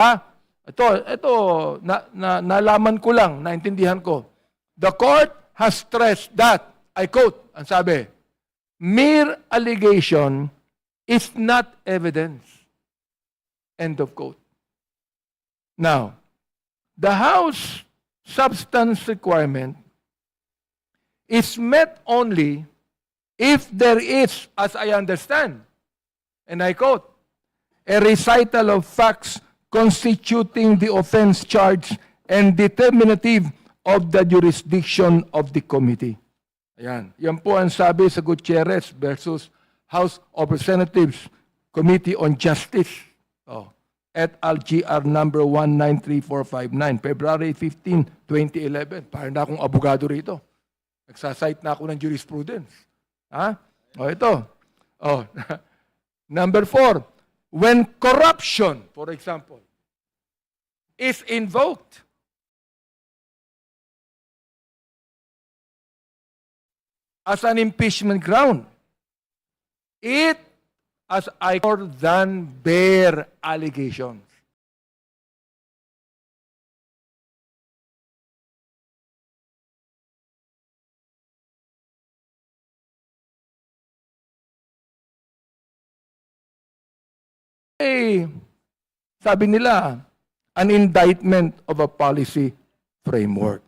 Ito, nalaman ko lang, naintindihan ko. The court has stressed that, I quote, ang sabi, mere allegation is not evidence. End of quote. Now, the House substance requirement is met only if there is, as I understand, and I quote, a recital of facts constituting the offense charge and determinative of the jurisdiction of the committee. Ayan. Yan po ang sabi sa Gutierrez versus House of Representatives Committee on Justice. At LGR number 193459, February 15, 2011. Parang na akong abogado rito. Nagsasite na ako ng jurisprudence. Ito. Number 4, when corruption, for example, is invoked, as an impeachment ground, it as more than bare allegations. Sabi nila, an indictment of a policy framework.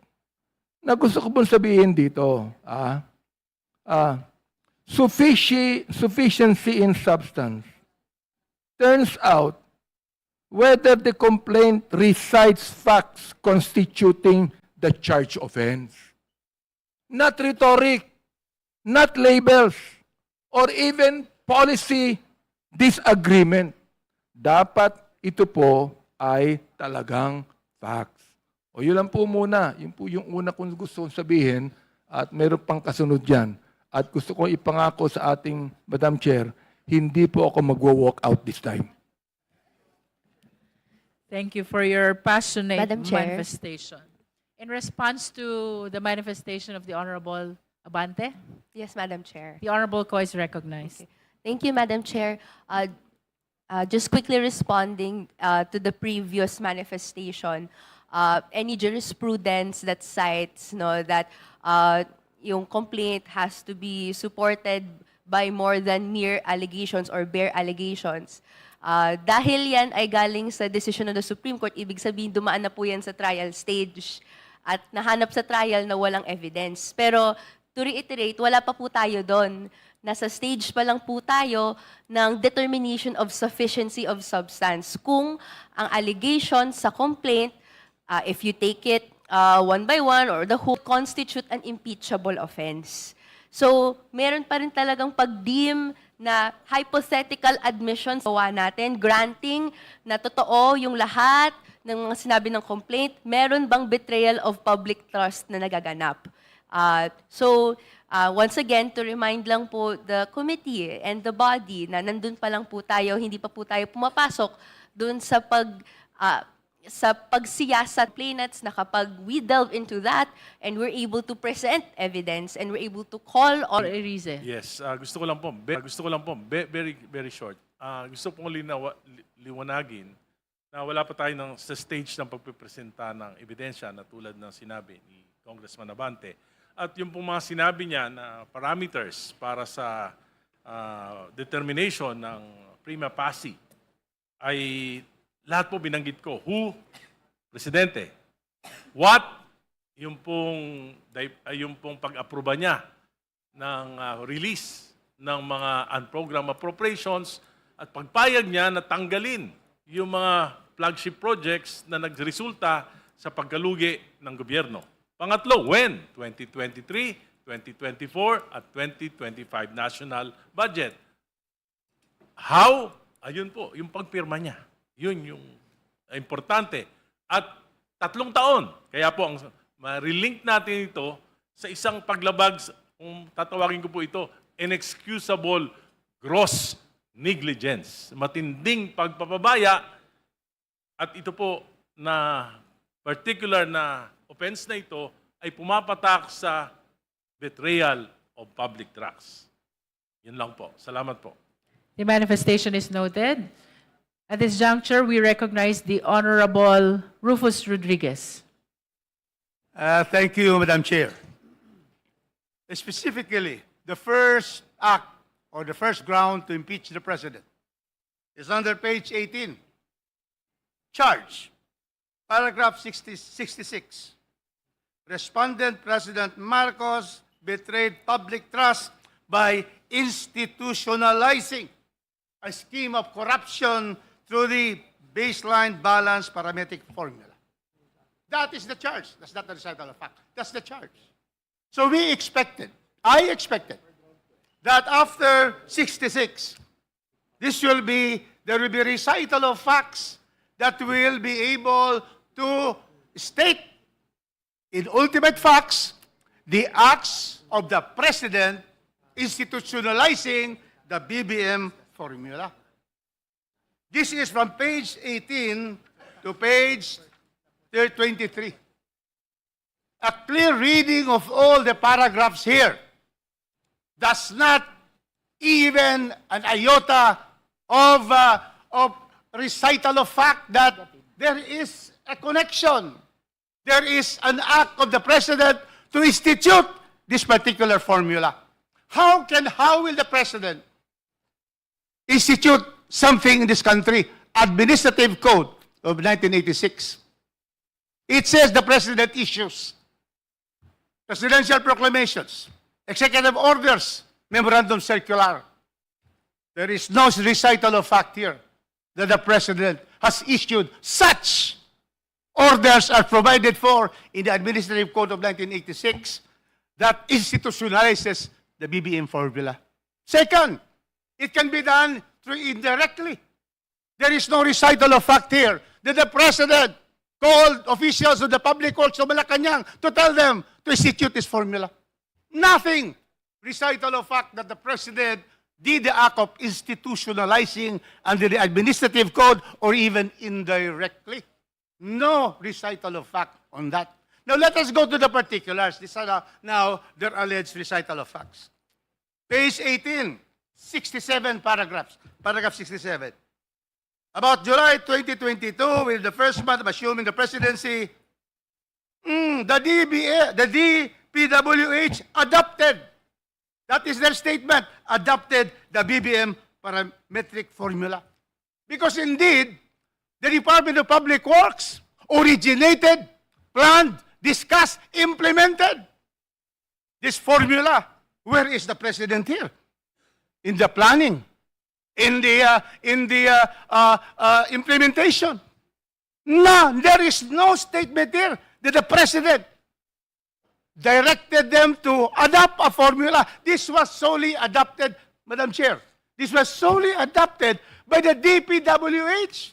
Na gusto ko pong sabihin dito, sufficiency in substance turns out whether the complaint recites facts constituting the charge offense. Not rhetoric, not labels, or even policy disagreement. Dapat ito po ay talagang facts. O yun lang po muna. Yun po yung una kong gusto sabihin at meron pang kasunod dyan. At gusto ko ipangako sa ating Madam Chair, hindi po ako magwo-walk out this time. Thank you for your passionate Madam Chair. manifestation. In response to the manifestation of the Honorable Abante, Yes, Madam Chair. the Honorable Co is recognized. Okay. Thank you, Madam Chair. Just quickly responding to the previous manifestation, any jurisprudence that cites that yung complaint has to be supported by more than mere allegations or bare allegations. Dahil yan ay galing sa decision ng the Supreme Court, ibig sabihin dumaan na po yan sa trial stage at nahanap sa trial na walang evidence. Pero to reiterate, wala pa po tayo doon. Nasa stage pa lang po tayo ng determination of sufficiency of substance. Kung ang allegation sa complaint, if you take it one by one or the whole, constitute an impeachable offense. So, meron pa rin talagang pag-deem na hypothetical admissions gawa natin, granting na totoo yung lahat ng mga sinabi ng complaint, meron bang betrayal of public trust na nagaganap. Once again, to remind lang po the committee and the body na nandun pa lang po tayo, hindi pa po tayo pumapasok dun sa pagsiyasat plaintiffs na kapag we delve into that and we're able to present evidence and we're able to call on... Erize. Yes, gusto ko lang po, very, very short. Gusto pong liwanagin na wala pa tayo sa stage ng pagpipresenta ng ebidensya na tulad ng sinabi ni Congressman Abante. At yung pong mga sinabi niya na parameters para sa determination ng prima facie ay lahat po binanggit ko. Who? Presidente. What? Yung pong pag-aproba niya ng release ng mga unprogrammed appropriations at pagpayag niya na tanggalin yung mga flagship projects na nagresulta sa pagkalugi ng gobyerno. Pangatlo, when? 2023, 2024, at 2025 national budget. How? Ayun po, yung pagpirma niya. Yun yung importante. At 3 taon. Kaya po, ma-relink natin ito sa isang paglabag, kung tatawagin ko po ito, inexcusable gross negligence. Matinding pagpapabaya. At ito po na particular na offense na ito ay pumapatak sa betrayal of public trust. Yun lang po. Salamat po. The manifestation is noted. At this juncture, we recognize the Honorable Rufus Rodriguez. Thank you, Madam Chair. Specifically, the first act or the first ground to impeach the President is under page 18. Charge, paragraph 66. Respondent President Marcos betrayed public trust by institutionalizing a scheme of corruption through the baseline balance parametric formula. That is the charge. That's not the recital of fact. That's the charge. So I expected, that after 66, there will be recital of facts that will be able to state in ultimate facts the acts of the President institutionalizing the BBM formula. This is from page 18 to page 23. A clear reading of all the paragraphs here does not even an iota of recital of fact that there is a connection. There is an act of the President to institute this particular formula. How will the President institute something in this country? Administrative Code of 1986. It says the President issues presidential proclamations, executive orders, memorandum circular. There is no recital of fact here that the President has issued such orders are provided for in the Administrative Code of 1986 that institutionalizes the BBM formula. Second, it can be done through indirectly. There is no recital of fact here that the President called officials of the public works of Malacanang to tell them to institute this formula. Nothing. Recital of fact that the President did the act of institutionalizing under the Administrative Code or even indirectly. No recital of fact on that. Now let us go to the particulars. These are now their alleged recital of facts. Page 18, 67 paragraphs. Paragraph 67. About July 2022, with the first month of assuming the presidency, the DPWH adopted, that is their statement, adopted the BBM parametric formula. Because indeed, the Department of Public Works originated, planned, discussed, implemented this formula. Where is the President here? In the planning, in the implementation. No, there is no statement here that the President directed them to adopt a formula. This was solely adopted, Madam Chair. This was solely adopted by the DPWH.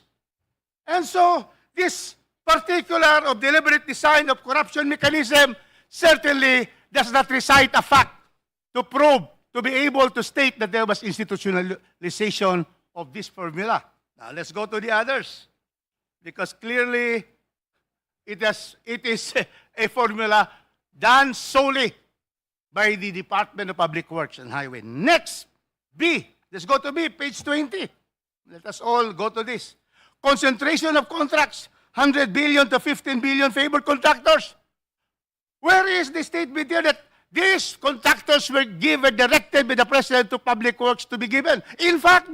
And so, this particular of deliberate design of corruption mechanism certainly does not recite a fact to prove, to be able to state that there was institutionalization of this formula. Now, let's go to the others. Because clearly, it is a formula done solely by the Department of Public Works and Highway. Next, B. Let's go to B, page 20. Let us all go to this. Concentration of contracts, 100 billion to 15 billion favored contractors. Where is the statement here that these contractors were directed by the President to Public Works to be given? In fact,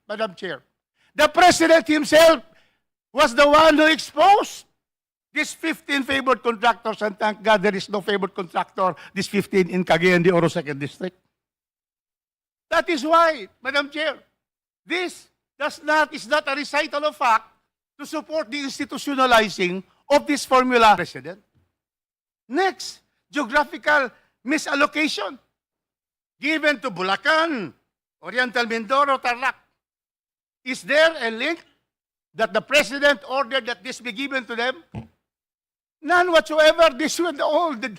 Madam Chair, the President himself was the one who exposed these 15 favored contractors, and thank God there is no favored contractor, these 15 in Cagayan de Oro 2nd District. That is why, Madam Chair, this is not a recital of fact to support the institutionalizing of this formula, President. Next, geographical misallocation given to Bulacan, Oriental Mindoro, Tarlac. Is there a link that the President ordered that this be given to them? None whatsoever. This was all the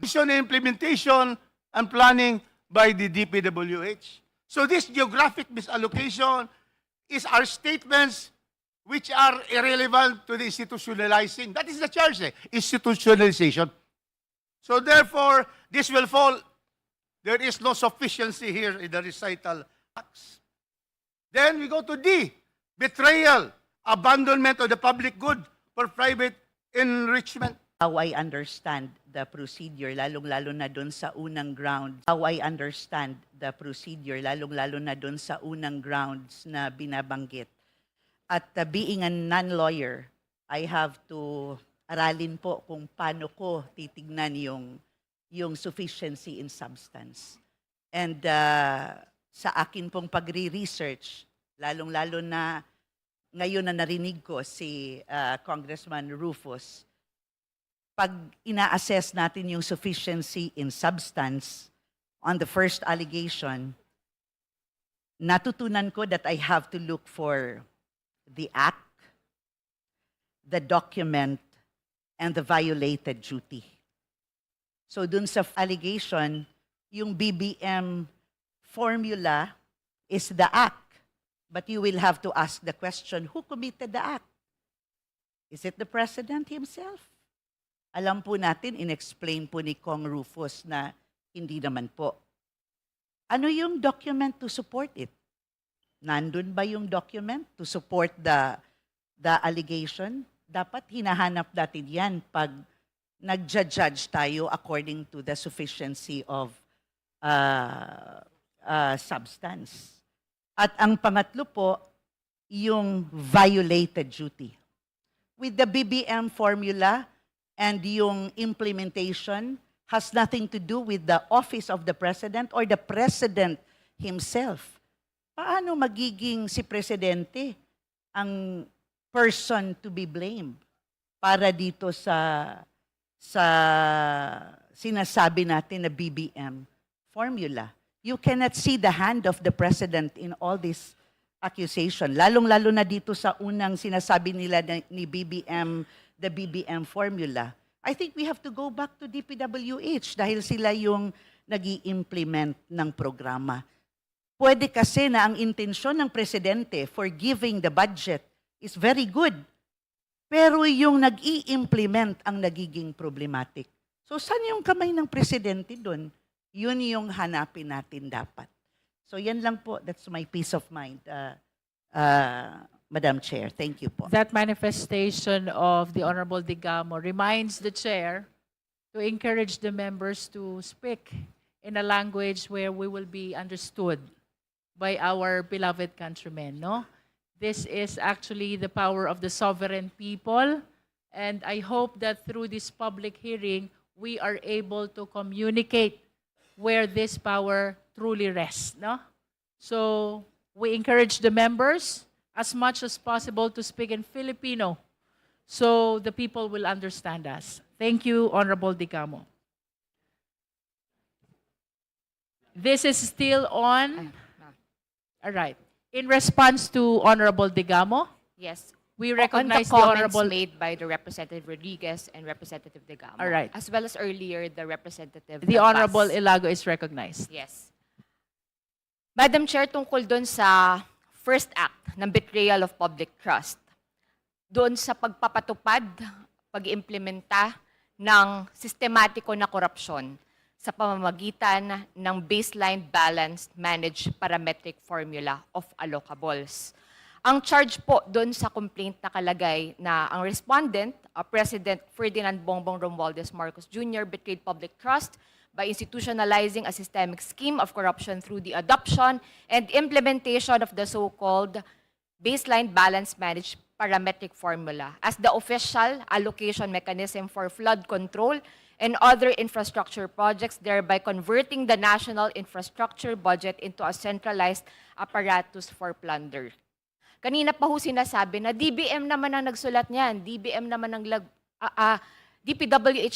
vision implementation and planning by the DPWH. So this geographic misallocation is our statements which are irrelevant to the institutionalizing. That is the charge, institutionalization. So therefore, this will fall. There is no sufficiency here in the recital facts. Then we go to D, betrayal, abandonment of the public good for private enrichment. How I understand the procedure, lalong-lalo na doon sa unang ground. How I understand the procedure, lalong-lalo na doon sa unang grounds na binabanggit. At being a non-lawyer, I have to aralin po kung paano ko titignan yung sufficiency in substance. And sa akin pong pagre-research, lalong-lalo na ngayon na narinig ko si Congressman Rufus, pag ina-assess natin yung sufficiency in substance on the first allegation, natutunan ko that I have to look for the act, the document, and the violated duty. So dun sa allegation, yung BBM formula is the act. But you will have to ask the question, who committed the act? Is it the President himself? Alam po natin, in-explain po ni Kong Rufus na hindi naman po. Ano yung document to support it? Nandun ba yung document to support the allegation? Dapat hinahanap natin yan pag nag-judge tayo according to the sufficiency of substance. At ang pangatlo po, yung violated duty. With the BBM formula and yung implementation has nothing to do with the office of the President or the President himself. Paano magiging si Presidente ang person to be blamed para dito sa sinasabi natin na BBM formula? You cannot see the hand of the President in all this accusation. Lalong-lalo na dito sa unang sinasabi nila ni BBM, the BBM formula. I think we have to go back to DPWH dahil sila yung nag-i-implement ng programa. Pwede kasi na ang intensyon ng Presidente for giving the budget is very good. Pero yung nag-i-implement ang nagiging problematic. So saan yung kamay ng Presidente doon? Yun yung hanapin natin dapat. So yan lang po. That's my peace of mind, Madam Chair. Thank you po. That manifestation of the Honorable Digamo reminds the chair to encourage the members to speak in a language where we will be understood by our beloved countrymen, no? This is actually the power of the sovereign people, and I hope that through this public hearing, we are able to communicate where this power truly rests, no? So we encourage the members as much as possible to speak in Filipino so the people will understand us. Thank you, Honorable Digamo. This is still on. All right. In response to Honorable Digamo, Yes. we On the recognize the comments Honorable... made by the Representative Rodriguez and Representative Digamo. All right. As well as earlier, the Representative The Labas. Honorable Ilago is recognized. Yes. Madam Chair, tungkol doon sa first act ng betrayal of public trust, doon sa pagpapatupad, pag-implementa ng sistematiko na korupsyon sa pamamagitan ng baseline balanced managed parametric formula of allocables. Ang charge po doon sa complaint nakalagay na ang respondent, President Ferdinand Bongbong Romualdez Marcos Jr. betrayed public trust by institutionalizing a systemic scheme of corruption through the adoption and implementation of the so-called baseline balance managed parametric formula as the official allocation mechanism for flood control and other infrastructure projects, thereby converting the national infrastructure budget into a centralized apparatus for plunder. Kanina pa ho sinasabi na DBM naman ang nagsulat niyan, DPWH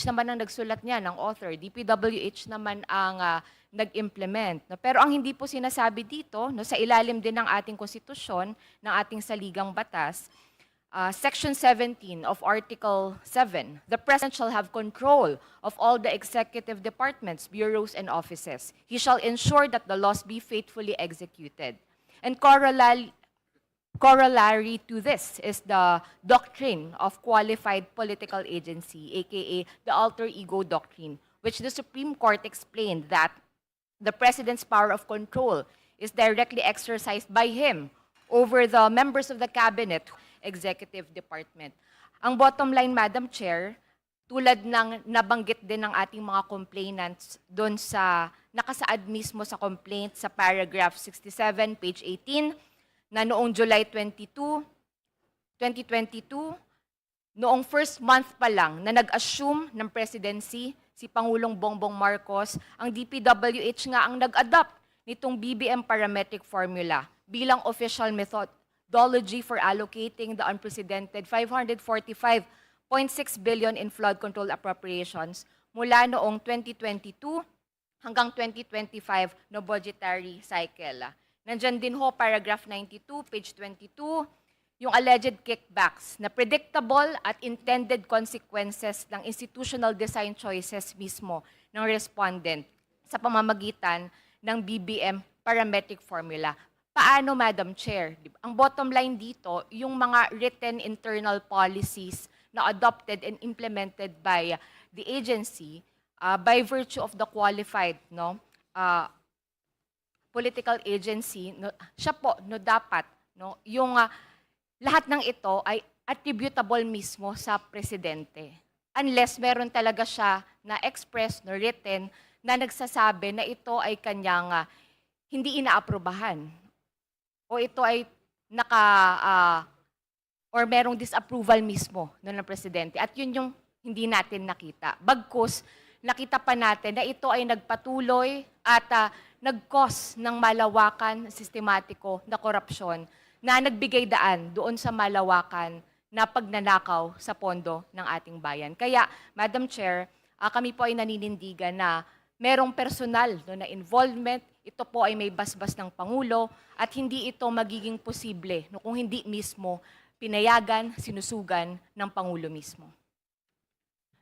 naman ang nagsulat niyan, ang author, DPWH naman ang nag-implement. No? Pero ang hindi po sinasabi dito, no, sa ilalim din ng ating konstitusyon, ng ating saligang batas, Section 17 of Article 7, the President shall have control of all the executive departments, bureaus, and offices. He shall ensure that the laws be faithfully executed. And corollary to this is the doctrine of qualified political agency, aka the alter ego doctrine, which the Supreme Court explained that the President's power of control is directly exercised by him over the members of the cabinet, executive department. Ang bottom line, Madam Chair, tulad ng nabanggit din ng ating mga complainants doon sa nakasaad mismo sa complaint sa paragraph 67, page 18, na noong July 22, 2022, noong first month pa lang na nag-assume ng presidency si Pangulong Bongbong Marcos, ang DPWH nga ang nag-adopt nitong BBM parametric formula bilang official methodology for allocating the unprecedented 545.6 billion in flood control appropriations mula noong 2022 hanggang 2025 na budgetary cycle. Nandyan din ho, paragraph 92, page 22, yung alleged kickbacks na predictable at intended consequences ng institutional design choices mismo ng respondent sa pamamagitan ng BBM parametric formula. Paano, Madam Chair? Ang bottom line dito, yung mga written internal policies na adopted and implemented by the agency by virtue of the qualified political agency, siya po dapat yung lahat ng ito ay attributable mismo sa presidente. Unless meron talaga siya na express, no written, na nagsasabi na ito ay kanyang hindi inaaprubahan. O ito ay or merong disapproval mismo ng presidente. At yun yung hindi natin nakita. Bagkus, nakita pa natin na ito ay nagpatuloy at nag-cause ng malawakan, sistematiko na korupsyon na nagbigay daan doon sa malawakan na pagnanakaw sa pondo ng ating bayan. Kaya, Madam Chair, kami po ay naninindigan na merong personal na involvement, ito po ay may basbas ng Pangulo at hindi ito magiging posible kung hindi mismo pinayagan, sinusugan ng Pangulo mismo.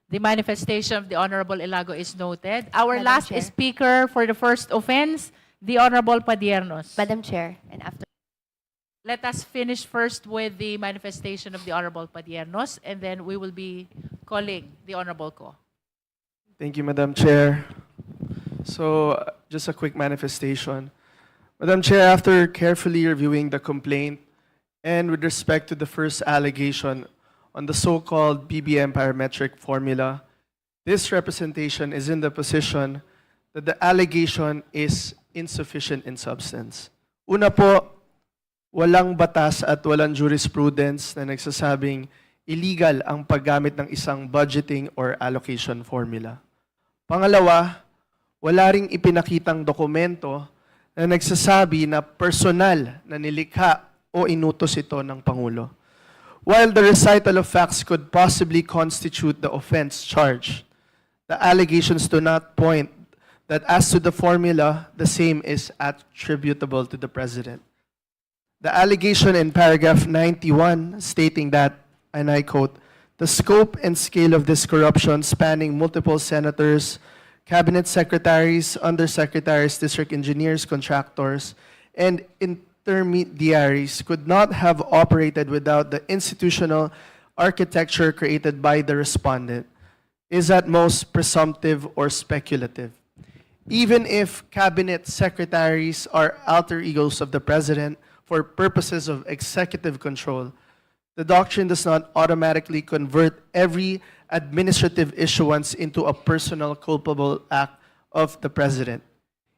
The manifestation of the Honorable Ilago is noted. Our Madam last Chair. speaker for the first offense, the Honorable Padiernos. Madam Chair, and after. Let us finish first with the manifestation of the Honorable Padiernos, and then we will be calling the Honorable Ko. Thank you, Madam Chair. So, just a quick manifestation. Madam Chair, after carefully reviewing the complaint and with respect to the first allegation on the so-called BBM parametric formula, this representation is in the position that the allegation is insufficient in substance. Una po, walang batas at walang jurisprudence na nagsasabing illegal ang paggamit ng isang budgeting or allocation formula. Pangalawa, wala ring ipinakitang dokumento na nagsasabi na personal na nilikha o inutos ito ng Pangulo. While the recital of facts could possibly constitute the offense charged, the allegations do not point that as to the formula, the same is attributable to the President. The allegation in paragraph 91 stating that, and I quote, the scope and scale of this corruption spanning multiple senators, cabinet secretaries, undersecretaries, district engineers, contractors, and intermediaries could not have operated without the institutional architecture created by the respondent is at most presumptive or speculative. Even if cabinet secretaries are alter egos of the President, for purposes of executive control, the doctrine does not automatically convert every administrative issuance into a personal culpable act of the President.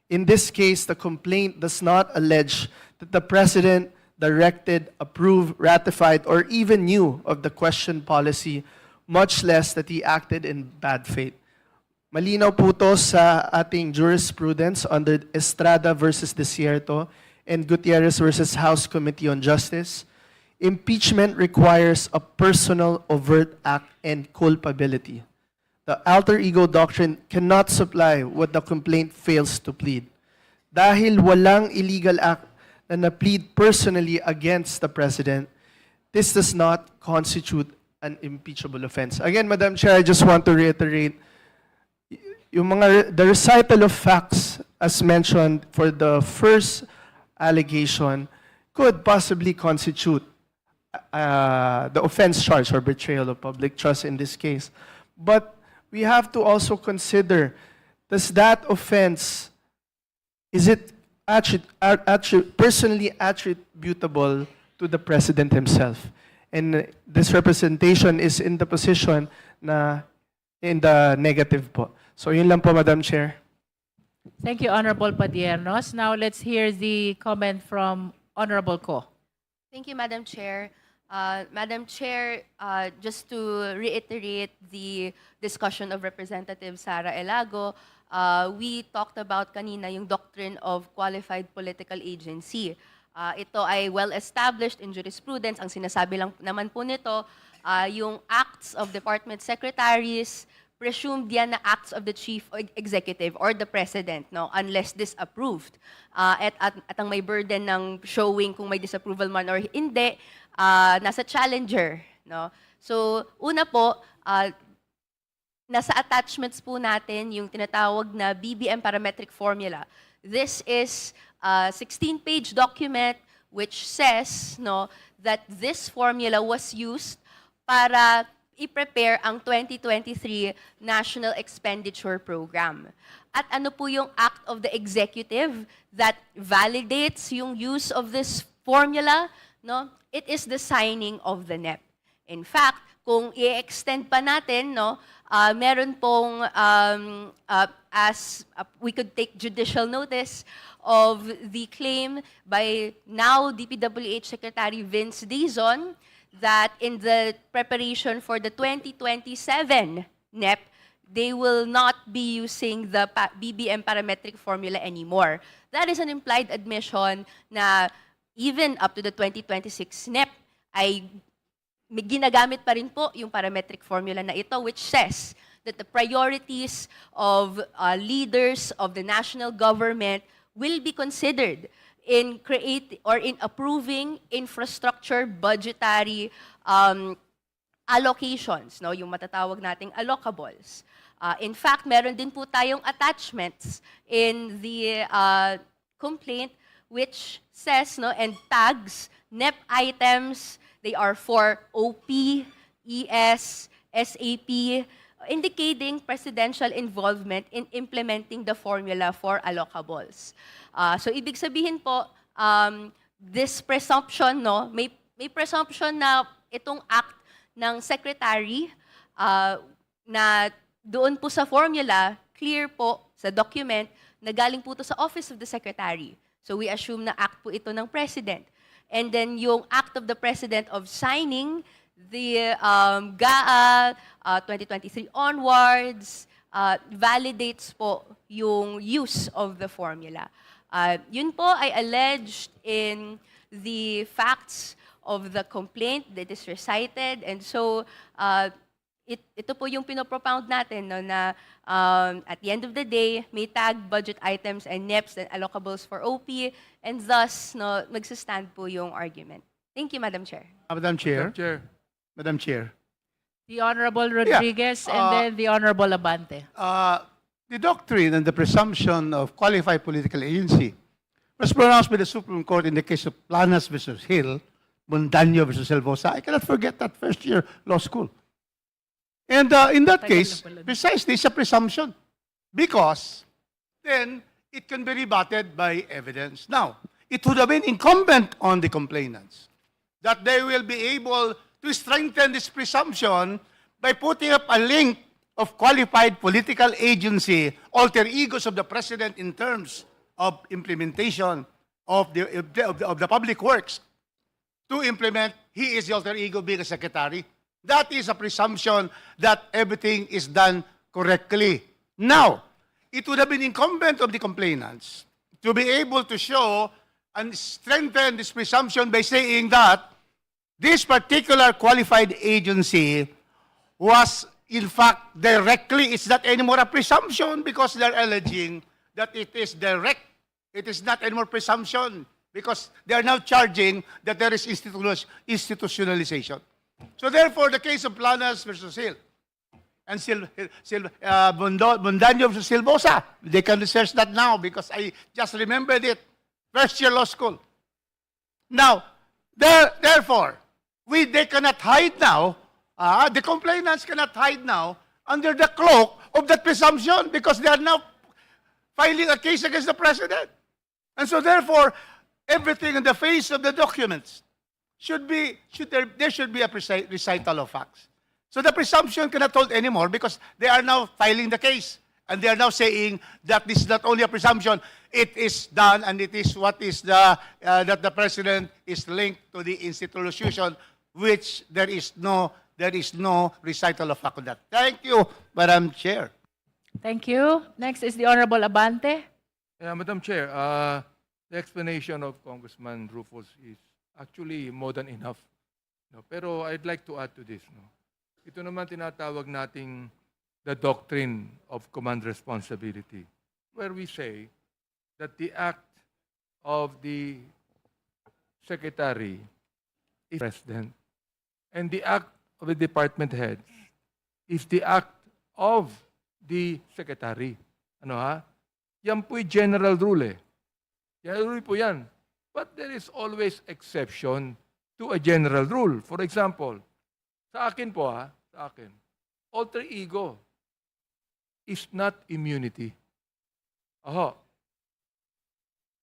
In this case, the complaint does not allege that the President directed, approved, ratified, or even knew of the questioned policy, much less that he acted in bad faith. Malinaw po to sa ating jurisprudence under Estrada versus Desierto and Gutierrez versus House Committee on Justice. Impeachment requires a personal overt act and culpability. The alter ego doctrine cannot supply what the complaint fails to plead. Dahil walang illegal act na na-plead personally against the President, this does not constitute an impeachable offense. Again, Madam Chair, I just want to reiterate, the recital of facts as mentioned for the first allegation could possibly constitute the offense charge or betrayal of public trust in this case. But we have to also consider, does that offense, is it personally attributable to the President himself. And this representation is in the position na in the negative po. So yun lang po, Madam Chair. Thank you, Honorable Padiernos. Now let's hear the comment from Honorable Ko. Thank you, Madam Chair. Madam Chair, just to reiterate the discussion of Representative Sara Elago, we talked about kanina yung doctrine of qualified political agency. Ito ay well-established in jurisprudence. Ang sinasabi lang naman po nito, yung acts of department secretaries, presumed yan na acts of the chief executive or the president, no, unless disapproved. At ang may burden ng showing kung may disapproval man or hindi, nasa challenger, no. So, una po, nasa attachments po natin yung tinatawag na BBM parametric formula. This is a 16-page document which says, no, that this formula was used para i-prepare ang 2023 National Expenditure Program. At ano po yung act of the executive that validates yung use of this formula? No? It is the signing of the NEP. In fact, kung i-extend pa natin, no, meron pong, we could take judicial notice of the claim by now DPWH Secretary Vince Dizon that in the preparation for the 2027 NEP, they will not be using the BBM parametric formula anymore. That is an implied admission na even up to the 2026 NEP ay may ginagamit pa rin po yung parametric formula na ito, which says that the priorities of leaders of the national government will be considered in in approving infrastructure budgetary allocations, no, yung matatawag nating allocables. In fact, meron din po tayong attachments in the complaint which says, no, and tags NEP items. They are for OP, ES, SAP, indicating presidential involvement in implementing the formula for allocables. So ibig sabihin po, this presumption, no, may presumption na itong act ng secretary na doon po sa formula, clear po sa document na galing po to sa Office of the Secretary. So we assume na act po ito ng President. And then yung act of the President of signing the GAA 2023 onwards validates po yung use of the formula. Yun po ay alleged in the facts of the complaint that is recited. And so, ito po yung pinopropound natin, no, na at the end of the day, may tag budget items and NEPs and allocables for OP, and thus, no, magsastand po yung argument. Thank you, Madam Chair. Madam Chair. Madam Chair. Madam Chair. The Honorable Rodriguez and then the Honorable Abante. The doctrine and the presumption of qualified political agency was pronounced by the Supreme Court in the case of Planas versus Hill, Montaño versus Helvosa. I cannot forget that first year law school. And in that case, precisely, it's a presumption. Because then it can be rebutted by evidence. Now, it would have been incumbent on the complainants that they will be able to strengthen this presumption by putting up a link of qualified political agency, alter egos of the president in terms of implementation of the public works to implement. He is the alter ego being a secretary. That is a presumption that everything is done correctly. Now, it would have been incumbent of the complainants to be able to show and strengthen this presumption by saying that this particular qualified agency was, in fact, directly, it's not anymore a presumption because they're alleging that it is direct. It is not anymore presumption because they are now charging that there is institutionalization. So therefore, the case of Planas versus Hill and Montaño versus Silvosa, they can research that now because I just remembered it. First year law school. Now, therefore, they cannot hide now, the complainants cannot hide now under the cloak of that presumption because they are now filing a case against the president. And so therefore, everything in the face of the documents there should be a recital of facts. So the presumption cannot hold anymore because they are now filing the case. And they are now saying that this is not only a presumption, it is done and it is what is that the president is linked to the institution, which there is no recital of fact on that. Thank you, Madam Chair. Thank you. Next is the Honorable Abante. Yeah, Madam Chair, the explanation of Congressman Rufus is actually more than enough. No, pero I'd like to add to this. No? Ito naman tinatawag nating the doctrine of command responsibility, where we say that the act of the secretary is president, and the act of the department heads is the act of the secretary. Ano ha? Yan po'y general rule eh. General rule po yan. But there is always exception to a general rule. For example, sa akin po sa akin, alter ego is not immunity.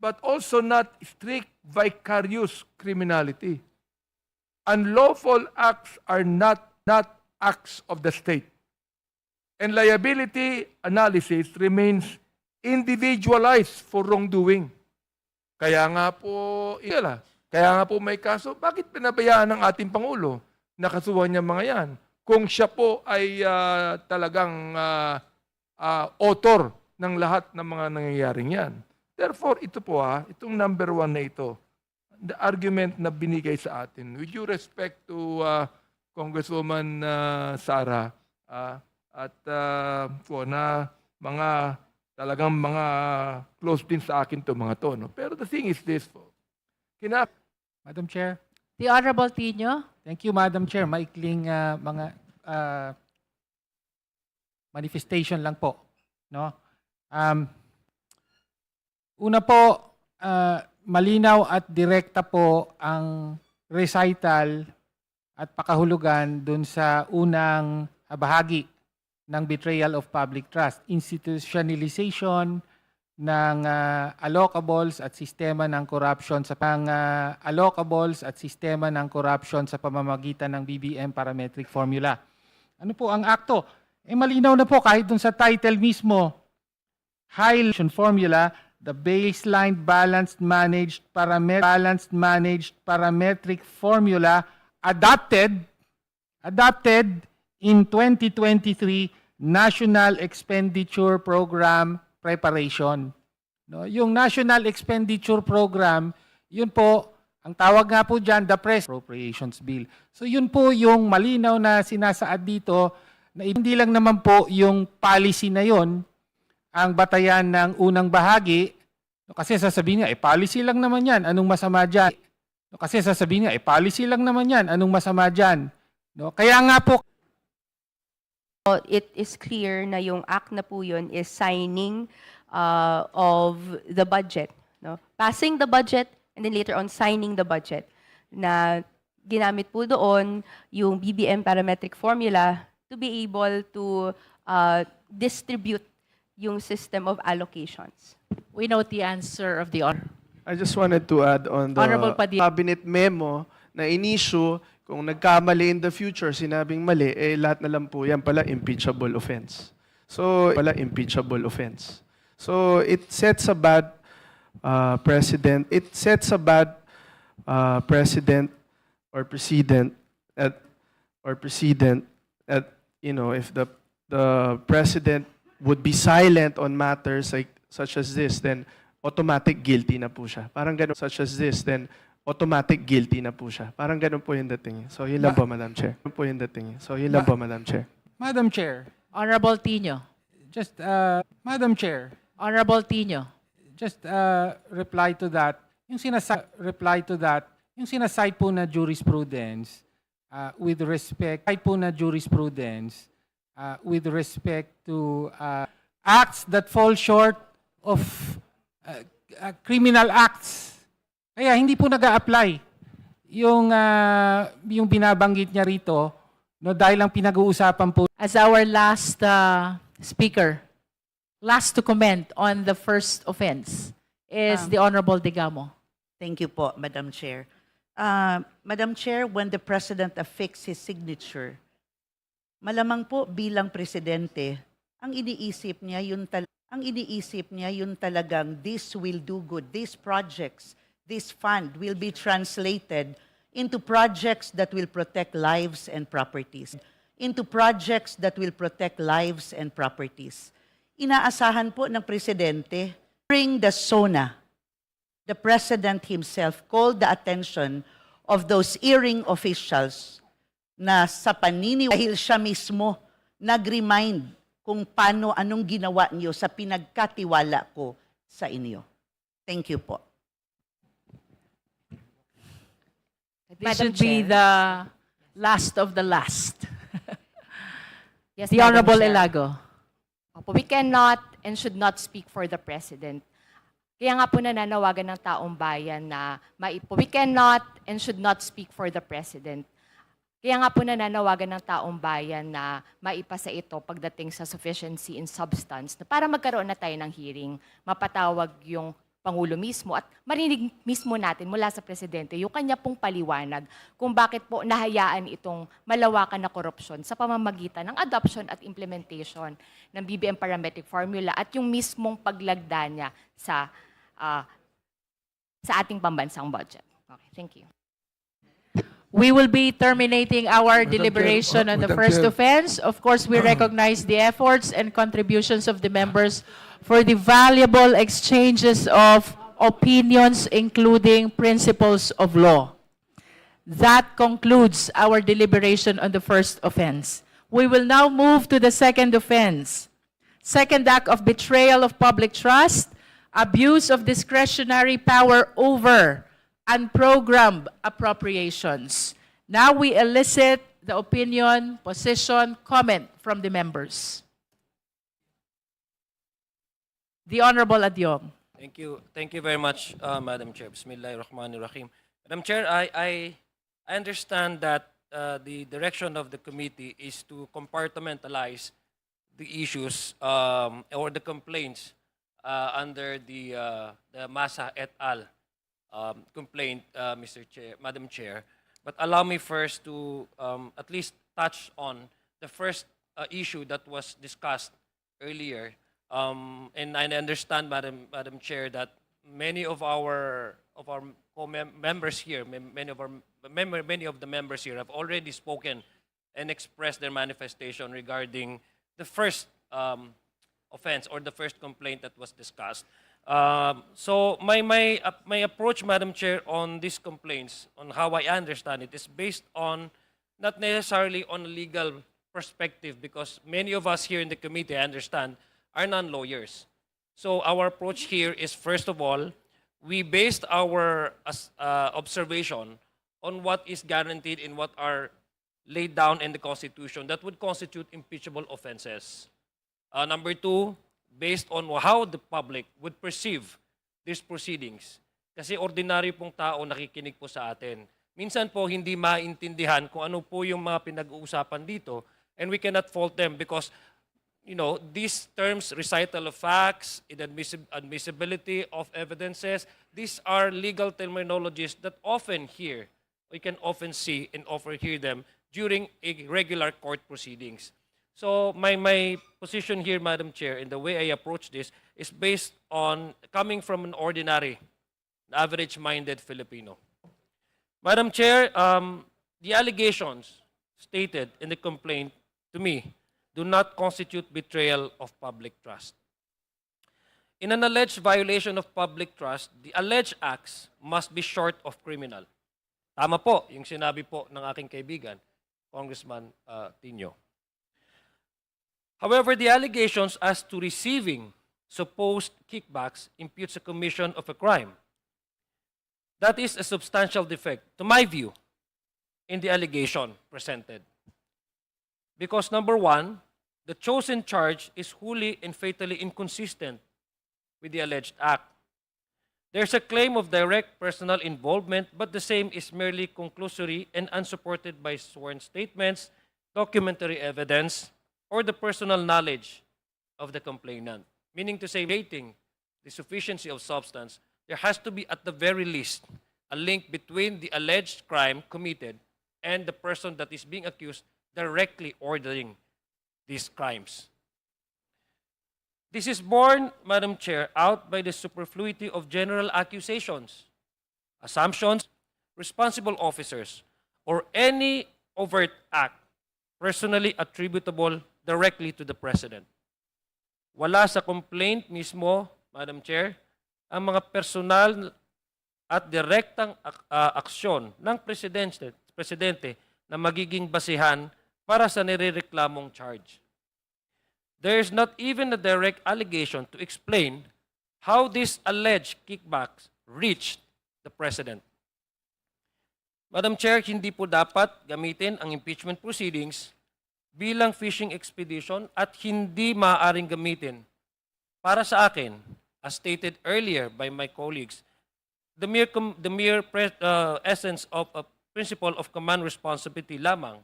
But also not strict vicarious criminality. Unlawful acts are not acts of the state. And liability analysis remains individualized for wrongdoing. Kaya nga po may kaso, bakit pinabayaan ng ating Pangulo na kasuhan niya mga yan? Kung siya po ay talagang author ng lahat ng mga nangyayaring yan. Therefore, ito po itong number 1 na ito, the argument na binigay sa atin, with due respect to Congresswoman Sara, at po na talagang mga close din sa akin to mga to. No? Pero the thing is this, Madam Chair. The Honorable Tino. Thank you, Madam Chair. Maikling mga manifestation lang po. No? Una po, malinaw at direkta po ang recital at pakahulugan dun sa unang bahagi ng betrayal of public trust, institutionalization ng allocables at sistema ng corruption sa pamamagitan ng BBM parametric formula. Ano po ang akto? Malinaw na po kahit dun sa title mismo, high formula, the baseline balanced managed parametric formula adopted in 2023 National Expenditure Program Preparation. No, yung National Expenditure Program, yun po, ang tawag nga po dyan, the Appropriations Bill. So yun po yung malinaw na sinasaad dito, na hindi lang naman po yung policy na yun, ang batayan ng unang bahagi, no, kasi sasabihin niya, policy lang naman yan, anong masama dyan? No, kasi sasabihin niya, policy lang naman yan, anong masama dyan? No, kaya nga po, it is clear na yung act na po yun is signing of the budget. No? Passing the budget and then later on signing the budget. Na ginamit po doon yung BBM parametric formula to be able to distribute yung system of allocations. We note the answer of the Honorable. I just wanted to add on the Honorable Padilla. cabinet memo na in-issue, kung nagkamali in the future, sinabing mali, lahat na lang po yan pala impeachable offense. So, it sets a bad precedent. It sets a bad precedent or precedent at if the president would be silent on matters such as this, then automatic guilty na po siya. Parang ganun, such as this, then automatic guilty na po siya. Parang ganun po yung dating. So, yun lang po, Madam Chair. Madam Chair, Honorable Tino. just, Madam Chair, Honorable Tino. just reply to that. Yung sinaside po na jurisprudence with respect to acts that fall short of criminal acts. Kaya hindi po nag-a-apply yung binabanggit niya rito, no, dahil ang pinag-uusapan po As our last speaker, last to comment on the first offense, is the Honorable Digamo. Thank you po, Madam Chair. Madam Chair, when the President affixed his signature, malamang po bilang Presidente, ang iniisip niya yun talagang this will do good. These projects, this fund will be translated into projects that will protect lives and properties. Inaasahan po ng Presidente, during the SONA, the President himself called the attention of those hearing officials na sa paniniwala dahil siya mismo nag-remind kung anong ginawa niyo sa pinagkatiwala ko sa inyo. Thank you po. This Madam should be Chair. the last of the last. Yes, The Madam Honorable Chair. Elago. Opo, we cannot and should not speak for the President. Kaya nga po nananawagan ng taong bayan na we cannot and should not speak for the President. Kaya nga po nananawagan ng taong bayan na maipasa ito pagdating sa sufficiency in substance na para magkaroon na tayo ng hearing, mapatawag yung Pangulo mismo at marinig mismo natin mula sa Presidente yung kanya pong paliwanag kung bakit po nahayaan itong malawakan na korupsyon sa pamamagitan ng adoption at implementation ng BBM parametric formula at yung mismong paglagda niya sa ating pambansang budget. Okay, thank you. We will be terminating our Madam deliberation Chair, on the Madam first Chair. offense. Of course, we recognize the efforts and contributions of the members for the valuable exchanges of opinions, including principles of law. That concludes our deliberation on the first offense. We will now move to the second offense. Second act of betrayal of public trust, abuse of discretionary power over unprogrammed appropriations. Now we elicit the opinion, position, comment from the members. The Honorable Adyong. Thank you. Thank you very much, Madam Chair. Bismillahirrahmanirrahim. Madam Chair, I understand that the direction of the committee is to compartmentalize the issues or the complaints under the Massa et al. Complaint, Madam Chair. But allow me first to at least touch on the first issue that was discussed earlier. And I understand, Madam Chair, that many of our members here, many of the members here have already spoken and expressed their manifestation regarding the first offense or the first complaint that was discussed. So my approach, Madam Chair, on these complaints, on how I understand it, is based on not necessarily on a legal perspective, because many of us here in the committee, I understand, are non-lawyers. So our approach here is, first of all, we based our observation on what is guaranteed in what are laid down in the Constitution that would constitute impeachable offenses. Number two, based on how the public would perceive these proceedings. Kasi ordinaryo pong tao nakikinig po sa atin. Minsan po hindi maintindihan kung ano po yung mga pinag-uusapan dito, and we cannot fault them because these terms, recital of facts, admissibility of evidences, these are legal terminologies that we can often see and hear them during a regular court proceedings. So my position here, Madam Chair, and the way I approach this is based on coming from an ordinary, average-minded Filipino. Madam Chair, the allegations stated in the complaint to me do not constitute betrayal of public trust. In an alleged violation of public trust, the alleged acts must be short of criminal. Tama po yung sinabi po ng aking kaibigan, Congressman Tino. However, the allegations as to receiving supposed kickbacks imputes a commission of a crime. That is a substantial defect, to my view, in the allegation presented. Because number one, the chosen charge is wholly and fatally inconsistent with the alleged act. There's a claim of direct personal involvement, but the same is merely conclusory and unsupported by sworn statements, documentary evidence, or the personal knowledge of the complainant. Meaning to say, rating the sufficiency of substance there has to be at the very least a link between the alleged crime committed and the person that is being accused directly ordering these crimes. This is borne, Madam Chair, out by the superfluity of general accusations, assumptions, responsible officers, or any overt act personally attributable directly to the President. Wala sa complaint mismo, Madam Chair, ang mga personal at direktang aksyon ng presidente na magiging basihan para sa nirereklamong charge. There is not even a direct allegation to explain how these alleged kickbacks reached the President. Madam Chair, hindi po dapat gamitin ang impeachment proceedings bilang fishing expedition at hindi maaaring gamitin. Para sa akin, as stated earlier by my colleagues, the mere essence of a principle of command responsibility lamang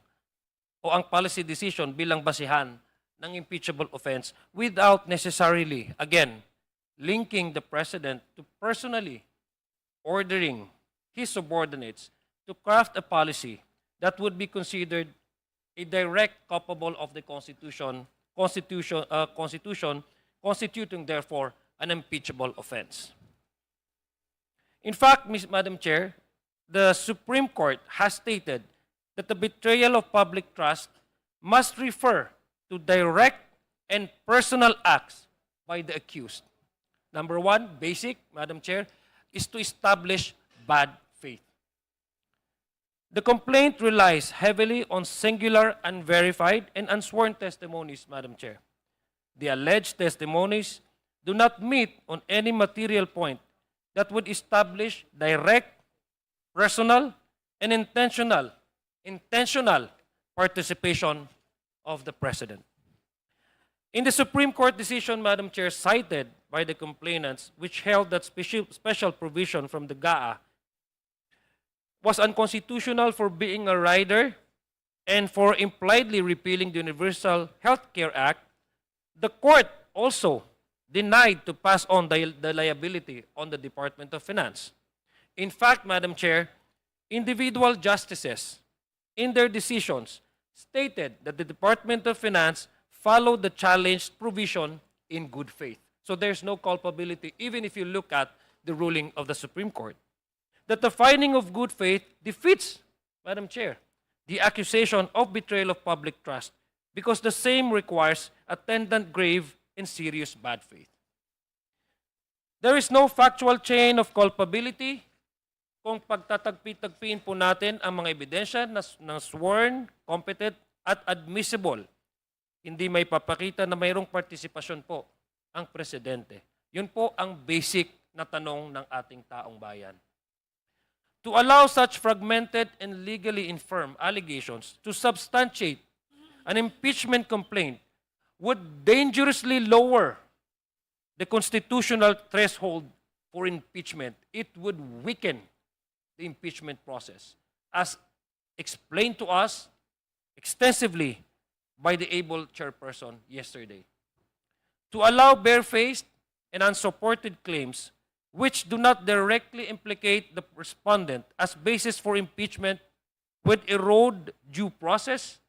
o ang policy decision bilang basihan ng impeachable offense without necessarily, again, linking the President to personally ordering his subordinates to craft a policy that would be considered a direct culpable of the Constitution, constituting therefore an impeachable offense. In fact, Madam Chair, the Supreme Court has stated that the betrayal of public trust must refer to direct and personal acts by the accused. Number one, basic, Madam Chair, is to establish bad faith. The complaint relies heavily on singular, unverified, and unsworn testimonies, Madam Chair. The alleged testimonies do not meet on any material point that would establish direct, personal, and intentional participation of the President. In the Supreme Court decision, Madam Chair, cited by the complainants, which held that special provision from the GAA was unconstitutional for being a rider and for impliedly repealing the Universal Health Care Act, the court also denied to pass on the liability on the Department of Finance. In fact, Madam Chair, individual justices in their decisions stated that the Department of Finance followed the challenged provision in good faith. So there's no culpability, even if you look at the ruling of the Supreme Court. That the finding of good faith defeats, Madam Chair, the accusation of betrayal of public trust because the same requires attendant grave and serious bad faith. There is no factual chain of culpability kung pagtatagpi-tagpiin po natin ang mga ebidensya na sworn, competent, at admissible. Hindi may papakita na mayroong partisipasyon po ang Presidente. Yun po ang basic na tanong ng ating taong bayan. To allow such fragmented and legally infirm allegations to substantiate an impeachment complaint would dangerously lower the constitutional threshold for impeachment. It would weaken the impeachment process, as explained to us extensively by the able chairperson yesterday. To allow barefaced and unsupported claims which do not directly implicate the respondent as basis for impeachment would erode due process,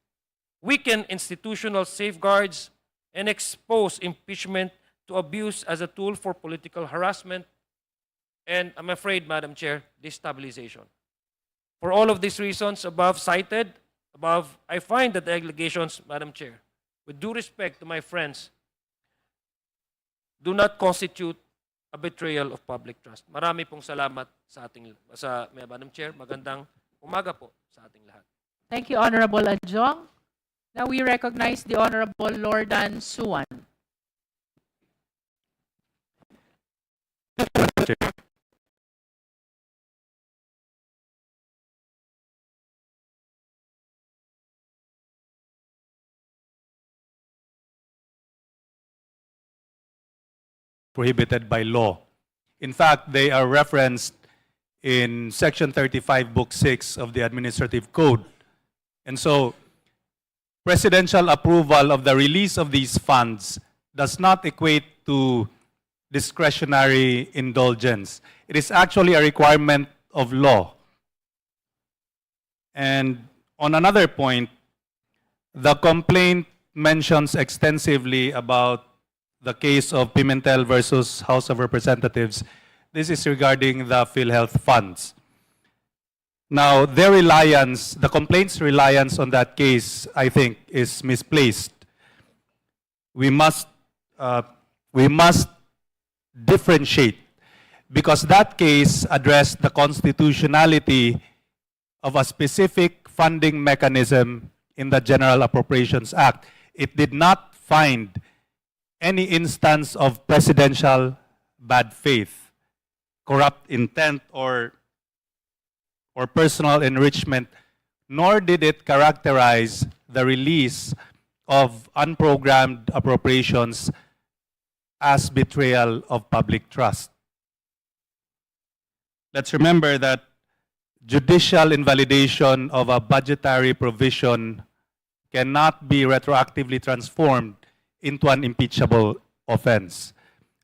weaken institutional safeguards, and expose impeachment to abuse as a tool for political harassment and, I'm afraid, Madam Chair, destabilization. For all of these reasons cited above, I find that the allegations, Madam Chair, with due respect to my friends, do not constitute a betrayal of public trust. Marami pong salamat sa Madam Chair. Magandang umaga po sa ating lahat. Thank you, Honorable Adjong. Now we recognize the Honorable Lordan Suwan. Prohibited by law. In fact, they are referenced in Section 35, Book 6 of the Administrative Code. And so, presidential approval of the release of these funds does not equate to discretionary indulgence. It is actually a requirement of law. And on another point, the complaint mentions extensively about the case of Pimentel versus House of Representatives. This is regarding the PhilHealth funds. Now, their reliance, the complaint's reliance on that case, I think, is misplaced. We must differentiate, because that case addressed the constitutionality of a specific funding mechanism in the General Appropriations Act. It did not find any instance of presidential bad faith, corrupt intent, or personal enrichment, nor did it characterize the release of unprogrammed appropriations as betrayal of public trust. Let's remember that judicial invalidation of a budgetary provision cannot be retroactively transformed into an impeachable offense.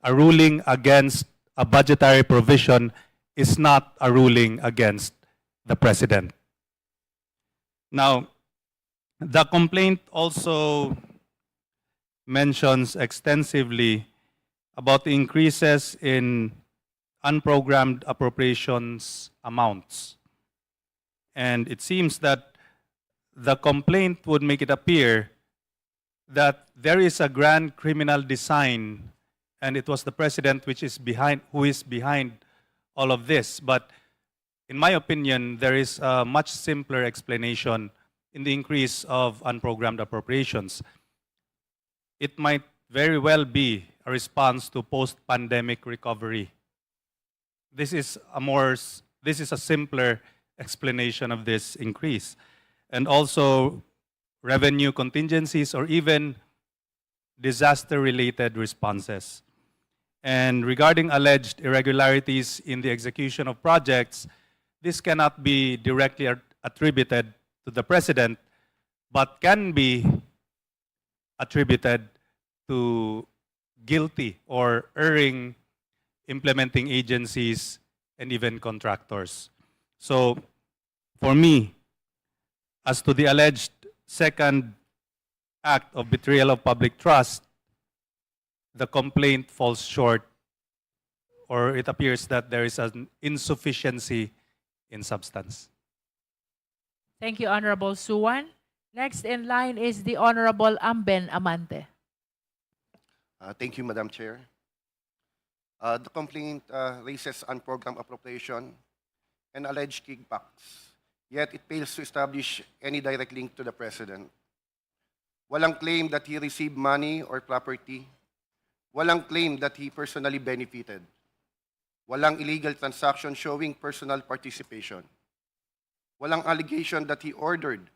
A ruling against a budgetary provision is not a ruling against the president. Now, the complaint also mentions extensively about the increases in unprogrammed appropriations amounts. And it seems that the complaint would make it appear that there is a grand criminal design, and it was the president who is behind all of this. But in my opinion, there is a much simpler explanation in the increase of unprogrammed appropriations. It might very well be a response to post-pandemic recovery. This is a simpler explanation of this increase. And also revenue contingencies or even disaster-related responses. And regarding alleged irregularities in the execution of projects, this cannot be directly attributed to the president, but can be attributed to guilty or erring implementing agencies and even contractors. So, for me, as to the alleged second act of betrayal of public trust, the complaint falls short, or it appears that there is an insufficiency in substance. Thank you, Honorable Suwan. Next in line is the Honorable Amben Amante. Thank you, Madam Chair. The complaint raises unprogrammed appropriation and alleged kickbacks, yet it fails to establish any direct link to the President. Walang claim that he received money or property. Walang claim that he personally benefited. Walang illegal transaction showing personal participation. Walang allegation that he ordered,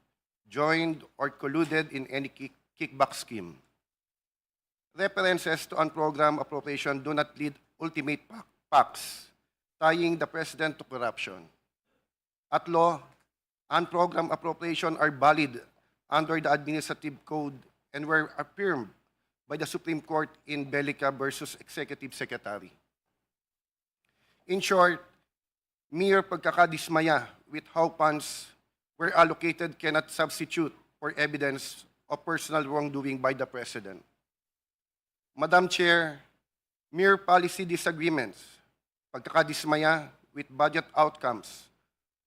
joined, or colluded in any kickback scheme. References to unprogrammed appropriation do not lead ultimate facts, tying the President to corruption. At law, unprogrammed appropriation are valid under the Administrative Code and were affirmed by the Supreme Court in Bellica versus Executive Secretary. In short, mere pagkakadismaya with how funds were allocated cannot substitute for evidence of personal wrongdoing by the President. Madam Chair, mere policy disagreements, pagkakadismaya with budget outcomes,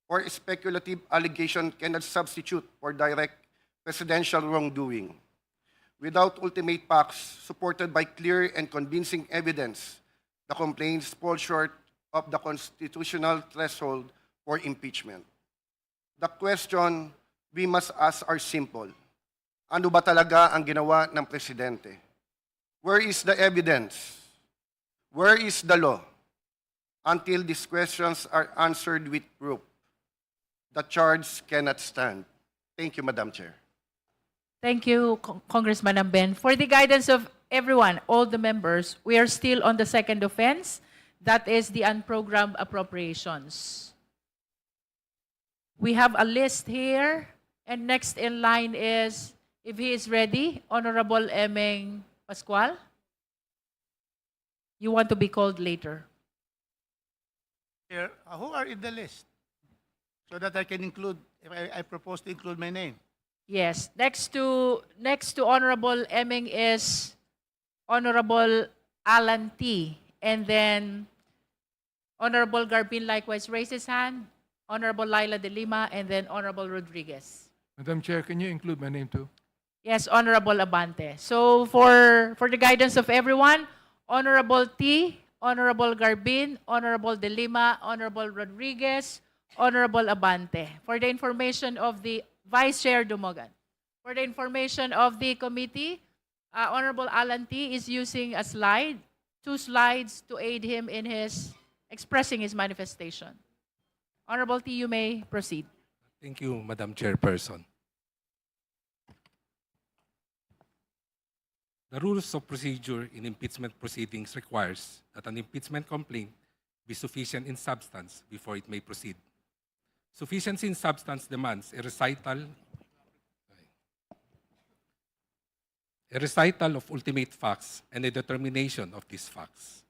or speculative allegation cannot substitute for direct presidential wrongdoing. Without ultimate facts supported by clear and convincing evidence, the complaints fall short of the constitutional threshold for impeachment. The question we must ask are simple. Ano ba talaga ang ginawa ng Presidente? Where is the evidence? Where is the law? Until these questions are answered with proof, the charge cannot stand. Thank you, Madam Chair. Thank you, Congressman Amben. For the guidance of everyone, all the members, we are still on the second offense. That is the unprogrammed appropriations. We have a list here, and next in line is, if he is ready, Honorable Emeng Pascual. you want to be called later. Chair, who are in the list? So that I can include, if I propose to include my name. Yes. Next to Honorable Eming is Honorable Alan T. And then Honorable Garbin likewise raised his hand. Honorable Laila de Lima, and then Honorable Rodriguez. Madam Chair, can you include my name too? Yes, Honorable Abante. So for the guidance of everyone, Honorable T, Honorable Garbin, Honorable De Lima, Honorable Rodriguez, Honorable Abante. For the information of the Vice Chair Dumogan. For the information of the committee, Honorable Alan T is using a slide, 2 slides to aid him in his expressing his manifestation. Honorable T, you may proceed. Thank you, Madam Chairperson. The rules of procedure in impeachment proceedings requires that an impeachment complaint be sufficient in substance before it may proceed. Sufficiency in substance demands a recital of ultimate facts and a determination of these facts,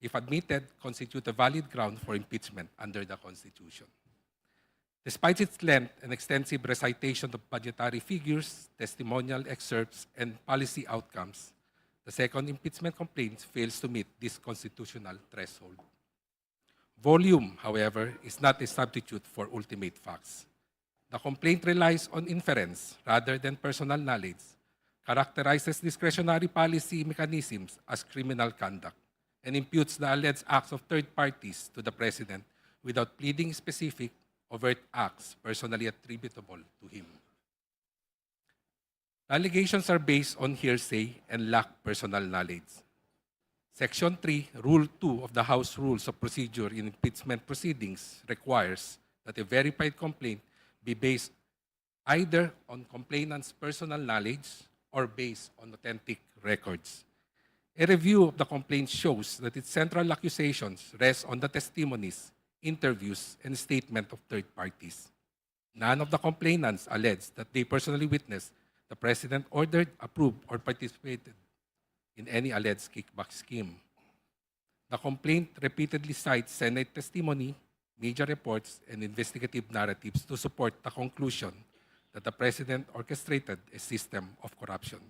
if admitted, constitute a valid ground for impeachment under the Constitution. Despite its length and extensive recitation of budgetary figures, testimonial excerpts, and policy outcomes, the second impeachment complaint fails to meet this constitutional threshold. Volume, however, is not a substitute for ultimate facts. The complaint relies on inference rather than personal knowledge, characterizes discretionary policy mechanisms as criminal conduct, and imputes the alleged acts of third parties to the President without pleading specific overt acts personally attributable to him. The allegations are based on hearsay and lack personal knowledge. Section 3, Rule 2 of the House Rules of Procedure in Impeachment Proceedings requires that a verified complaint be based either on complainant's personal knowledge or based on authentic records. A review of the complaint shows that its central accusations rest on the testimonies, interviews, and statement of third parties. None of the complainants allege that they personally witnessed the President ordered, approved, or participated in any alleged kickback scheme. The complaint repeatedly cites Senate testimony, media reports, and investigative narratives to support the conclusion that the President orchestrated a system of corruption.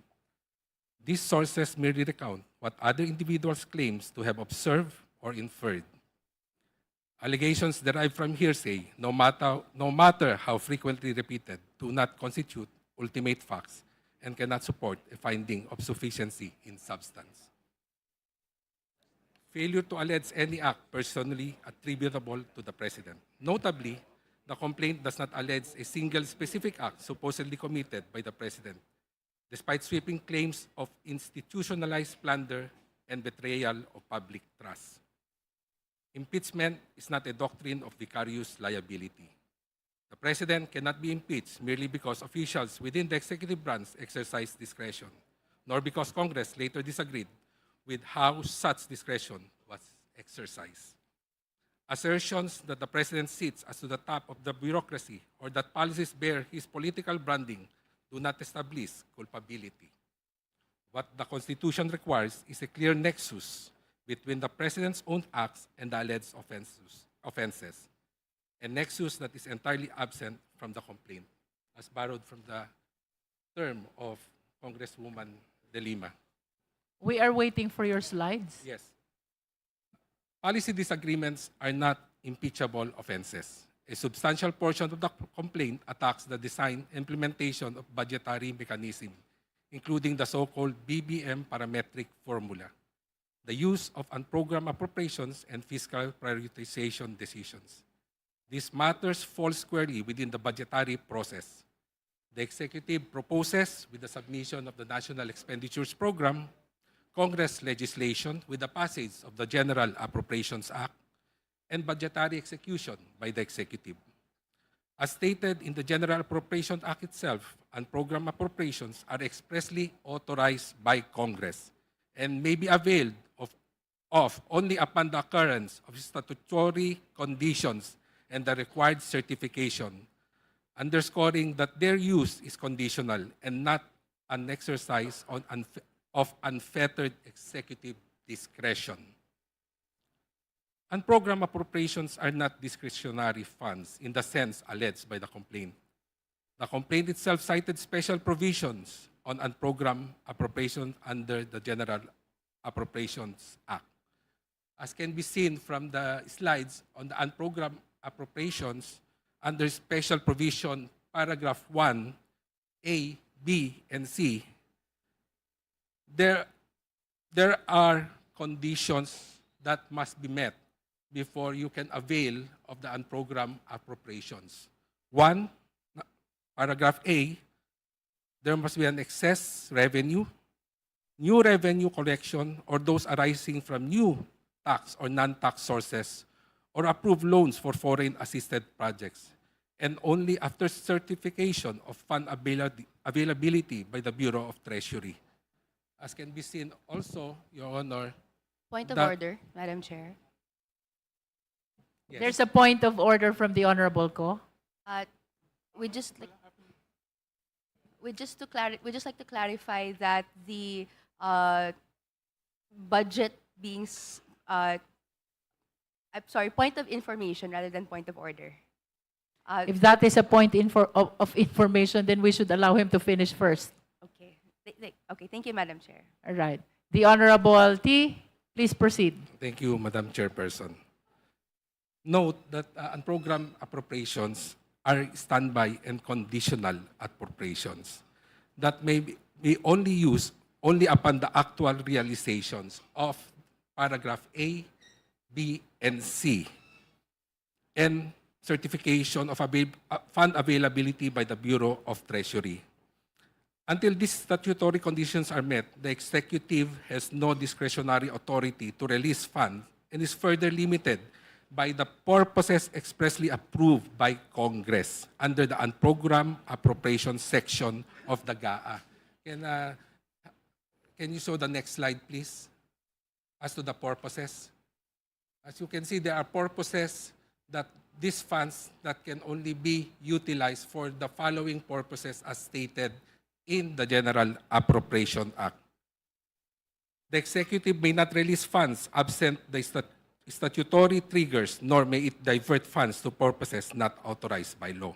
These sources merely recount what other individuals claims to have observed or inferred. Allegations derived from hearsay, no matter how frequently repeated, do not constitute ultimate facts and cannot support a finding of sufficiency in substance. Failure to allege any act personally attributable to the President. Notably, the complaint does not allege a single specific act supposedly committed by the President, despite sweeping claims of institutionalized plunder and betrayal of public trust. Impeachment is not a doctrine of vicarious liability. The President cannot be impeached merely because officials within the executive branch exercise discretion, nor because Congress later disagreed with how such discretion was exercised. Assertions that the President sits as to the top of the bureaucracy or that policies bear his political branding do not establish culpability. What the Constitution requires is a clear nexus between the President's own acts and the alleged offenses, a nexus that is entirely absent from the complaint, as borrowed from the term of Congresswoman De Lima. We are waiting for your slides. Yes. Policy disagreements are not impeachable offenses. A substantial portion of the complaint attacks the design and implementation of budgetary mechanism, including the so-called BBM parametric formula, the use of unprogrammed appropriations and fiscal prioritization decisions. These matters fall squarely within the budgetary process. The executive proposes with the submission of the National Expenditures Program, Congress legislation with the passage of the General Appropriations Act, and budgetary execution by the executive. As stated in the General Appropriations Act itself, unprogrammed appropriations are expressly authorized by Congress and may be availed of only upon the occurrence of statutory conditions and the required certification, underscoring that their use is conditional and not an exercise of unfettered executive discretion. Unprogrammed appropriations are not discretionary funds in the sense alleged by the complaint. The complaint itself cited special provisions on unprogrammed appropriations under the General Appropriations Act. As can be seen from the slides on the unprogrammed appropriations under special provision paragraph 1, A, B, and C, there are conditions that must be met before you can avail of the unprogrammed appropriations. One, paragraph A, there must be an excess revenue, new revenue collection, or those arising from new tax or non-tax sources, or approved loans for foreign assisted projects, and only after certification of fund availability by the Bureau of Treasury. As can be seen also, Your Honor, Point of that- order, Madam Chair. yes. There's a point of order from the Honorable Ko. We just like we just like to clarify that the budget being I'm sorry, point of information rather than point of order. If that is a point of information, then we should allow him to finish first. Okay. Okay, thank you, Madam Chair. All right. The Honorable T, please proceed. Thank you, Madam Chairperson. Note that unprogrammed appropriations are standby and conditional appropriations that may be only used only upon the actual realizations of paragraph A, B, and C, and certification of fund availability by the Bureau of Treasury. Until these statutory conditions are met, the executive has no discretionary authority to release funds and is further limited by the purposes expressly approved by Congress under the unprogrammed appropriations section of the GAA. Can you show the next slide, please? As to the purposes. As you can see, there are purposes that these funds that can only be utilized for the following purposes as stated in the General Appropriation Act. The executive may not release funds absent the statutory triggers, nor may it divert funds to purposes not authorized by law.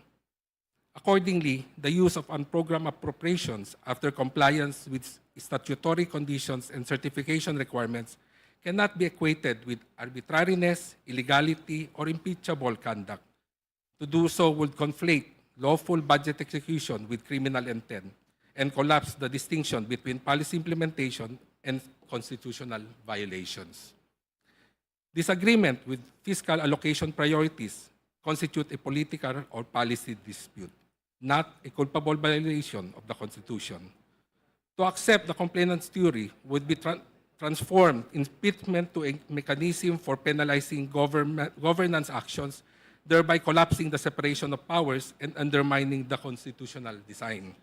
Accordingly, the use of unprogrammed appropriations after compliance with statutory conditions and certification requirements cannot be equated with arbitrariness, illegality, or impeachable conduct. To do so would conflate lawful budget execution with criminal intent and collapse the distinction between policy implementation and constitutional violations. Disagreement with fiscal allocation priorities constitute a political or policy dispute, not a culpable violation of the Constitution. To accept the complainant's theory would be transformed impeachment to a mechanism for penalizing governance actions, thereby collapsing the separation of powers and undermining the constitutional design.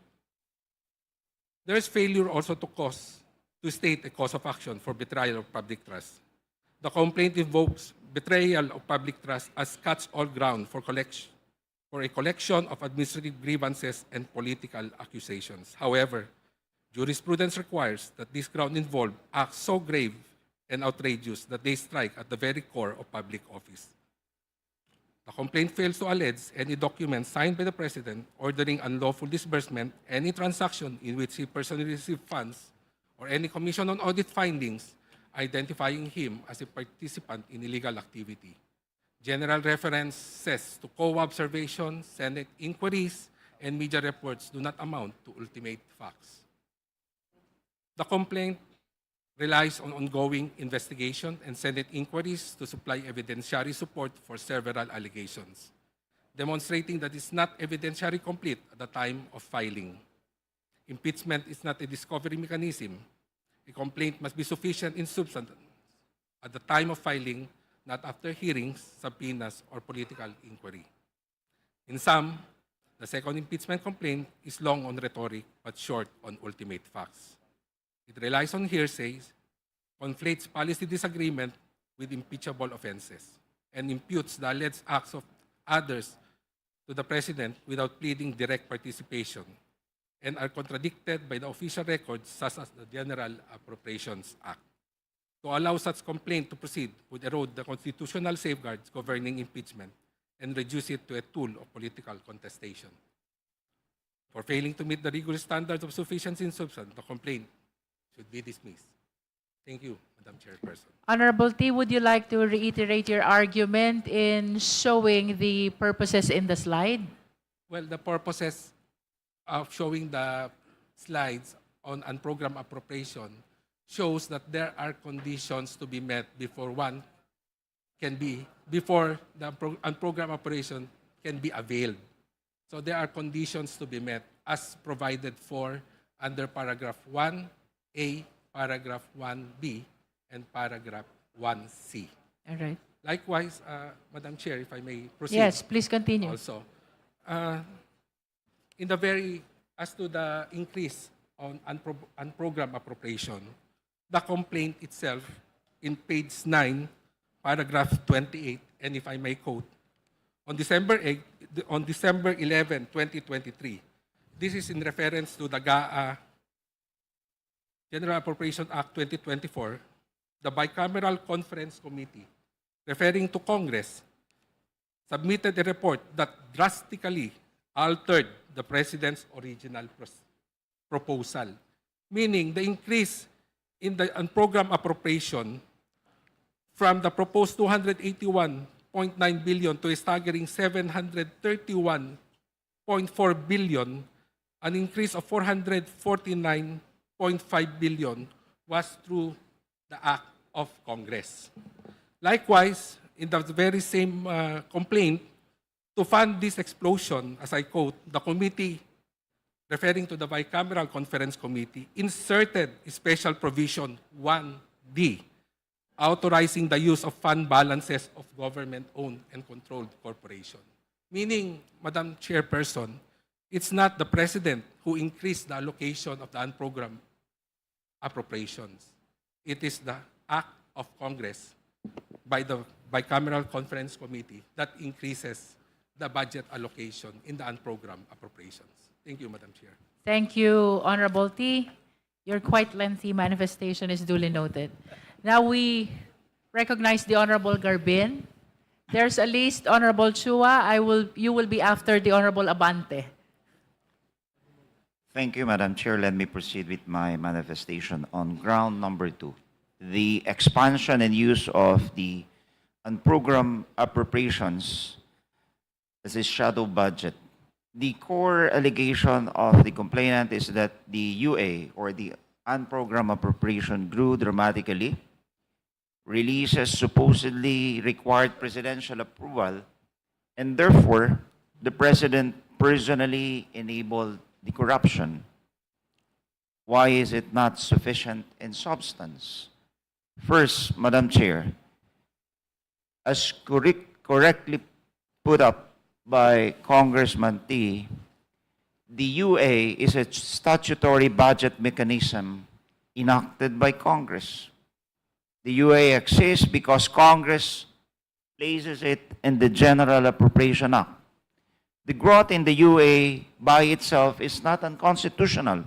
There is failure also to state a cause of action for betrayal of public trust. The complaint invokes betrayal of public trust as catch-all ground for a collection of administrative grievances and political accusations. However, jurisprudence requires that this ground involved acts so grave and outrageous that they strike at the very core of public office. The complaint fails to allege any document signed by the President ordering unlawful disbursement, any transaction in which he personally received funds, or any commission on audit findings identifying him as a participant in illegal activity. General references to COA observations, Senate inquiries, and media reports do not amount to ultimate facts. The complaint relies on ongoing investigation and Senate inquiries to supply evidentiary support for several allegations, demonstrating that it's not evidentiary complete at the time of filing. Impeachment is not a discovery mechanism. A complaint must be sufficient in substance at the time of filing, not after hearings, subpoenas, or political inquiry. In sum, the second impeachment complaint is long on rhetoric but short on ultimate facts. It relies on hearsays, conflates policy disagreement with impeachable offenses, and imputes the alleged acts of others to the President without pleading direct participation, and are contradicted by the official records such as the General Appropriations Act. To allow such complaint to proceed would erode the constitutional safeguards governing impeachment and reduce it to a tool of political contestation. For failing to meet the rigorous standards of sufficiency in substance, the complaint should be dismissed. Thank you, Madam Chairperson. Honorable T, would you like to reiterate your argument in showing the purposes in the slide? Well, the purposes of showing the slides on unprogrammed appropriation shows that there are conditions to be met before the unprogrammed operation can be availed. So there are conditions to be met as provided for under paragraph 1A, paragraph 1B, and paragraph 1C. All right. Likewise, Madam Chair, if I may proceed. Yes, please continue. Also, as to the increase on unprogrammed appropriation, the complaint itself in page 9, paragraph 28, and if I may quote, on December 11, 2023, this is in reference to the GAA General Appropriation Act 2024, the Bicameral Conference Committee, referring to Congress, submitted a report that drastically altered the President's original proposal, meaning the increase in the unprogrammed appropriation from the proposed 281.9 billion to a staggering 731.4 billion, an increase of 449.5 billion was through the act of Congress. Likewise, in the very same complaint, to fund this explosion, as I quote, the committee, referring to the Bicameral Conference Committee, inserted a special provision 1D, authorizing the use of fund balances of government-owned and controlled corporation. Meaning, Madam Chairperson, it's not the President who increased the allocation of the unprogrammed appropriations. It is the act of Congress by the Bicameral Conference Committee that increases the budget allocation in the unprogrammed appropriations. Thank you, Madam Chair. Thank you, Honorable T. Your quite lengthy manifestation is duly noted. Now we recognize the Honorable Garbin. There's a list, Honorable Chua. You will be after the Honorable Abante. Thank you, Madam Chair. Let me proceed with my manifestation on ground number 2. The expansion and use of the unprogrammed appropriations as a shadow budget. The core allegation of the complainant is that the UA, or the unprogrammed appropriation, grew dramatically. Releases supposedly required presidential approval, and therefore, the President personally enabled the corruption. Why is it not sufficient in substance? First, Madam Chair, as correctly put up by Congressman T, the UA is a statutory budget mechanism enacted by Congress. The UA exists because Congress places it in the General Appropriation Act. The growth in the UA by itself is not unconstitutional.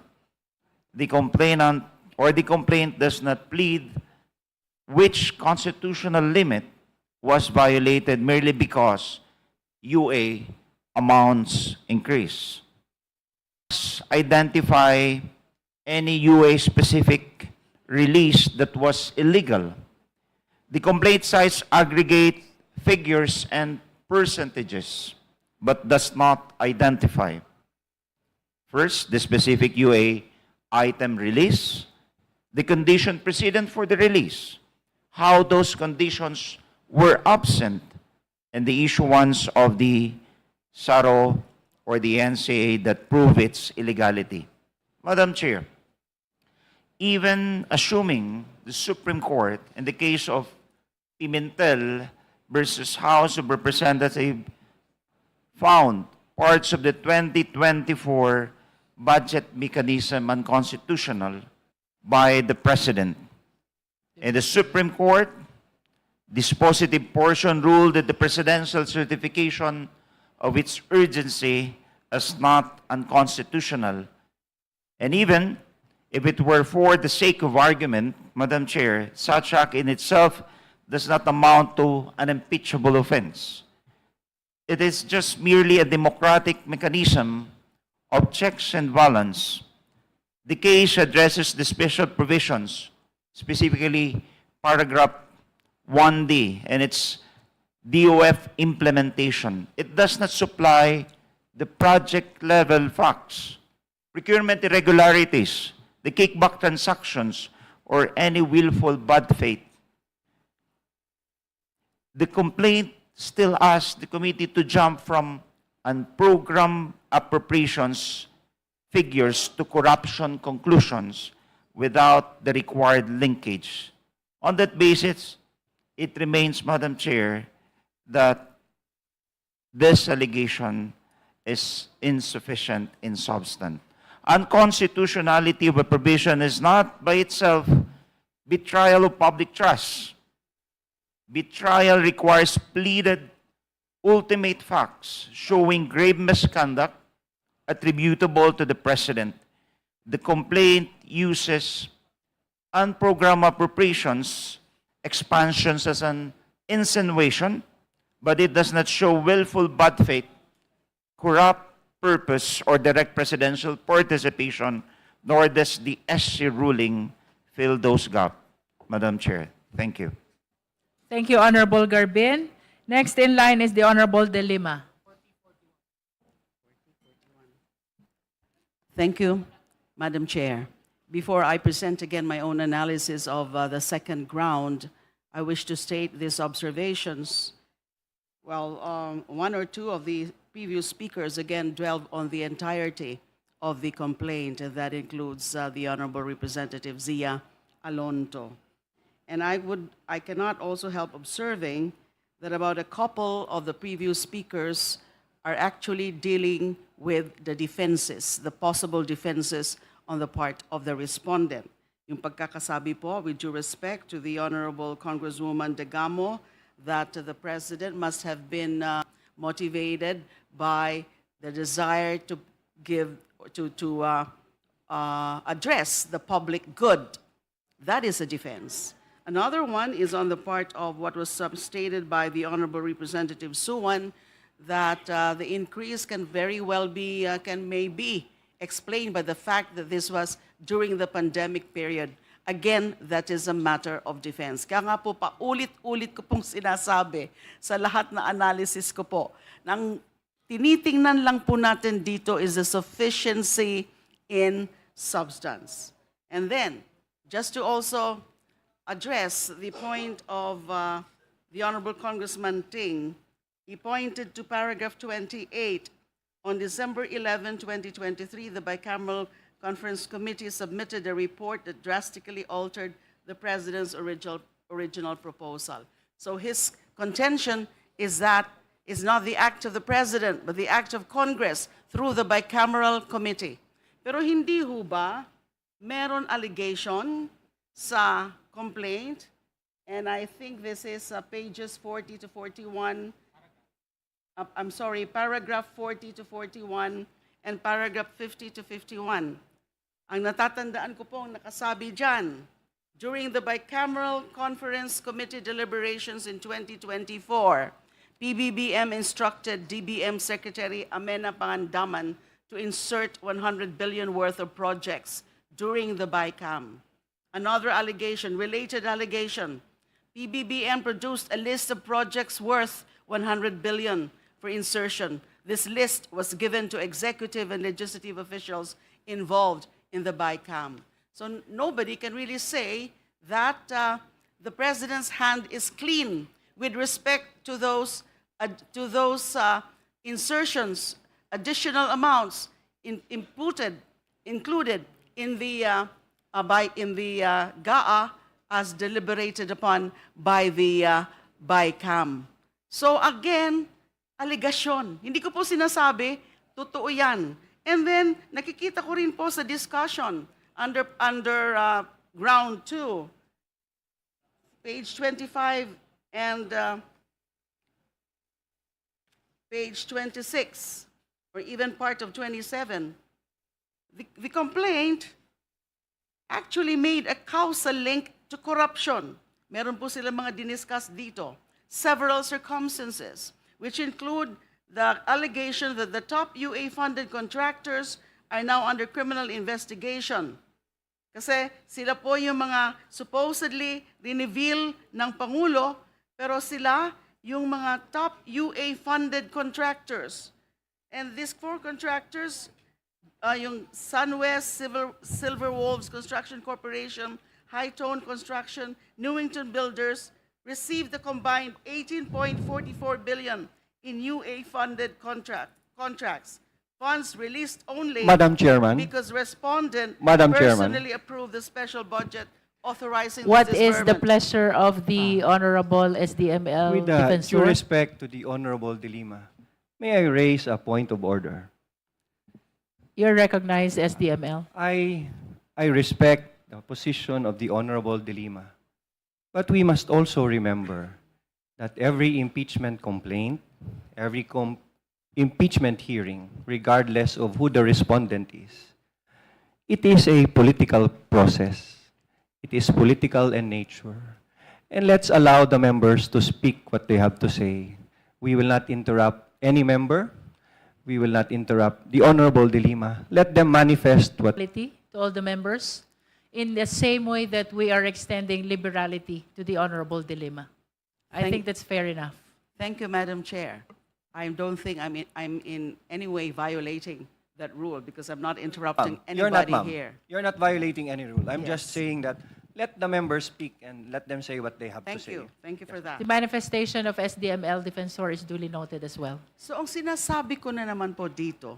The complainant or the complaint does not plead which constitutional limit was violated merely because UA amounts increase. Identify any UA-specific release that was illegal. The complaint cites aggregate figures and percentages, but does not identify. First, the specific UA item release, the condition precedent for the release, how those conditions were absent, and the issuance of the SARO or the NCA that prove its illegality. Madam Chair, even assuming the Supreme Court, in the case of Pimentel versus House of Representatives, found parts of the 2024 budget mechanism unconstitutional by the President. And the Supreme Court, dispositive portion, ruled that the presidential certification of its urgency as not unconstitutional. And even If it were for the sake of argument, Madam Chair, such act in itself does not amount to an impeachable offense. It is just merely a democratic mechanism of checks and balance. The case addresses the special provisions, specifically paragraph 1D and its DOF implementation. It does not supply the project level facts, procurement irregularities, the kickback transactions, or any willful bad faith. The complaint still asks the committee to jump from program appropriations figures to corruption conclusions without the required linkage. On that basis, it remains, Madam Chair, that this allegation is insufficient in substance. Unconstitutionality of a provision is not by itself betrayal of public trust. Betrayal requires pleaded ultimate facts showing grave misconduct attributable to the President. The complaint uses unprogrammed appropriations, expansions as an insinuation, but it does not show willful bad faith, corrupt purpose, or direct presidential participation, nor does the SC ruling fill those gaps. Madam Chair, thank you. Thank you, Honorable Garbin. Next in line is the Honorable De Lima. Thank you, Madam Chair. Before I present again my own analysis of the second ground, I wish to state these observations. Well, one or two of the previous speakers again dwelled on the entirety of the complaint, and that includes the Honorable Representative Zia Alonto. And I cannot also help observing that about a couple of the previous speakers are actually dealing with the defenses, the possible defenses on the part of the respondent. Yung pagkakasabi po, with due respect to the Honorable Congresswoman Degamo, that the President must have been motivated by the desire to address the public good. That is a defense. Another one is on the part of what was stated by the Honorable Representative Suwan, that the increase can very well be, maybe explained by the fact that this was during the pandemic period. Again, that is a matter of defense. Kaya nga po, paulit-ulit ko pong sinasabi sa lahat na analysis ko po, nang tinitingnan lang po natin dito is the sufficiency in substance. And then, just to also address the point of the Honorable Congressman Ting, he pointed to paragraph 28. On December 11, 2023, the Bicameral Conference Committee submitted a report that drastically altered the President's original proposal. So his contention is that it's not the act of the President, but the act of Congress through the Bicameral Committee. Pero hindi ho ba meron allegation sa complaint, and I think this is pages 40 to 41, I'm sorry, paragraph 40 to 41 and paragraph 50 to 51. Ang natatandaan ko pong nakasabi dyan, during the Bicameral Conference Committee deliberations in 2024, PBBM instructed DBM Secretary Amena Pangandaman to insert 100 billion worth of projects during the BICAM. Another allegation, related allegation, PBBM produced a list of projects worth 100 billion for insertion. This list was given to executive and legislative officials involved in the BICAM. So nobody can really say that the President's hand is clean with respect to those insertions, additional amounts included in the GAA as deliberated upon by the BICAM. So again, allegation. Hindi ko po sinasabi, totoo yan. And then, nakikita ko rin po sa discussion under ground 2, page 25 and page 26, or even part of 27. The complaint actually made a causal link to corruption. Meron po sila mga diniscuss dito. Several circumstances, which include the allegation that the top UA-funded contractors are now under criminal investigation. Kasi sila po yung mga supposedly reveal ng Pangulo, pero sila yung mga top UA-funded contractors. And these 4 contractors, yung Sunwest, Silver Wolves Construction Corporation, High Tone Construction, Newington Builders, received a combined 18.44 billion in UA-funded contracts. Funds released only Madam Chairman. because respondent Madam Chairman. personally approved the special budget authorizing What this is the disbursement. pleasure of the Honorable SDML With due Defensor? respect to the Honorable De Lima, may I raise a point of order? You're recognized, SDML. I respect the position of the Honorable De Lima, but we must also remember that every impeachment complaint, every impeachment hearing, regardless of who the respondent is, it is a political process. It is political in nature. And let's allow the members to speak what they have to say. We will not interrupt any member. We will not interrupt the Honorable De Lima. Let them manifest what... To all the members, in the same way that we are extending liberality to the Honorable De Lima. I think that's fair enough. Thank you, Madam Chair. I don't think I'm in any way violating that rule because I'm not interrupting You're not, anybody ma'am. here. You're not violating any rule. I'm just Yes. saying that let the members speak and let them say what they have to Thank say. you. Thank you for that. The manifestation of SDML Defensor is duly noted as well. So ang sinasabi ko na naman po dito,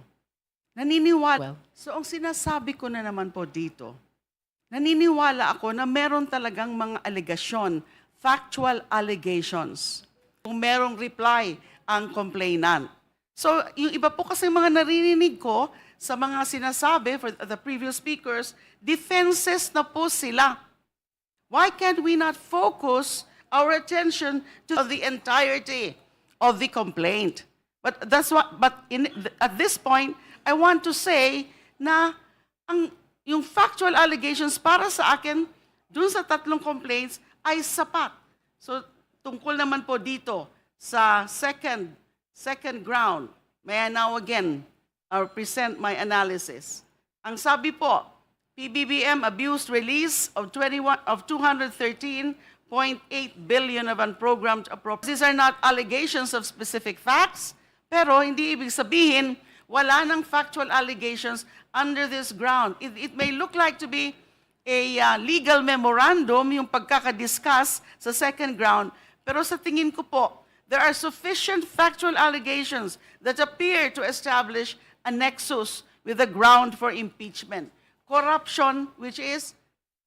naniniwala ako na meron talagang mga allegation, factual allegations. Kung merong reply ang complainant. So yung iba po kasi mga naririnig ko sa mga sinasabi for the previous speakers, defenses na po sila. Why can't we not focus our attention to the entirety of the complaint? But at this point, I want to say na yung factual allegations para sa akin dun sa 3 complaints ay sapat. So tungkol naman po dito sa second ground, may I now again present my analysis. Ang sabi po, PBBM abused release of 213.8 billion of unprogrammed appropriations. These are not allegations of specific facts, pero hindi ibig sabihin wala nang factual allegations under this ground. It may look like to be a legal memorandum, yung pagkakadiscuss sa second ground, pero sa tingin ko po, there are sufficient factual allegations that appear to establish a nexus with the ground for impeachment. Corruption, which is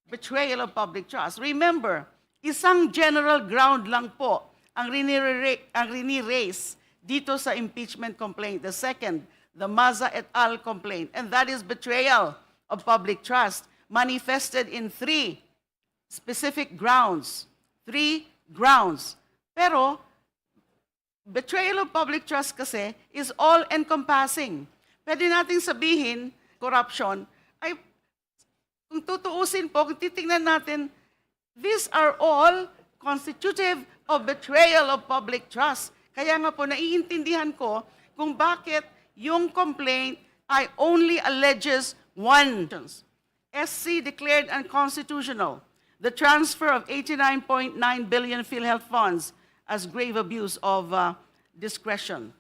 betrayal of public trust. Remember, isang general ground lang po ang rini-raise dito sa impeachment complaint. The second, the Maza et al. Complaint, and that is betrayal of public trust manifested in 3 specific grounds. 3 grounds. Pero, betrayal of public trust kasi is all-encompassing. Pwede nating sabihin, corruption, ay kung tutuusin po, kung titingnan natin, these are all constitutive of betrayal of public trust. Kaya nga po, naiintindihan ko kung bakit yung complaint ay only alleges one. SC declared unconstitutional the transfer of 89.9 billion PhilHealth funds as grave abuse of discretion.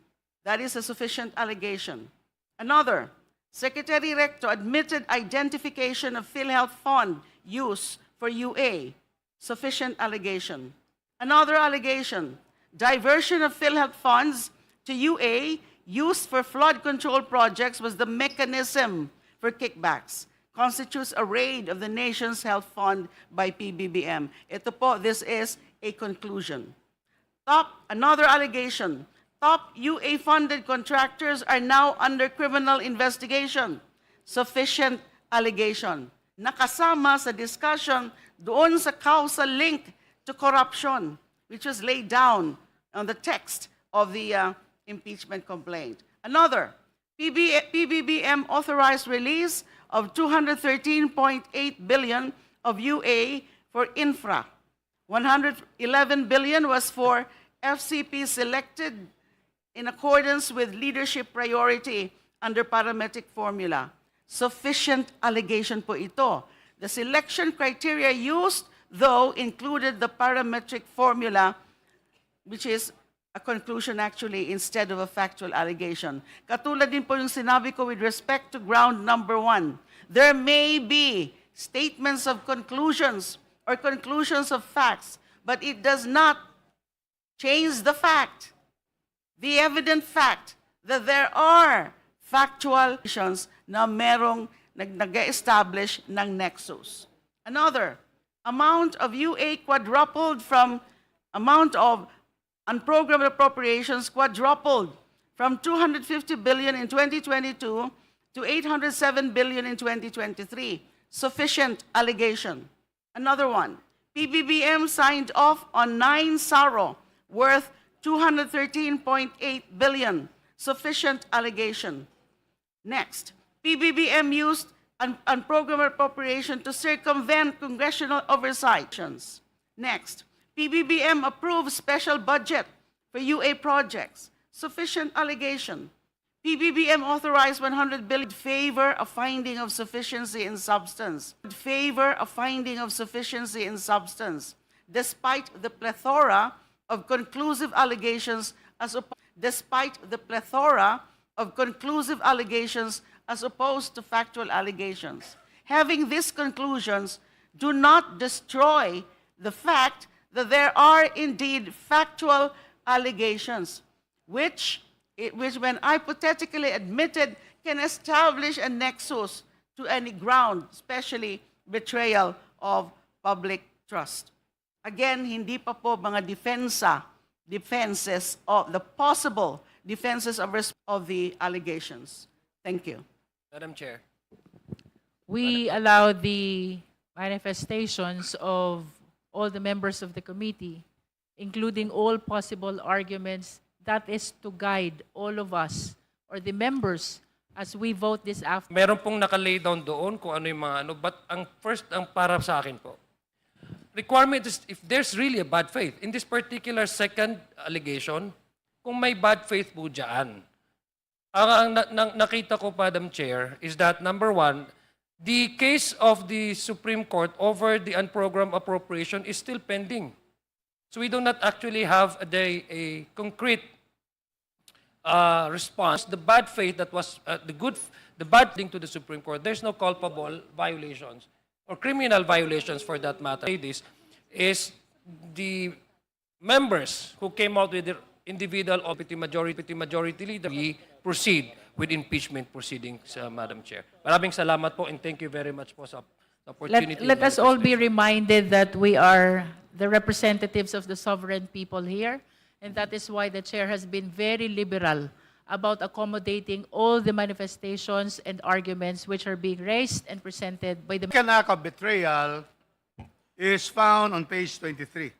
That is a sufficient allegation. Another, Secretary Recto admitted identification of PhilHealth fund use for UA. Sufficient allegation. Another allegation, diversion of PhilHealth funds to UA used for flood control projects was the mechanism for kickbacks. Constitutes a raid of the nation's health fund by PBBM. Ito po, this is a conclusion. Another allegation, top UA-funded contractors are now under criminal investigation. Sufficient allegation. Nakasama sa discussion doon sa causal link to corruption, which was laid down on the text of the impeachment complaint. Another, PBBM authorized release of 213.8 billion of UA for infra. 111 billion was for FCP selected in accordance with leadership priority under parametric formula. Sufficient allegation po ito. The selection criteria used, though, included the parametric formula, which is a conclusion actually instead of a factual allegation. Katulad din po yung sinabi ko with respect to ground number 1. There may be statements of conclusions or conclusions of facts, but it does not change the fact, the evident fact, that there are factual issues na merong nag-establish ng nexus. Another, amount of UA quadrupled from amount of unprogrammed appropriations quadrupled from 250 billion in 2022 to 807 billion in 2023. Sufficient allegation. Another one, PBBM signed off on 9 SARO worth 213.8 billion. Sufficient allegation. Next, PBBM used unprogrammed appropriation to circumvent congressional oversights. Next, PBBM approved special budget for UA projects. Sufficient allegation. PBBM authorized 100 billion in favor of finding of sufficiency in substance. In favor of finding of sufficiency in substance, despite the plethora of conclusive allegations as opposed to factual allegations. Having these conclusions do not destroy the fact that there are indeed factual allegations, which when hypothetically admitted can establish a nexus to any ground, especially betrayal of public trust. Again, hindi pa po mga defenses of the possible defenses of the allegations. Thank you. Madam Chair. We allow the manifestations of all the members of the committee, including all possible arguments. That is to guide all of us or the members as we vote this afternoon. Meron pong nakalay down doon kung ano yung mga ano, but ang para sa akin po, requirement is if there's really a bad faith. In this particular second allegation, kung may bad faith po dyan, ang nakita ko, Madam Chair, is that number 1, the case of the Supreme Court over the unprogrammed appropriation is still pending. So we do not actually have a concrete response. The bad faith that was the bad thing to the Supreme Court. There's no culpable violations or criminal violations for that matter. This is the members who came out with the individual or majority leader. We proceed with impeachment proceedings, Madam Chair. Maraming salamat po and thank you very much po sa opportunity. Let us all be reminded that we are the representatives of the sovereign people here, and that is why the chair has been very liberal about accommodating all the manifestations and arguments which are being raised and presented by the... Second act of betrayal is found on page 23.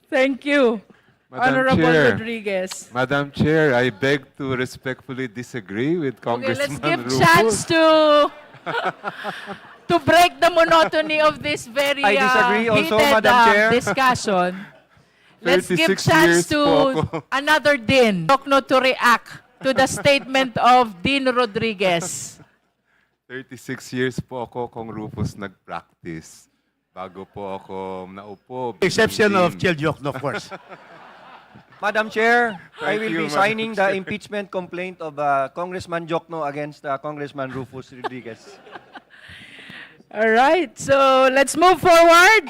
Thank you, Honorable Chair. Rodriguez. Madam Chair, I beg to respectfully disagree with Okay, let's Congressman give Rufo. chance to break the monotony of this very I disagree also, heated Madam Chair. discussion. Let's give 36 chance years to po ako. another Din, Dokno, to react to the statement of Din Rodriguez. 36 years po ako kung Rufus nag-practice bago po ako naupo. Exception bilang of dean. Chel Jokno, of course. Madam Chair, I Thank will you, be Madam signing the Chair. impeachment complaint of Congressman Jokno against Congressman Rufus Rodriguez. All right, so let's move forward.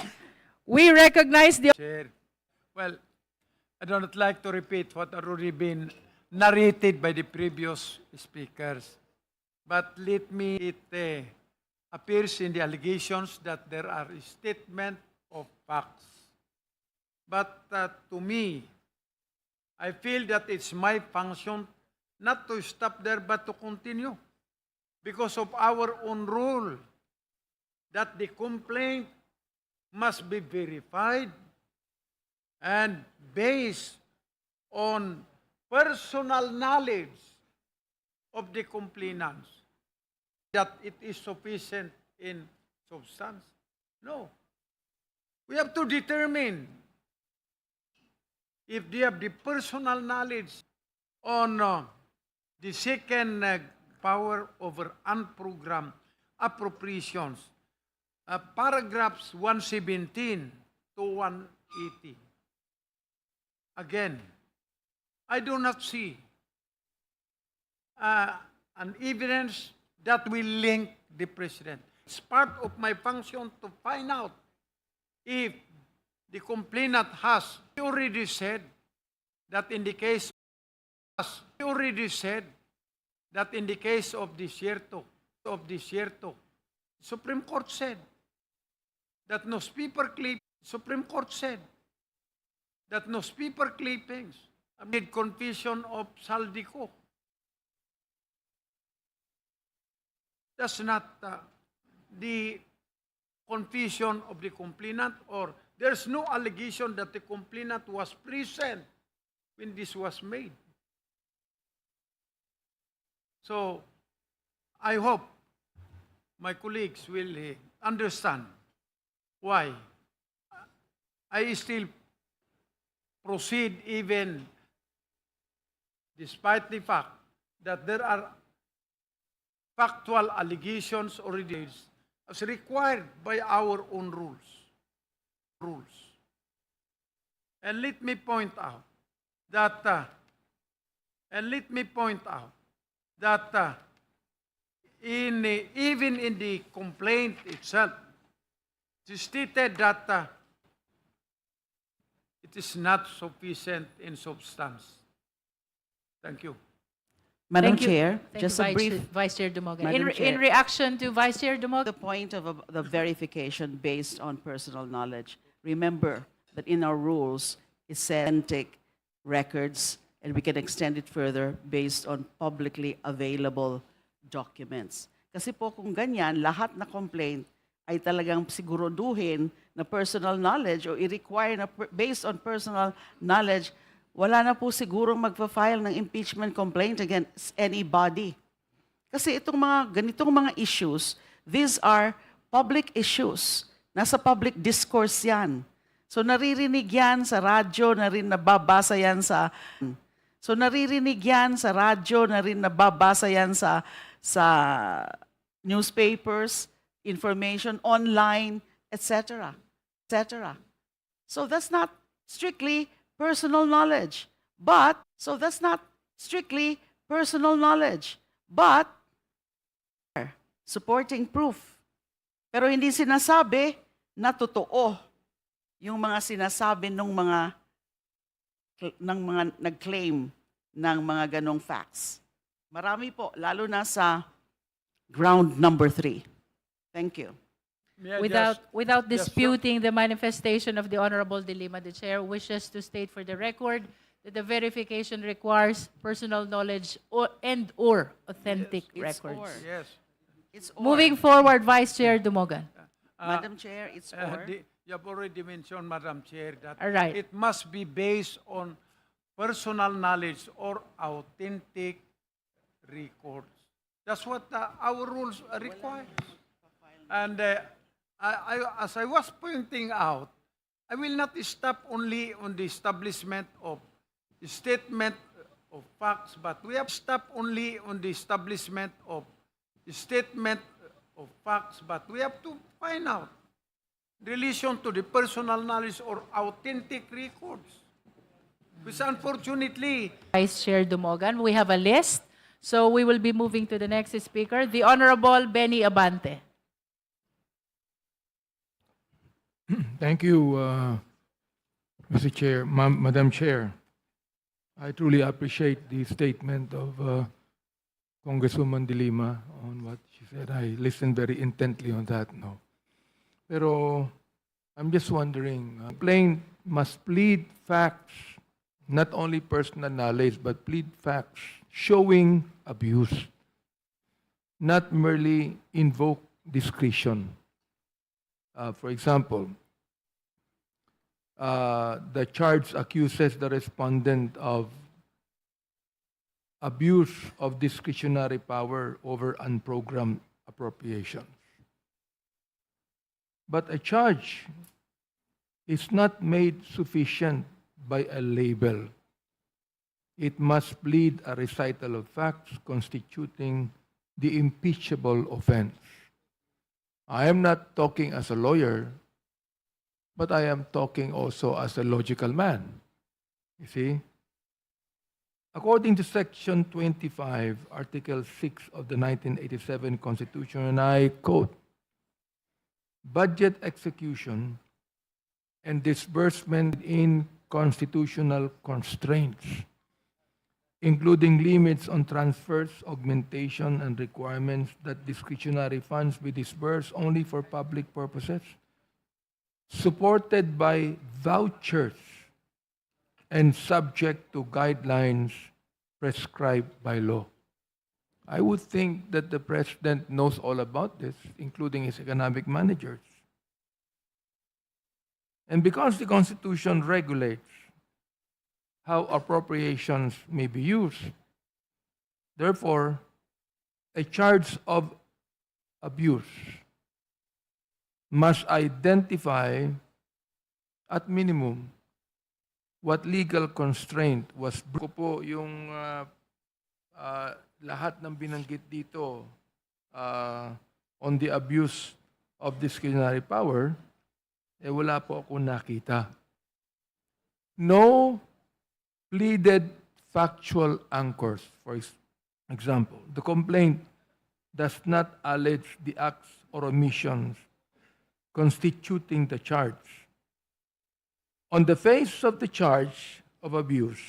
We recognize the... Chair. Well, I do not like to repeat what already been narrated by the previous speakers. But let me, it appears in the allegations that there are a statement of facts. But to me, I feel that it's my function not to stop there but to continue because of our own rule that the complaint must be verified and based on personal knowledge of the complainants. that it is sufficient in substance. No. We have to determine if they have the personal knowledge on the second power over unprogrammed appropriations, paragraphs 117 to 180. Again, I do not see an evidence that will link the president. It's part of my function to find out if the complainant has already said that in the case of Desierto, Supreme Court said that newspaper clippings amid confession of Saldico. That's not the confession of the complainant, or there's no allegation that the complainant was present when this was made. So, I hope my colleagues will understand why I still proceed even despite the fact that there are factual allegations already as required by our own rules. And let me point out that even in the complaint itself, it is stated that it is not sufficient in substance. Thank you. Madam Thank you. Chair, Thank just you, a brief Vice Chair Dumogan. Madam Chair. In reaction to Vice Chair Dumogan, the point of the verification based on personal knowledge. Remember that in our rules, it says authentic records, and we can extend it further based on publicly available documents. Kasi po kung ganyan, lahat na complaint ay talagang siguruduhin na personal knowledge o i-require na based on personal knowledge, wala na po sigurong magpa-file ng impeachment complaint against anybody. Kasi itong mga ganitong mga issues, these are public issues. Nasa public discourse yan. So naririnig yan sa radyo, nababasa yan sa newspapers, information online, etc. etc. So that's not strictly personal knowledge. But supporting proof. Pero hindi sinasabi na totoo yung mga sinasabi ng mga nag-claim ng mga ganong facts. Marami po, lalo na sa ground number 3. Thank you. without disputing the manifestation of the Honorable De Lima, the Chair wishes to state for the record that the verification requires personal knowledge or authentic records. Yes. It's or. Moving forward, Vice Chair Dumogan. Madam Chair, it's or. You have already mentioned, Madam Chair, that All right. it must be based on personal knowledge or authentic records. That's what our rules require. And as I was pointing out, I will not stop only on the establishment of statement of facts, but we have stopped only on the establishment of statement of facts, but we have to find out relation to the personal knowledge or authentic records. Which unfortunately, Vice Chair Dumogan, we have a list, so we will be moving to the next speaker, the Honorable Benny Abante. Thank you, Mr. Chair, Madam Chair. I truly appreciate the statement of Congresswoman De Lima on what she said. I listened very intently on that. No, pero I'm just wondering. Complaint must plead facts, not only personal knowledge, but plead facts showing abuse, not merely invoke discretion. For example, the charge accuses the respondent of abuse of discretionary power over unprogrammed appropriations. But a charge is not made sufficient by a label. It must plead a recital of facts constituting the impeachable offense. I am not talking as a lawyer, but I am talking also as a logical man. You see? According to Section 25, Article 6 of the 1987 Constitution, and I quote, budget execution and disbursement in constitutional constraints, including limits on transfers, augmentation, and requirements that discretionary funds be disbursed only for public purposes, supported by vouchers and subject to guidelines prescribed by law. I would think that the President knows all about this, including his economic managers. And because the Constitution regulates how appropriations may be used, therefore, a charge of abuse must identify, at minimum, what legal constraint was. Ko po yung lahat ng binanggit dito on the abuse of discretionary power, wala po ako nakita. No pleaded factual anchors. For example, the complaint does not allege the acts or omissions constituting the charge. On the face of the charge of abuse,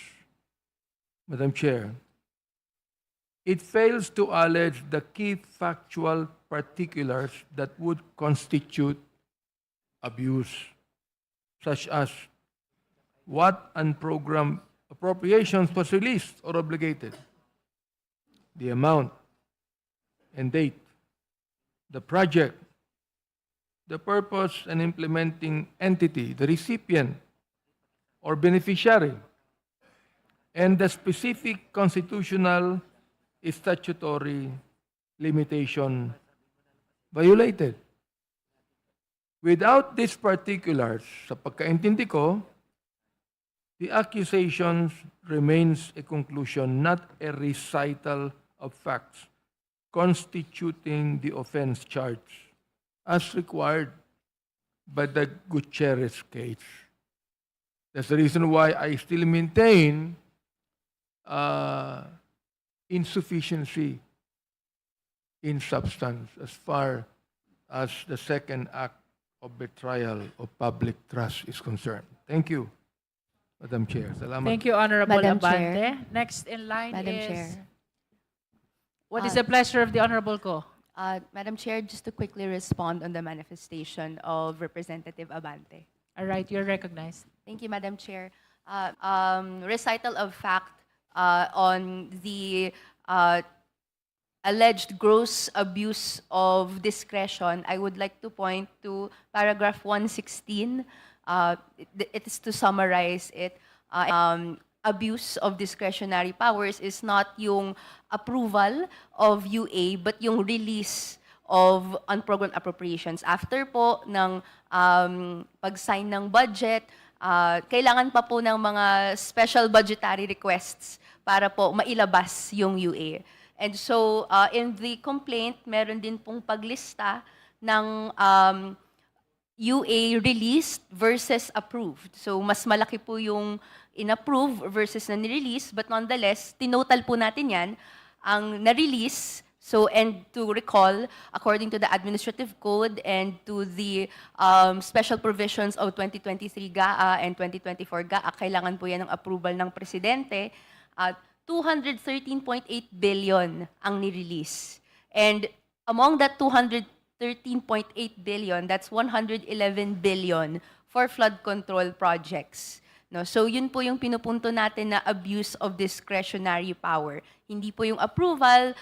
Madam Chair, it fails to allege the key factual particulars that would constitute abuse, such as what unprogrammed appropriations was released or obligated, the amount and date, the project, the purpose and implementing entity, the recipient or beneficiary, and the specific constitutional statutory limitation violated. Without these particulars, sa pagkaintindi ko, the accusations remains a conclusion, not a recital of facts constituting the offense charge, as required by the Gutierrez case. That's the reason why I still maintain insufficiency in substance as far as the second act of betrayal of public trust is concerned. Thank you, Madam Chair. Salamat. Thank you, Honorable Madam Abante. Chair. Next in line Madam is... Chair. What is the pleasure of the Honorable Ko? Madam Chair, just to quickly respond on the manifestation of Representative Abante. All right, you're recognized. Thank you, Madam Chair. Recital of fact on the alleged gross abuse of discretion, I would like to point to paragraph 116. It is to summarize it. Abuse of discretionary powers is not yung approval of UA, but yung release of unprogrammed appropriations. After po ng pag-sign ng budget, kailangan pa po ng mga special budgetary requests para po mailabas yung UA. And so, in the complaint, meron din pong paglista ng UA released versus approved. So, mas malaki po yung in-approve versus na nirelease, but nonetheless, tinotal po natin yan, ang na-release. So, and to recall, according to the Administrative Code and to the special provisions of 2023 GAA and 2024 GAA, kailangan po yan ng approval ng Presidente. 213.8 billion ang nirelease. And among that 213.8 billion, that's 111 billion for flood control projects. No, so yun po yung pinupunto natin na abuse of discretionary power. Hindi po yung approval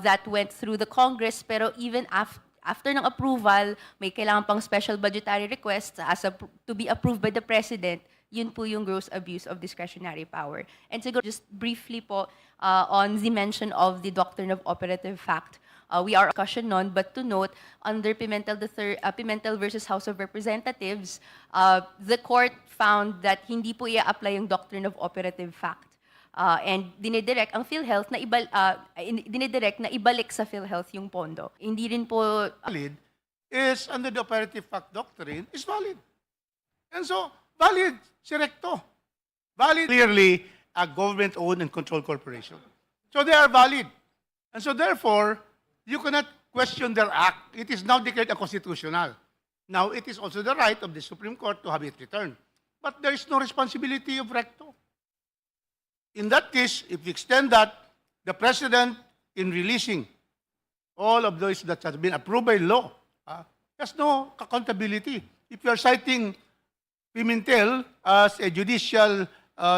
that went through the Congress, pero even after ng approval, may kailangan pang special budgetary requests to be approved by the President. Yun po yung gross abuse of discretionary power. And siguro just briefly po on the mention of the doctrine of operative fact. we are discussion on, but to note, under Pimentel versus House of Representatives, the court found that hindi po i-apply yung doctrine of operative fact. And dinidirect ang PhilHealth na dinidirect na ibalik sa PhilHealth yung pondo. Hindi rin po Valid is under the operative fact doctrine is valid. And so, valid si Recto. Valid clearly a government-owned and controlled corporation. So they are valid. And so therefore, you cannot question their act. It is now declared unconstitutional. Now, it is also the right of the Supreme Court to have it returned. But there is no responsibility of Recto. In that case, if we extend that, the President, in releasing all of those that has been approved by law, has no accountability. If you are citing Pimentel as a judicial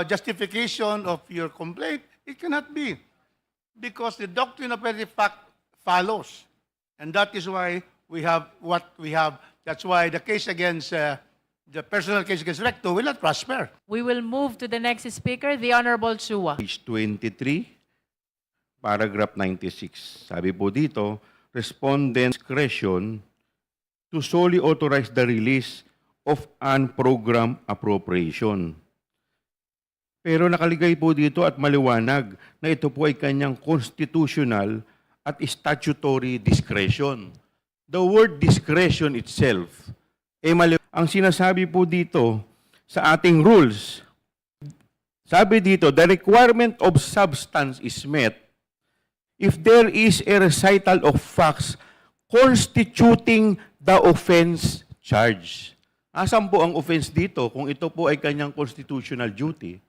justification of your complaint, it cannot be. Because the doctrine of operative fact follows. And that is why we have what we have. That's why the case against, the personal case against Recto will not prosper. We will move to the next speaker, the Honorable Chua. Page 23, paragraph 96. Sabi po dito, respondent discretion to solely authorize the release of unprogrammed appropriation. Pero nakaligay po dito at maliwanag na ito po ay kanyang constitutional at statutory discretion. The word discretion itself, ang sinasabi po dito sa ating rules, sabi dito, the requirement of substance is met if there is a recital of facts constituting the offense charge. Asan po ang offense dito kung ito po ay kanyang constitutional duty?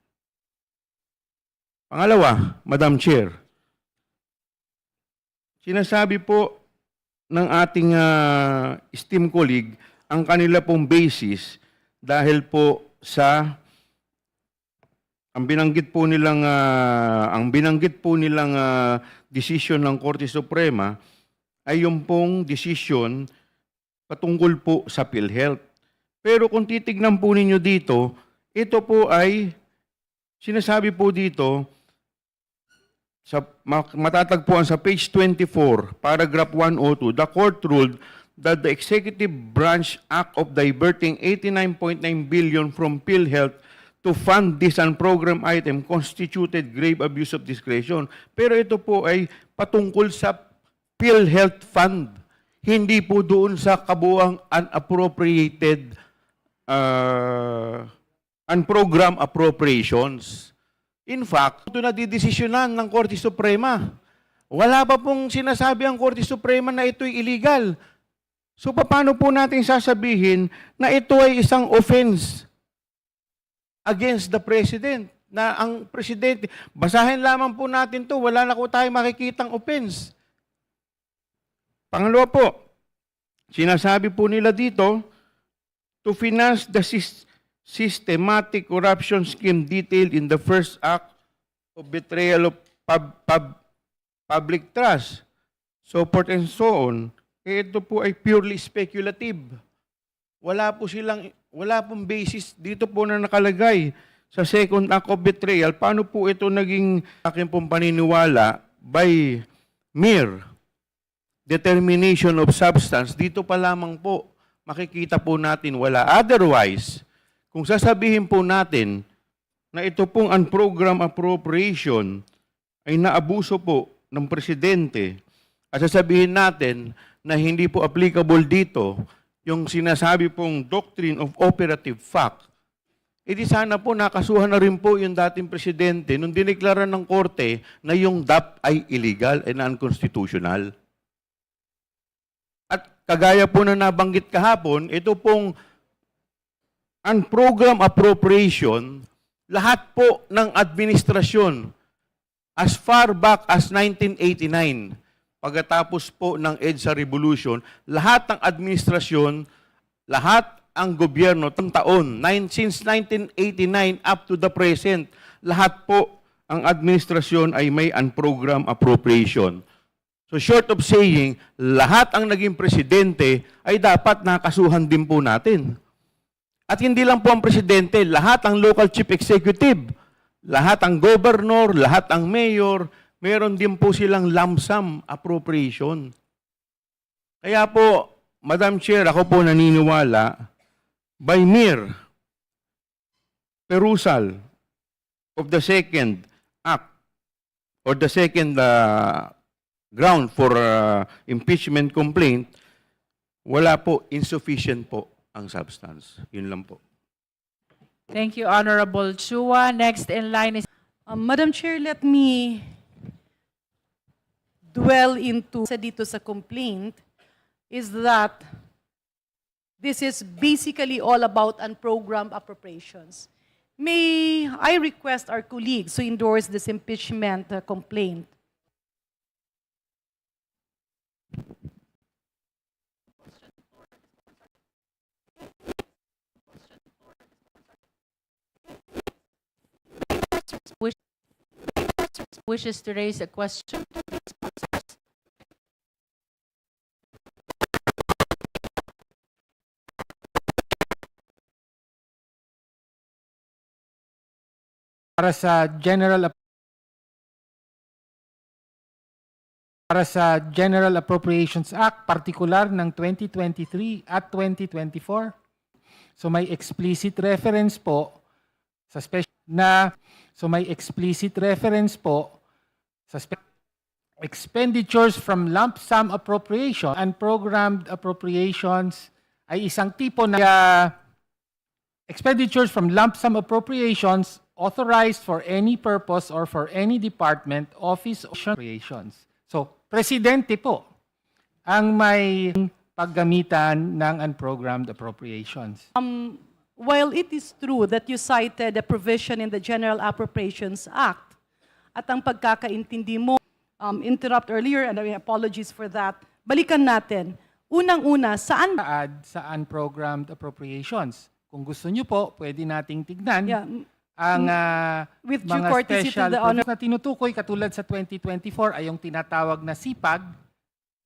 Pangalawa, Madam Chair, sinasabi po ng ating esteemed colleague ang kanila pong basis dahil po sa ang binanggit po nilang decision ng Korte Suprema ay yung pong decision patungkol po sa PhilHealth. Pero kung titignan po ninyo dito, ito po ay sinasabi po dito matatagpuan sa page 24, paragraph 102, the court ruled that the executive branch act of diverting 89.9 billion from PhilHealth to fund this unprogrammed item constituted grave abuse of discretion. Pero ito po ay patungkol sa PhilHealth Fund, hindi po doon sa kabuang unappropriated unprogrammed appropriations. In fact, ito na didesisyonan ng Korte Suprema. Wala pa pong sinasabi ang Korte Suprema na ito'y illegal. So, paano po natin sasabihin na ito ay isang offense against the President? Na ang Presidente, basahin lamang po natin to, wala na po tayo makikitang offense. Pangalawa po, sinasabi po nila dito, to finance the systematic corruption scheme detailed in the first act of betrayal of public trust, so forth and so on, ito po ay purely speculative. Wala pong basis dito po na nakalagay sa second act of betrayal. Paano po ito naging aking pong paniniwala by mere determination of substance? Dito pa lamang po makikita po natin wala. Otherwise, kung sasabihin po natin na ito pong unprogrammed appropriation ay naabuso po ng Presidente at sasabihin natin na hindi po applicable dito yung sinasabi pong doctrine of operative fact, edi sana po nakasuhan na rin po yung dating Presidente nung dineklara ng Korte na yung DAP ay illegal and unconstitutional. At kagaya po na nabanggit kahapon, ito pong unprogrammed appropriation, lahat po ng administrasyon as far back as 1989, pagkatapos po ng EDSA Revolution, lahat ng administrasyon, lahat ang gobyerno, taon, since 1989 up to the present, lahat po ang administrasyon ay may unprogrammed appropriation. So short of saying, lahat ang naging presidente ay dapat nakasuhan din po natin. At hindi lang po ang presidente, lahat ang local chief executive, lahat ang governor, lahat ang mayor, meron din po silang lump sum appropriation. Kaya po, Madam Chair, ako po naniniwala, by mere perusal of the second act or the second ground for impeachment complaint, wala po, insufficient po ang substance. Yun lang po. Thank you, Honorable Chua. Next in line is Madam Chair, let me dwell into dito sa complaint is that this is basically all about unprogrammed appropriations. May I request our colleagues to endorse this impeachment complaint? wishes to raise a question. Para sa General Appropriations Act, partikular ng 2023 at 2024. So may explicit reference po sa expenditures from lump sum appropriation and programmed appropriations ay isang tipo na expenditures from lump sum appropriations authorized for any purpose or for any department, office, or appropriations. So, presidente po ang may paggamitan ng unprogrammed appropriations. While it is true that you cited a provision in the General Appropriations Act at ang pagkakaintindi mo, interrupt earlier and apologies for that, balikan natin. Unang-una, saan Sa unprogrammed appropriations. Kung gusto nyo po, pwede nating tignan Yeah. ang With due mga courtesy to special the honor- na tinutukoy katulad sa 2024 ay yung tinatawag na CPAG,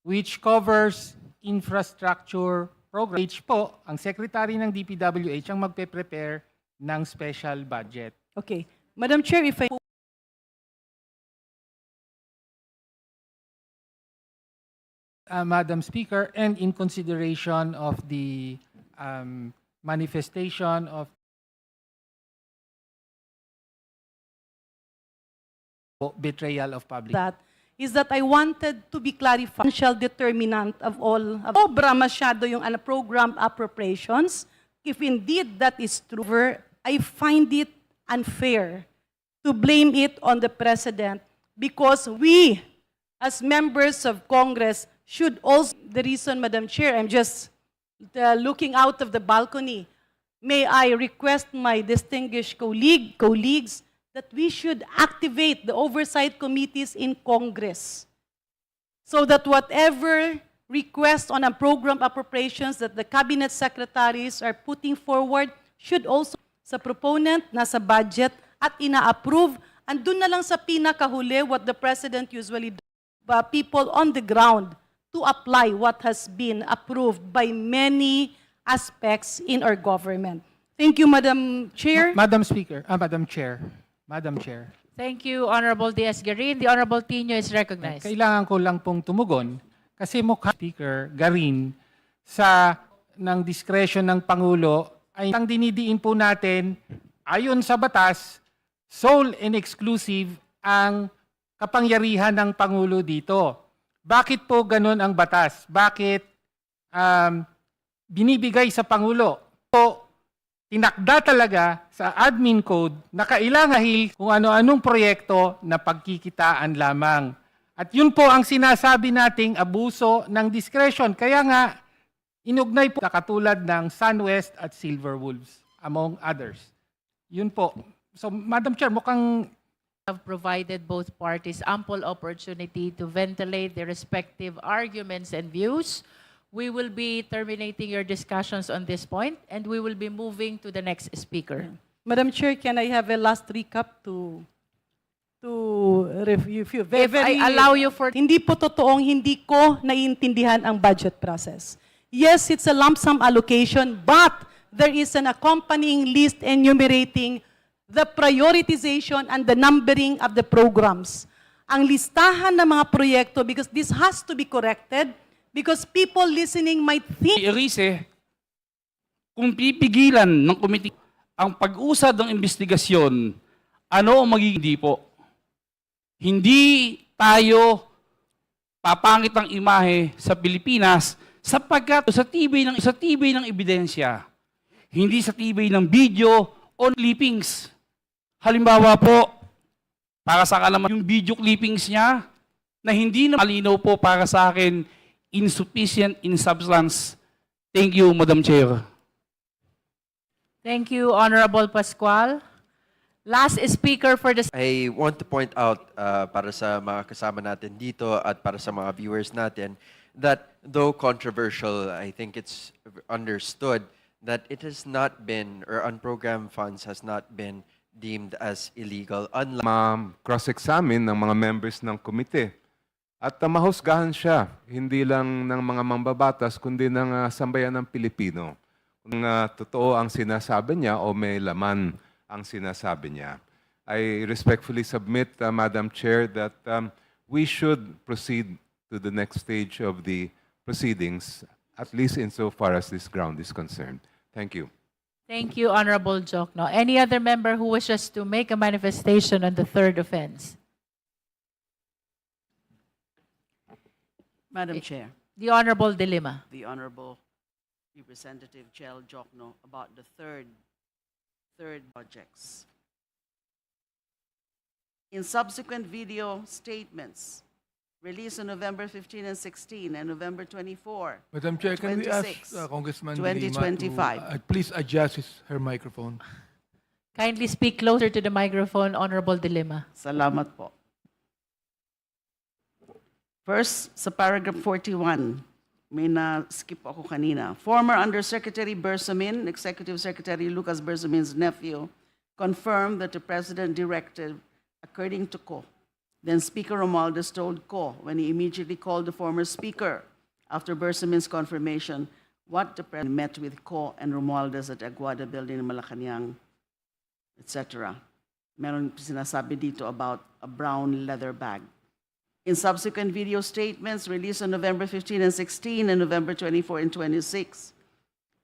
which covers infrastructure program. Po, ang secretary ng DPWH ang magpe-prepare ng special budget. Okay. Madam Chair, if I Madam Speaker, and in consideration of the manifestation of betrayal of public. that is that I wanted to be clarified financial determinant of all. Sobra masyado yung unprogrammed appropriations. If indeed that is true, I find it unfair to blame it on the President because we, as members of Congress, should also, the reason, Madam Chair, I'm just looking out of the balcony, may I request my distinguished colleagues that we should activate the oversight committees in Congress so that whatever request on a program appropriations that the cabinet secretaries are putting forward should also sa proponent, nasa budget at ina-approve. Andun na lang sa pinakahuli what the President usually does, people on the ground to apply what has been approved by many aspects in our government. Thank you, Madam Chair. Madam Speaker, Madam Chair. Madam Chair. Thank you, Honorable Diaz-Garin. The Honorable Tino is recognized. Kailangan ko lang pong tumugon kasi mukha Speaker Garin sa ng discretion ng Pangulo ay ang dinidiin po natin ayon sa batas, sole and exclusive ang kapangyarihan ng Pangulo dito. Bakit po ganun ang batas? Bakit binibigay sa Pangulo? Po, tinakda talaga sa admin code na kailangan kung ano-anong proyekto na pagkikitaan lamang. At yun po ang sinasabi nating abuso ng discretion. Kaya nga, inugnay po katulad ng SunWest at Silver Wolves, among others. Yun po. So, Madam Chair, mukhang Have provided both parties ample opportunity to ventilate their respective arguments and views. We will be terminating your discussions on this point and we will be moving to the next speaker. Madam Chair, can I have a last recap to review? If I allow you for... Hindi po totoong hindi ko naiintindihan ang budget process. Yes, it's a lump sum allocation, but there is an accompanying list enumerating the prioritization and the numbering of the programs. ang listahan ng mga proyekto because this has to be corrected because people listening might think Erice, kung pipigilan ng komite ang pag-usad ng investigasyon, ano ang magiging hindi po? Hindi tayo papangit ang imahe sa Pilipinas sapagkat sa tibay ng ebidensya, hindi sa tibay ng video o clippings. Halimbawa po, para sa kalaman yung video clippings niya na hindi na malinaw po para sa akin, insufficient in substance. Thank you, Madam Chair. Thank you, Honorable Pascual. Last speaker for the I want to point out para sa mga kasama natin dito at para sa mga viewers natin that though controversial, I think it's understood that it has not been, or unprogrammed funds has not been deemed as illegal. Unlike cross-examine ng mga members ng komite. At mahusgahan siya, hindi lang ng mga mambabatas, kundi ng sambayan ng Pilipino. Kung totoo ang sinasabi niya o may laman ang sinasabi niya. I respectfully submit, Madam Chair, that we should proceed to the next stage of the proceedings, at least insofar as this ground is concerned. Thank you. Thank you, Honorable Jokno. Any other member who wishes to make a manifestation on the third offense? Madam Chair, The Honorable De Lima. the Honorable Representative Jel Jokno about the third projects. In subsequent video statements released on November 15 and 16 and November 24, Madam Chair, can we ask 26, Congressman De Lima 2025. to please adjust her microphone? Kindly speak closer to the microphone, Honorable De Lima. Salamat po. First, sa paragraph 41, may na-skip ako kanina. Former Undersecretary Bersamin, Executive Secretary Lucas Bersamin's nephew, confirmed that the President directed, according to Ko. Then Speaker Romualdez told Ko, when he immediately called the former Speaker, after Bersamin's confirmation, what the President met with Ko and Romualdez at Aguada Building in Malacanang, etc. Meron sinasabi dito about a brown leather bag. In subsequent video statements released on November 15 and 16 and November 24 and 26,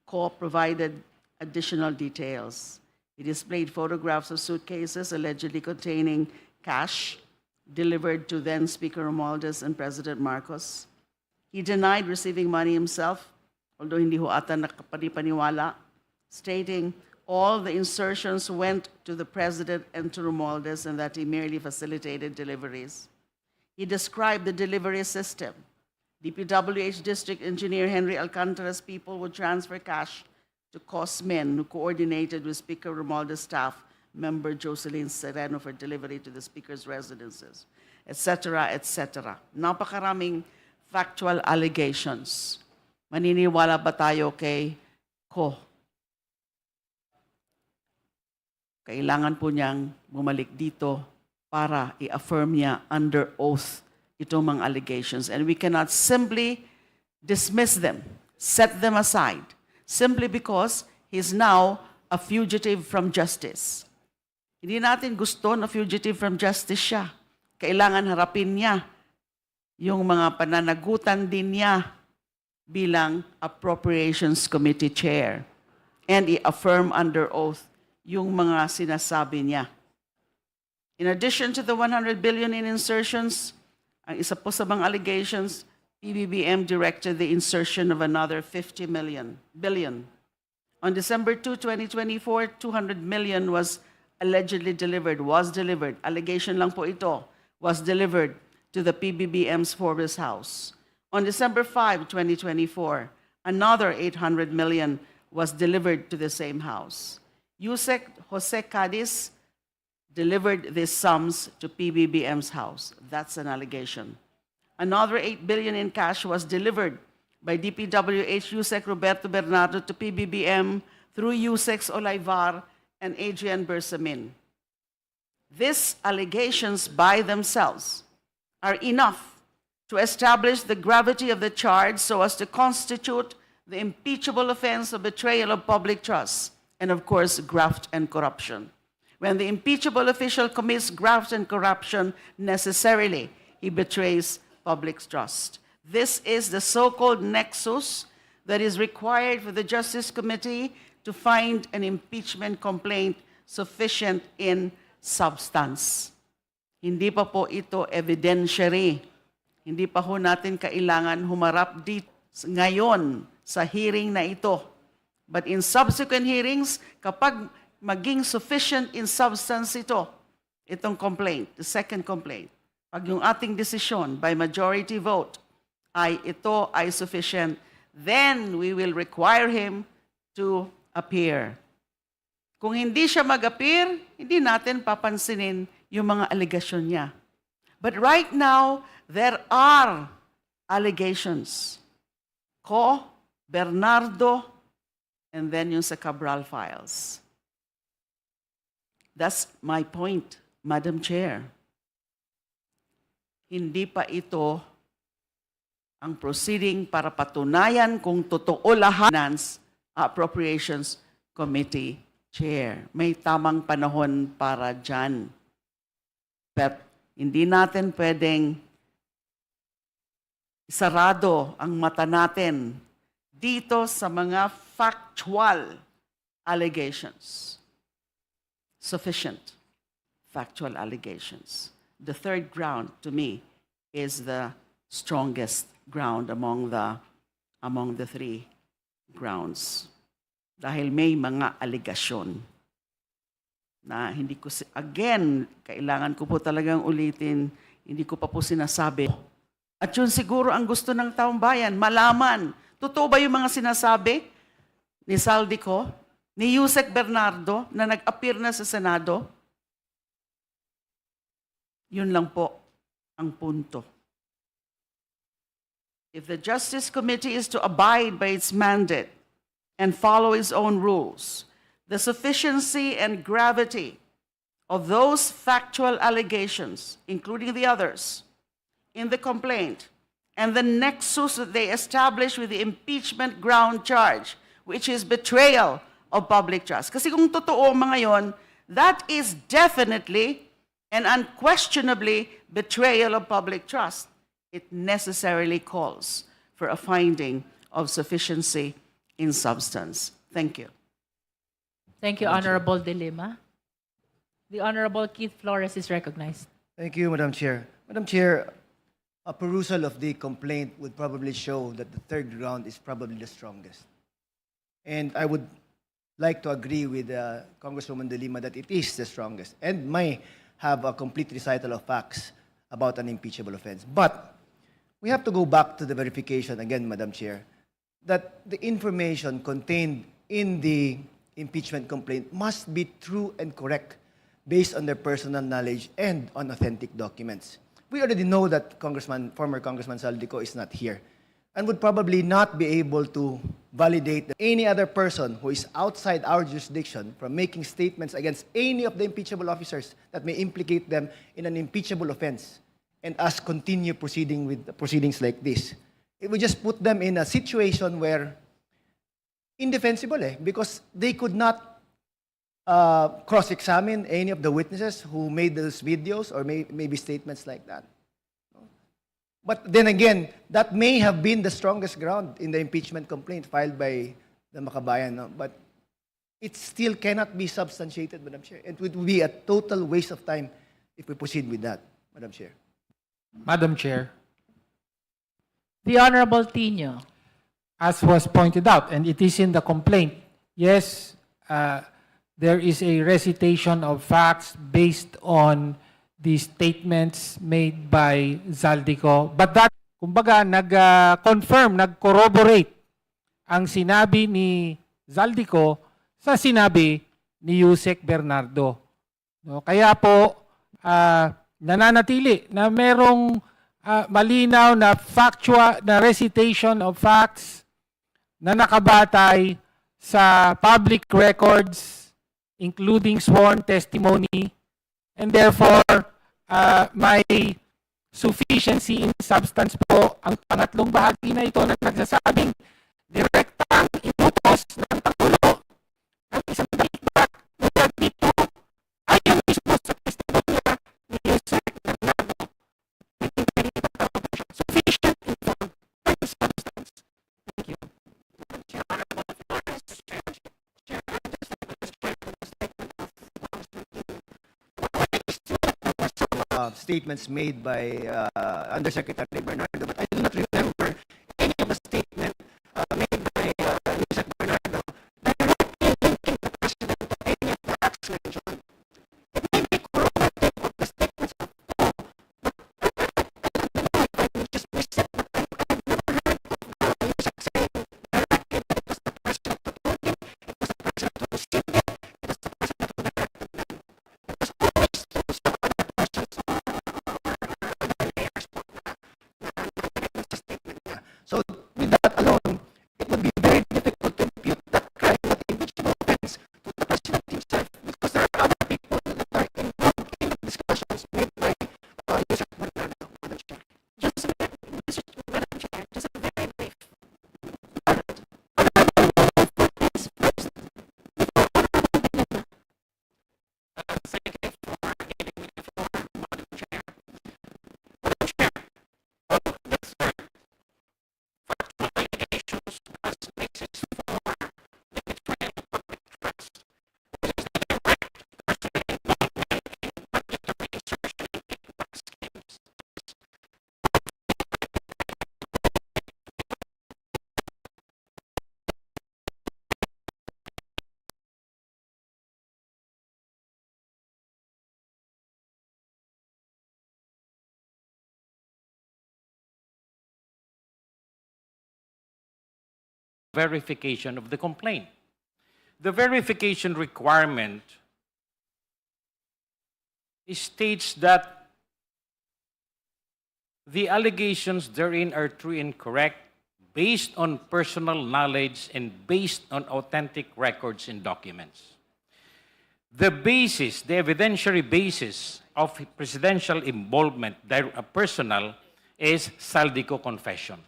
Ko provided additional details. He displayed photographs of suitcases allegedly containing cash delivered to then Speaker Romualdez and President Marcos. He denied receiving money himself, although hindi ho ata nakapaniwala, stating all the insertions went to the President and to Romualdez and that he merely facilitated deliveries. He described the delivery system. DPWH District Engineer Henry Alcantara's people would transfer cash to cost men who coordinated with Speaker Romualdez staff member Jocelyn Sereno for delivery to the Speaker's residences, etc., etc. Napakaraming factual allegations. Maniniwala ba tayo kay Ko? Kailangan po niyang bumalik dito para i-affirm niya under oath itong mga allegations. And we cannot simply dismiss them, set them aside, simply because he's now a fugitive from justice. Hindi natin gusto na fugitive from justice siya. Kailangan harapin niya yung mga pananagutan din niya bilang Appropriations Committee Chair and i-affirm under oath yung mga sinasabi niya. In addition to the 100 billion in insertions, ang isa po sa mga allegations, PBBM directed the insertion of another 50 billion. On December 2, 2024, 200 million was allegedly delivered, allegation lang po ito, was delivered to the PBBM's Forbes House. On December 5, 2024, another 800 million was delivered to the same house. Yusek Jose Cadiz delivered these sums to PBBM's house. That's an allegation. Another 8 billion in cash was delivered by DPWH Yusek Roberto Bernardo to PBBM through Yusek Olaivar and Adrian Bersamin. These allegations by themselves are enough to establish the gravity of the charge so as to constitute the impeachable offense of betrayal of public trust and, of course, graft and corruption. When the impeachable official commits graft and corruption, necessarily he betrays public trust. This is the so-called nexus that is required for the Justice Committee to find an impeachment complaint sufficient in substance. Hindi pa po ito evidentiary. Hindi pa ho natin kailangan humarap dito ngayon sa hearing na ito. But in subsequent hearings, kapag maging sufficient in substance itong complaint, the second complaint, pag yung ating desisyon by majority vote ito ay sufficient, then we will require him to appear. Kung hindi siya mag-appear, hindi natin papansinin yung mga allegation niya. But right now, there are allegations. Ko, Bernardo, and then yung sa Cabral files. That's my point, Madam Chair. Hindi pa ito ang proceeding para patunayan kung totoo lahat ng Appropriations Committee Chair. May tamang panahon para dyan. Pero hindi natin pwedeng sarado ang mata natin dito sa mga factual allegations. Sufficient factual allegations. The third ground, to me, is the strongest ground among the three grounds. Dahil may mga aligasyon na hindi ko, again, kailangan ko po talagang ulitin, hindi ko pa po sinasabi. At yun siguro ang gusto ng taong bayan, malaman, totoo ba yung mga sinasabi ni Zaldico, ni Yusek Bernardo, na nag-appear na sa Senado? Yun lang po ang punto. If the Justice Committee is to abide by its mandate and follow its own rules, the sufficiency and gravity of those factual allegations, including the others, in the complaint, and the nexus that they establish with the impeachment ground charge, which is betrayal of public trust. Kasi kung totoo mga yon, that is definitely and unquestionably betrayal of public trust. It necessarily calls for a finding of sufficiency in substance. Thank you. Thank you, Honorable De Lima. The Honorable Keith Flores is recognized. Thank you, Madam Chair. Madam Chair, a perusal of the complaint would probably show that the third ground is probably the strongest. And I would like to agree with Congresswoman De Lima that it is the strongest and may have a complete recital of facts about an impeachable offense. But we have to go back to the verification again, Madam Chair, that the information contained in the impeachment complaint must be true and correct based on their personal knowledge and on authentic documents. We already know that former Congressman Zaldico is not here and would probably not be able to validate that any other person who is outside our jurisdiction from making statements against any of the impeachable officers that may implicate them in an impeachable offense and us continue proceeding with proceedings like this. It would just put them in a situation where indefensible because they could not cross-examine any of the witnesses who made those videos or maybe statements like that. But then again, that may have been the strongest ground in the impeachment complaint filed by the Makabayan. No? But it still cannot be substantiated, Madam Chair. It would be a total waste of time if we proceed with that, Madam Chair. Madam Chair, The Honorable Tino. as was pointed out, and it is in the complaint, yes, there is a recitation of facts based on the statements made by Zaldico. But that, kumbaga, nag-confirm, nag-corroborate ang sinabi ni Zaldico sa sinabi ni Yusek Bernardo. No, kaya po, nananatili na merong malinaw na factual, na recitation of facts na nakabatay sa public records, including sworn testimony, and therefore, may sufficiency in substance po ang pangatlong bahagi na ito na nagsasabing direktang inutos ng Pangulo ng isang dakilat mula dito statements made by Undersecretary Bernardo, but I do not remember any of the statement made by Yusek Bernardo directly linking the president to any of the acts mentioned. It may be corroborative of the statements of Ko, but I don't know if I just missed it, but I've never heard of Yusek saying directly that it was the president who told him, it was the president who received it, it was the president who directed them. It was always through some other persons or other layers na narinig sa statement niya. So with that alone, it would be very difficult to impute that crime of impeachable offense to the president himself because there are other people that are involved in the discussions made by Yusek Bernardo, Madam Chair. Just a minute, Madam Chair, just a very brief. Verification of the complaint. The verification requirement states that the allegations therein are true and correct based on personal knowledge and based on authentic records and documents. The basis, the evidentiary basis of presidential involvement, personal, is Saldico confession.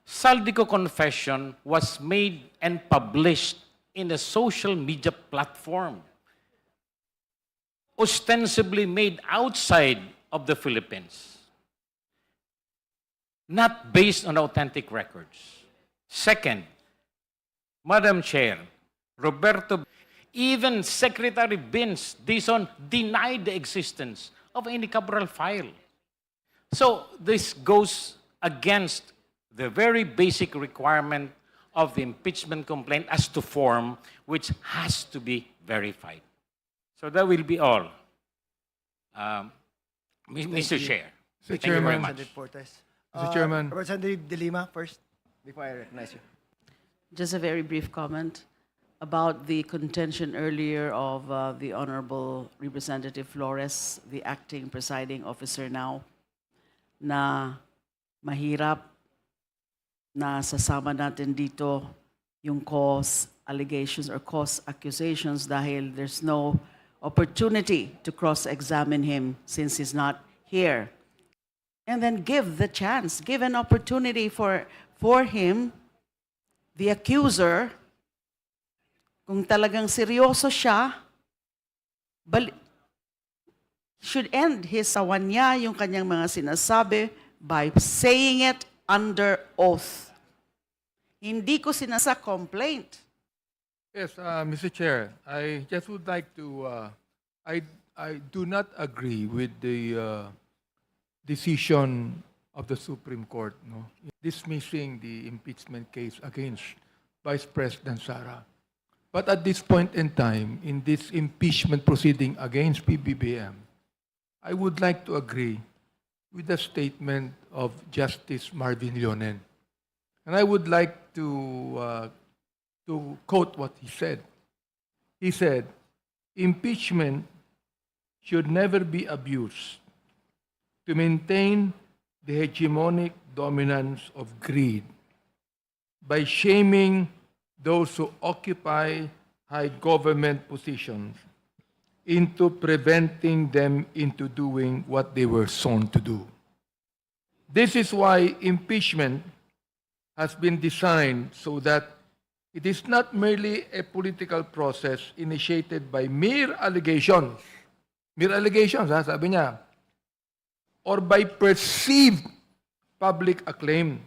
Saldico confession was made and published in a social media platform, ostensibly made outside of the Philippines, not based on authentic records. Second, Madam Chair, Roberto, even Secretary Vince Dizon denied the existence of any Cabral file. So this goes against the very basic requirement of the impeachment complaint as to form, which has to be verified. So that will be all. Mr. Chair. Thank you very much. Mr. Chairman. Representative De Lima first, before I recognize you. Just a very brief comment about the contention earlier of the Honorable Representative Flores, the acting presiding officer now, na mahirap na sasama natin dito yung cause allegations or cause accusations dahil there's no opportunity to cross-examine him since he's not here. And then give the chance, give an opportunity for him, the accuser, kung talagang seryoso siya, should end his sawanya, yung kanyang mga sinasabi, by saying it under oath. Hindi ko sinasa complaint. Yes, Mr. Chair, I just would like to, I do not agree with the decision of the Supreme Court, no, dismissing the impeachment case against Vice President Sara. But at this point in time, in this impeachment proceeding against PBBM, I would like to agree with the statement of Justice Marvin Leonen. And I would like to quote what he said. He said, impeachment should never be abused to maintain the hegemonic dominance of greed by shaming those who occupy high government positions into preventing them into doing what they were sworn to do. This is why impeachment has been designed so that it is not merely a political process initiated by mere allegations, sabi niya, or by perceived public acclaim,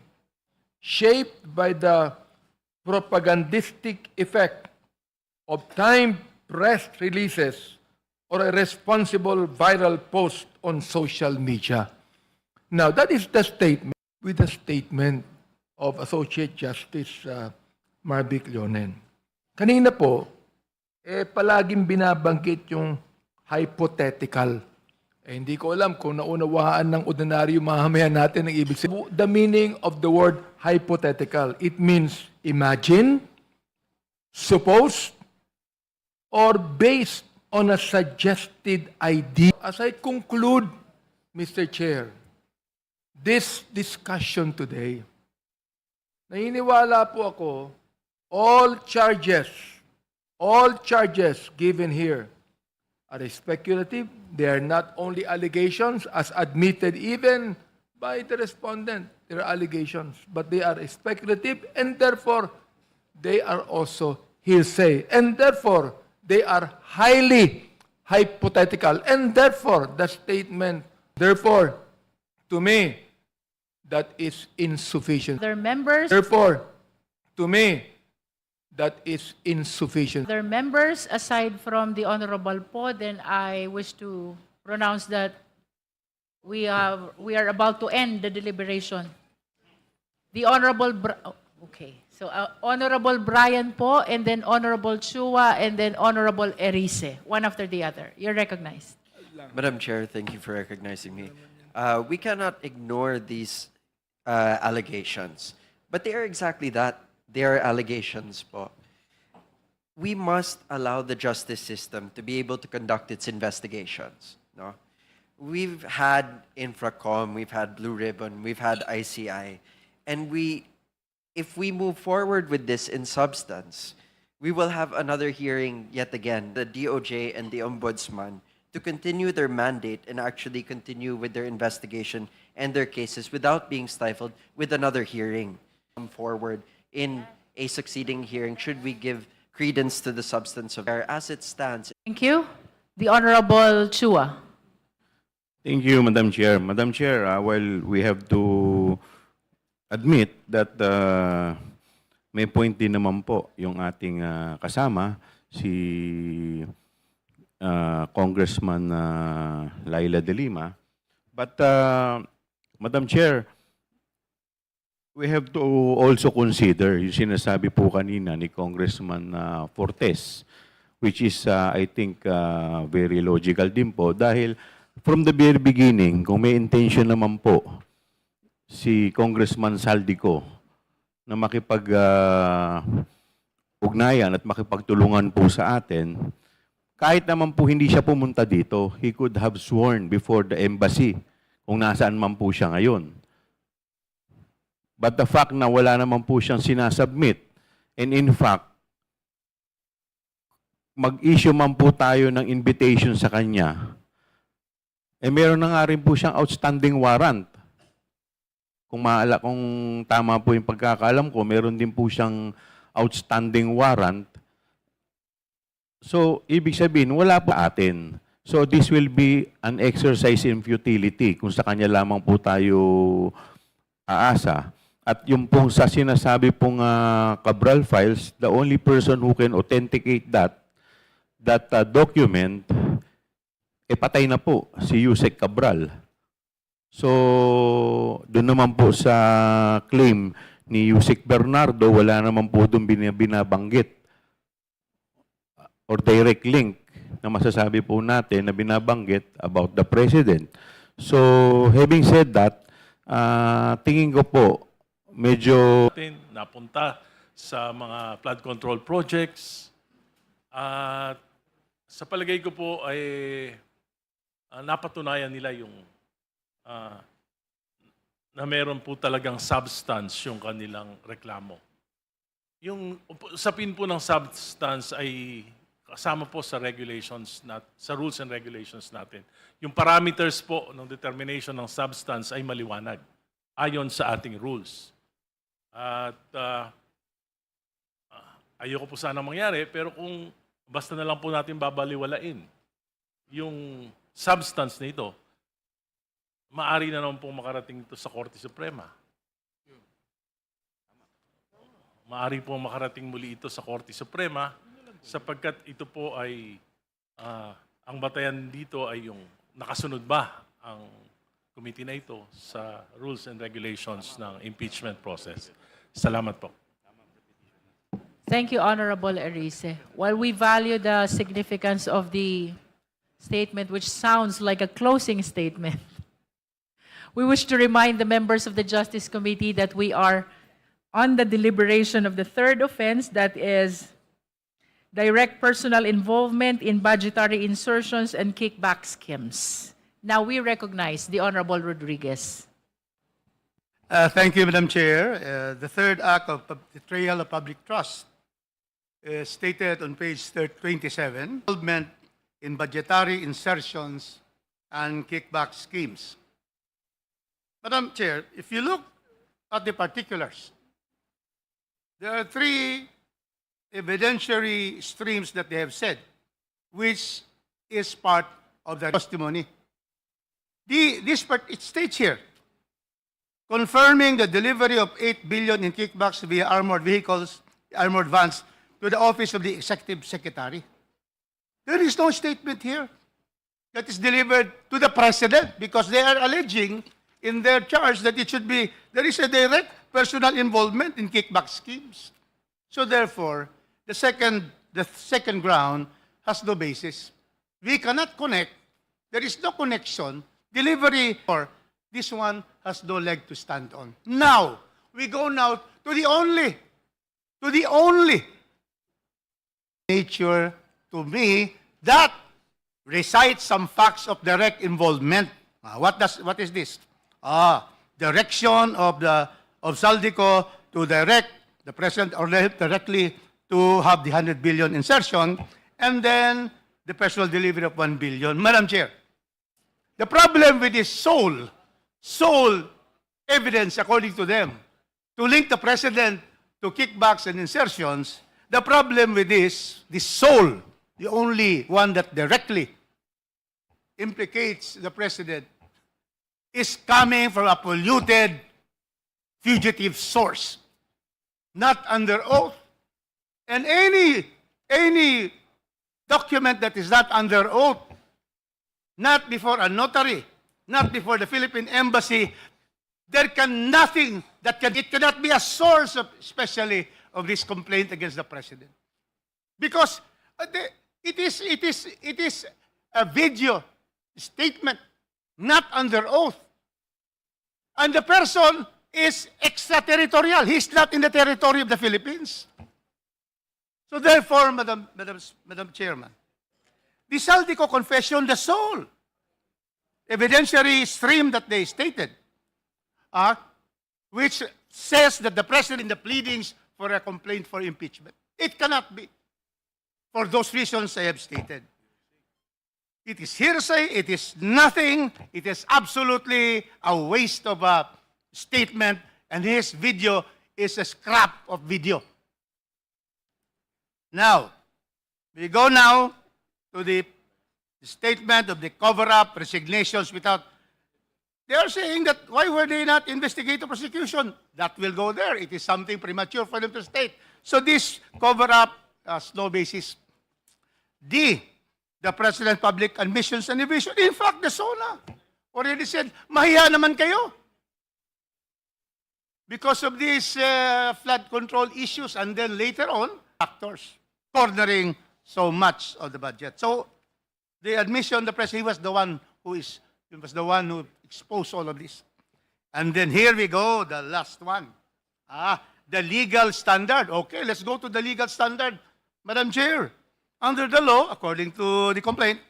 shaped by the propagandistic effect of time press releases or a responsible viral post on social media. Now, that is the statement with the statement of Associate Justice Marvic Leonen. Kanina po, palaging binabanggit yung hypothetical. Hindi ko alam kung naunawaan ng ordinaryo mamamayan natin ang ibig sabihin. The meaning of the word hypothetical, it means imagine, suppose, or based on a suggested idea. As I conclude, Mr. Chair, this discussion today, naniniwala po ako, all charges given here are speculative. They are not only allegations as admitted even by the respondent. They are allegations, but they are speculative and therefore they are also hearsay. And therefore, they are highly hypothetical. And therefore, the statement, therefore, to me, that is insufficient. Other members, Therefore, to me, that is insufficient. other members, aside from the Honorable Po, then I wish to pronounce that we are about to end the deliberation. The Honorable, so Honorable Brian Po, and then Honorable Chua, and then Honorable Erice, one after the other. You're recognized. Madam Chair, thank you for recognizing me. We cannot ignore these allegations, but they are exactly that. They are allegations po. We must allow the justice system to be able to conduct its investigations. No? We've had Infracom, we've had Blue Ribbon, we've had ICI, and if we move forward with this in substance, we will have another hearing yet again, the DOJ and the Ombudsman, to continue their mandate and actually continue with their investigation and their cases without being stifled with another hearing. Come forward in a succeeding hearing, should we give credence to the substance of as it stands. Thank you. The Honorable Chua. Thank you, Madam Chair. Madam Chair, well, we have to admit that may point din naman po yung ating kasama, si Congressman Laila De Lima. But, Madam Chair, we have to also consider yung sinasabi po kanina ni Congressman Fortes, which is, I think, very logical din po. Dahil from the very beginning, kung may intention naman po si Congressman Saldico na makipag-ugnayan at makipagtulungan po sa atin, kahit naman po hindi siya pumunta dito, he could have sworn before the embassy kung nasaan man po siya ngayon. But the fact na wala naman po siyang sinasubmit, and in fact, mag-issue man po tayo ng invitation sa kanya, meron na nga rin po siyang outstanding warrant. Kung tama po yung pagkakaalam ko, meron din po siyang outstanding warrant. So, ibig sabihin, wala po atin. So, this will be an exercise in futility kung sa kanya lamang po tayo aasa. At yung pong sa sinasabi pong Cabral files, the only person who can authenticate that document, patay na po, si Yusek Cabral. So, doon naman po sa claim ni Yusek Bernardo, wala naman po doon binabanggit or direct link na masasabi po natin na binabanggit about the President. So, having said that, tingin ko po, medyo napunta sa mga flood control projects. At sa palagay ko po ay napatunayan nila yung na meron po talagang substance yung kanilang reklamo. Yung usapin po ng substance ay kasama po sa regulations, sa rules and regulations natin. Yung parameters po ng determination ng substance ay maliwanag ayon sa ating rules. At ayoko po sana mangyari, pero kung basta na lang po natin babaliwalain yung substance nito, maaari na naman pong makarating ito sa Korte Suprema. Maaari pong makarating muli ito sa Korte Suprema sapagkat ito po ay ang batayan dito ay yung nakasunod ba ang committee na ito sa rules and regulations ng impeachment process. Salamat po. Thank you, Honorable Erice. While we value the significance of the statement, which sounds like a closing statement, we wish to remind the members of the Justice Committee that we are on the deliberation of the third offense, that is direct personal involvement in budgetary insertions and kickback schemes. Now we recognize the Honorable Rodriguez. Thank you, Madam Chair. The third act of betrayal of public trust is stated on page 27, involvement in budgetary insertions and kickback schemes. Madam Chair, if you look at the particulars, there are three evidentiary streams that they have said, which is part of the testimony. This part, it states here, confirming the delivery of 8 billion in kickbacks via armored vehicles, armored vans, to the office of the Executive Secretary. There is no statement here that is delivered to the President because they are alleging in their charge that it should be, there is a direct personal involvement in kickback schemes. So therefore, the second ground has no basis. We cannot connect. There is no connection. Delivery or this one has no leg to stand on. Now, we go now to the only nature to me that recites some facts of direct involvement. What is this? Direction of Saldico to direct the President or directly to have the 100 billion insertion, and then the personal delivery of 1 billion. Madam Chair, the problem with this sole evidence, according to them, to link the President to kickbacks and insertions, the problem with this sole, the only one that directly implicates the President, is coming from a polluted, fugitive source, not under oath. And any document that is not under oath, not before a notary, not before the Philippine Embassy, it cannot be a source of, especially of this complaint against the President. Because it is a video statement, not under oath. And the person is extraterritorial. He's not in the territory of the Philippines. So therefore, Madam Chairman, the Saldico confession, the sole evidentiary stream that they stated, which says that the President in the pleadings for a complaint for impeachment. It cannot be. For those reasons I have stated. It is hearsay, it is nothing, it is absolutely a waste of a statement, and his video is a scrap of video. Now, we go now to the statement of the cover-up, resignations without... They are saying that why were they not investigative prosecution? That will go there. It is something premature for them to state. So this cover-up has no basis. D, the President Public Admissions and Evasion. In fact, the SONA already said, mahiya naman kayo. Because of these flood control issues, and then later on, factors cornering so much of the budget. So the admission, the President, he was the one who exposed all of this. And then here we go, the last one. The legal standard. Okay, let's go to the legal standard. Madam Chair, under the law, according to the complaint,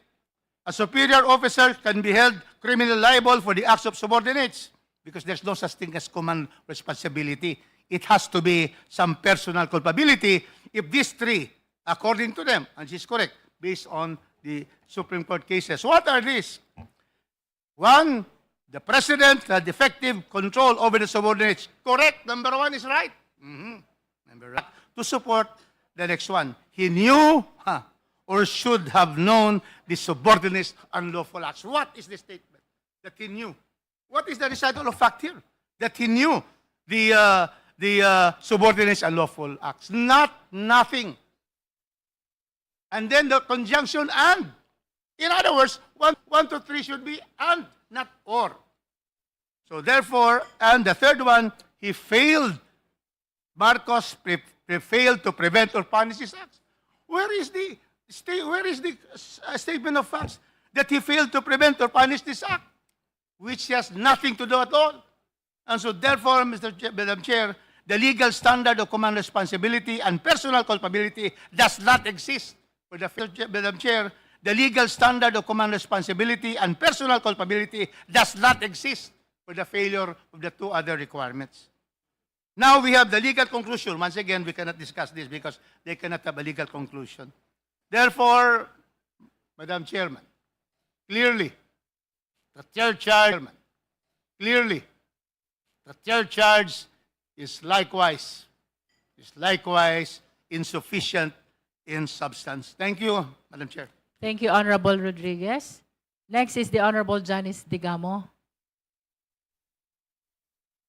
a superior officer can be held criminally liable for the acts of subordinates because there's no such thing as command responsibility. It has to be some personal culpability. If these three, according to them, and she's correct, based on the Supreme Court cases, what are these? One, the President had effective control over the subordinates. Correct. Number one is right. Number right. To support the next one, he knew or should have known the subordinates' unlawful acts. What is the statement? That he knew. What is the recital of fact here? That he knew the subordinates' unlawful acts. Nothing. And then the conjunction and. In other words, 1 to 3 should be and, not or. So therefore, and the third one, he failed. Marcos failed to prevent or punish these acts. Where is the statement of facts that he failed to prevent or punish this act, which has nothing to do at all? And so therefore, Madam Chair, the legal standard of command responsibility and personal culpability does not exist for the Madam Chair. The legal standard of command responsibility and personal culpability does not exist for the failure of the two other requirements. Now we have the legal conclusion. Once again, we cannot discuss this because they cannot have a legal conclusion. Therefore, Madam Chairman, clearly, the third charge is likewise insufficient in substance. Thank you, Madam Chair. Thank you, Honorable Rodriguez. Next is the Honorable Janice Digamo.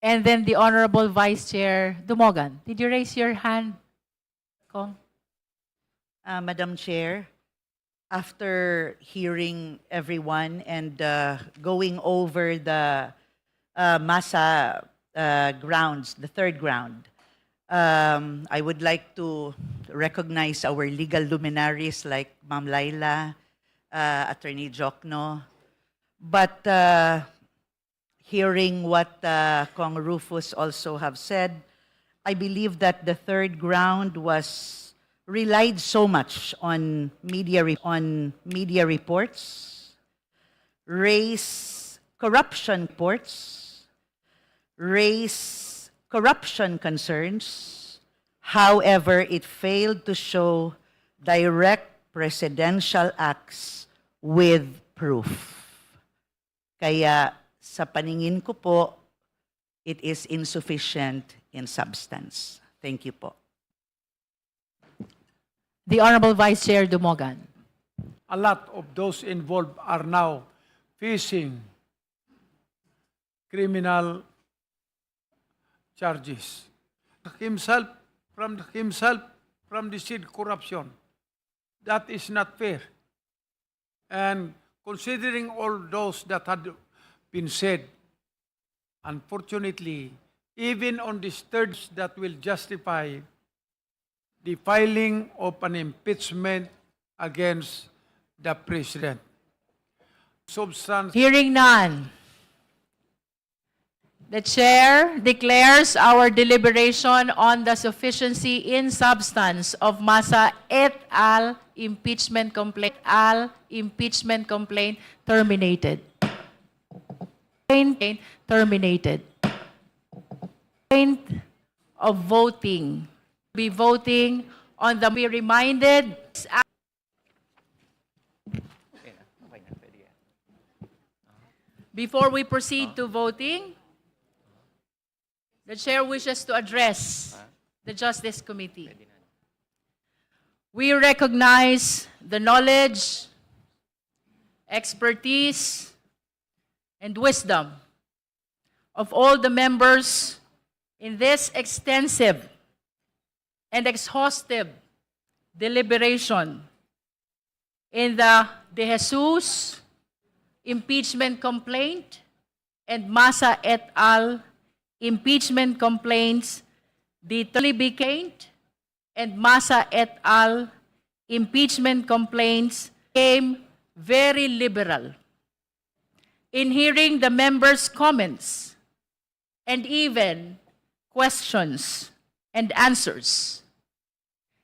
And then the Honorable Vice Chair Dumogan. Did you raise your hand, Kong? Madam Chair, after hearing everyone and going over the MASA grounds, the third ground, I would like to recognize our legal luminaries like Ma'am Laila, Attorney Jokno. But hearing what Kong Rufus also have said, I believe that the third ground was relied so much on media reports, raise corruption concerns. However, it failed to show direct presidential acts with proof. Kaya sa paningin ko po, it is insufficient in substance. Thank you po. The Honorable Vice Chair Dumogan. A lot of those involved are now facing criminal charges. Himself from the said corruption. That is not fair. And considering all those that had been said, unfortunately, even on the third that will justify the filing of an impeachment against the President. Substance. Hearing none. The Chair declares our deliberation on the sufficiency in substance of Masa et al. Impeachment complaint terminated. Terminated. Point of voting. Be voting on the be reminded. Before we proceed to voting, the Chair wishes to address the Justice Committee. We recognize the knowledge, expertise, and wisdom of all the members in this extensive and exhaustive deliberation in the De Jesus impeachment complaint and Masa et al. Impeachment complaints, the Talibi Kent and Masa et al. Impeachment complaints came very liberal in hearing the members' comments and even questions and answers.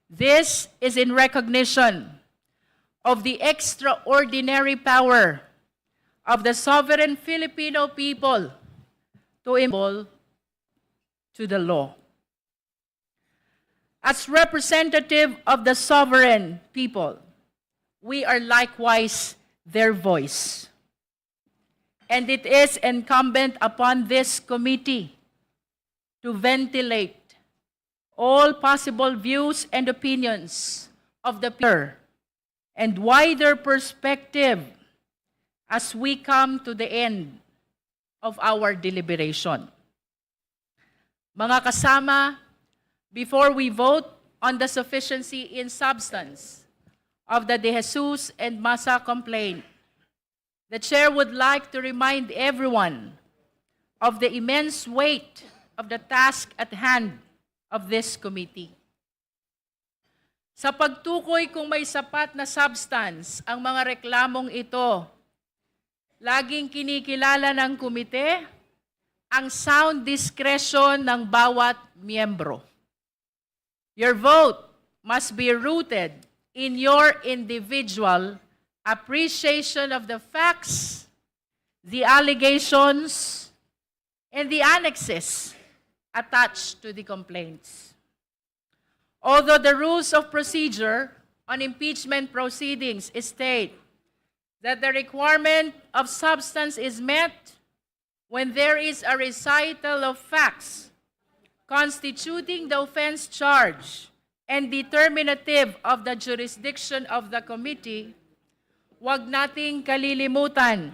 This is in recognition of the extraordinary power of the sovereign Filipino people to enable to the law. As representative of the sovereign people, we are likewise their voice. And it is incumbent upon this committee to ventilate all possible views and opinions of the people and wider perspective as we come to the end of our deliberation. Mga kasama, before we vote on the sufficiency in substance of the De Jesus and Massa complaint, the chair would like to remind everyone of the immense weight of the task at hand of this committee. Sa pagtukoy kung may sapat na substance ang mga reklamong ito, laging kinikilala ng komite ang sound discretion ng bawat miyembro. Your vote must be rooted in your individual appreciation of the facts, the allegations, and the annexes attached to the complaints. Although the rules of procedure on impeachment proceedings state that the requirement of substance is met when there is a recital of facts constituting the offense charge and determinative of the jurisdiction of the committee, huwag nating kalilimutan,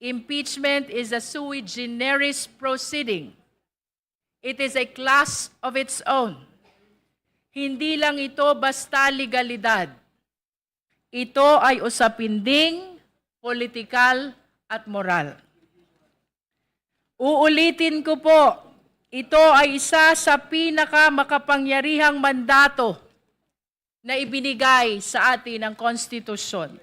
impeachment is a sui generis proceeding. It is a class of its own. Hindi lang ito basta legalidad. Ito ay usapin ding politikal at moral. Uulitin ko po, ito ay isa sa pinakamakapangyarihang mandato na ibinigay sa atin ng Konstitusyon.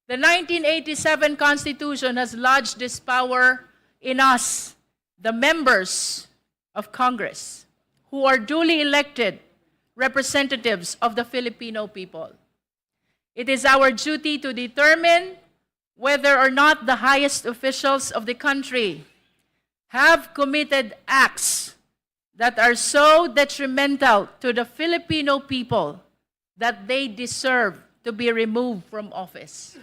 The 1987 Constitution has lodged this power in us, the members of Congress, who are duly elected representatives of the Filipino people. It is our duty to determine whether or not the highest officials of the country have committed acts that are so detrimental to the Filipino people that they deserve to be removed from office.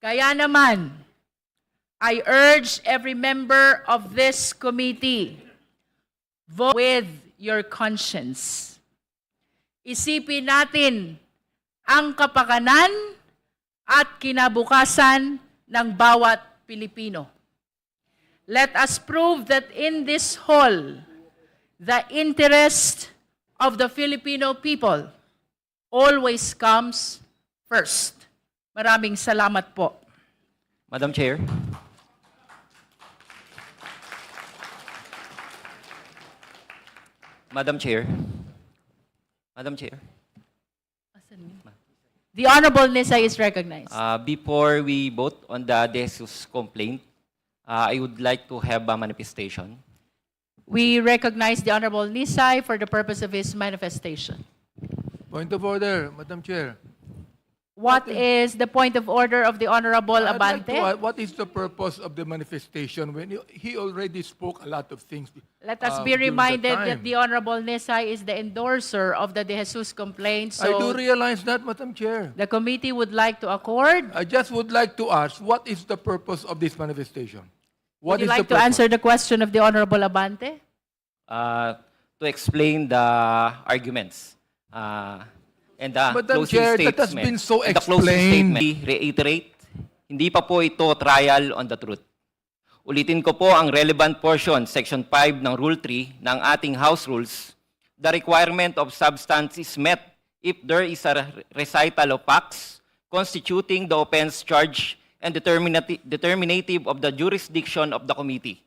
Kaya naman, I urge every member of this committee, vote with your conscience. Isipin natin ang kapakanan at kinabukasan ng bawat Pilipino. Let us prove that in this hall, the interest of the Filipino people always comes first. Maraming salamat po. Madam Chair. Madam Chair. Madam Chair. The Honorable Nisa is recognized. Before we vote on the De Jesus complaint, I would like to have a manifestation. We recognize the Honorable Nisay for the purpose of his manifestation. Point of order, Madam Chair. What is the point of order of the Honorable I'd like Abante? to ask, what is the purpose of the manifestation when he already spoke a lot of things? Let us be during the reminded time? that the Honorable Nisay is the endorser of the De Jesus complaint. I do So realize that, Madam Chair. the committee would like to accord. I just would like to ask, what is the purpose of this manifestation? What Would you is like the to purpose? answer the question of the Honorable Abante? To explain the arguments. And the Madam closing Chair, that has statement. been so And the closing explained. statement, reiterate, hindi pa po ito trial on the truth. Ulitin ko po ang relevant portion, Section 5 ng Rule 3 ng ating House Rules. The requirement of substance is met if there is a recital of facts constituting the offense charge and determinative of the jurisdiction of the committee.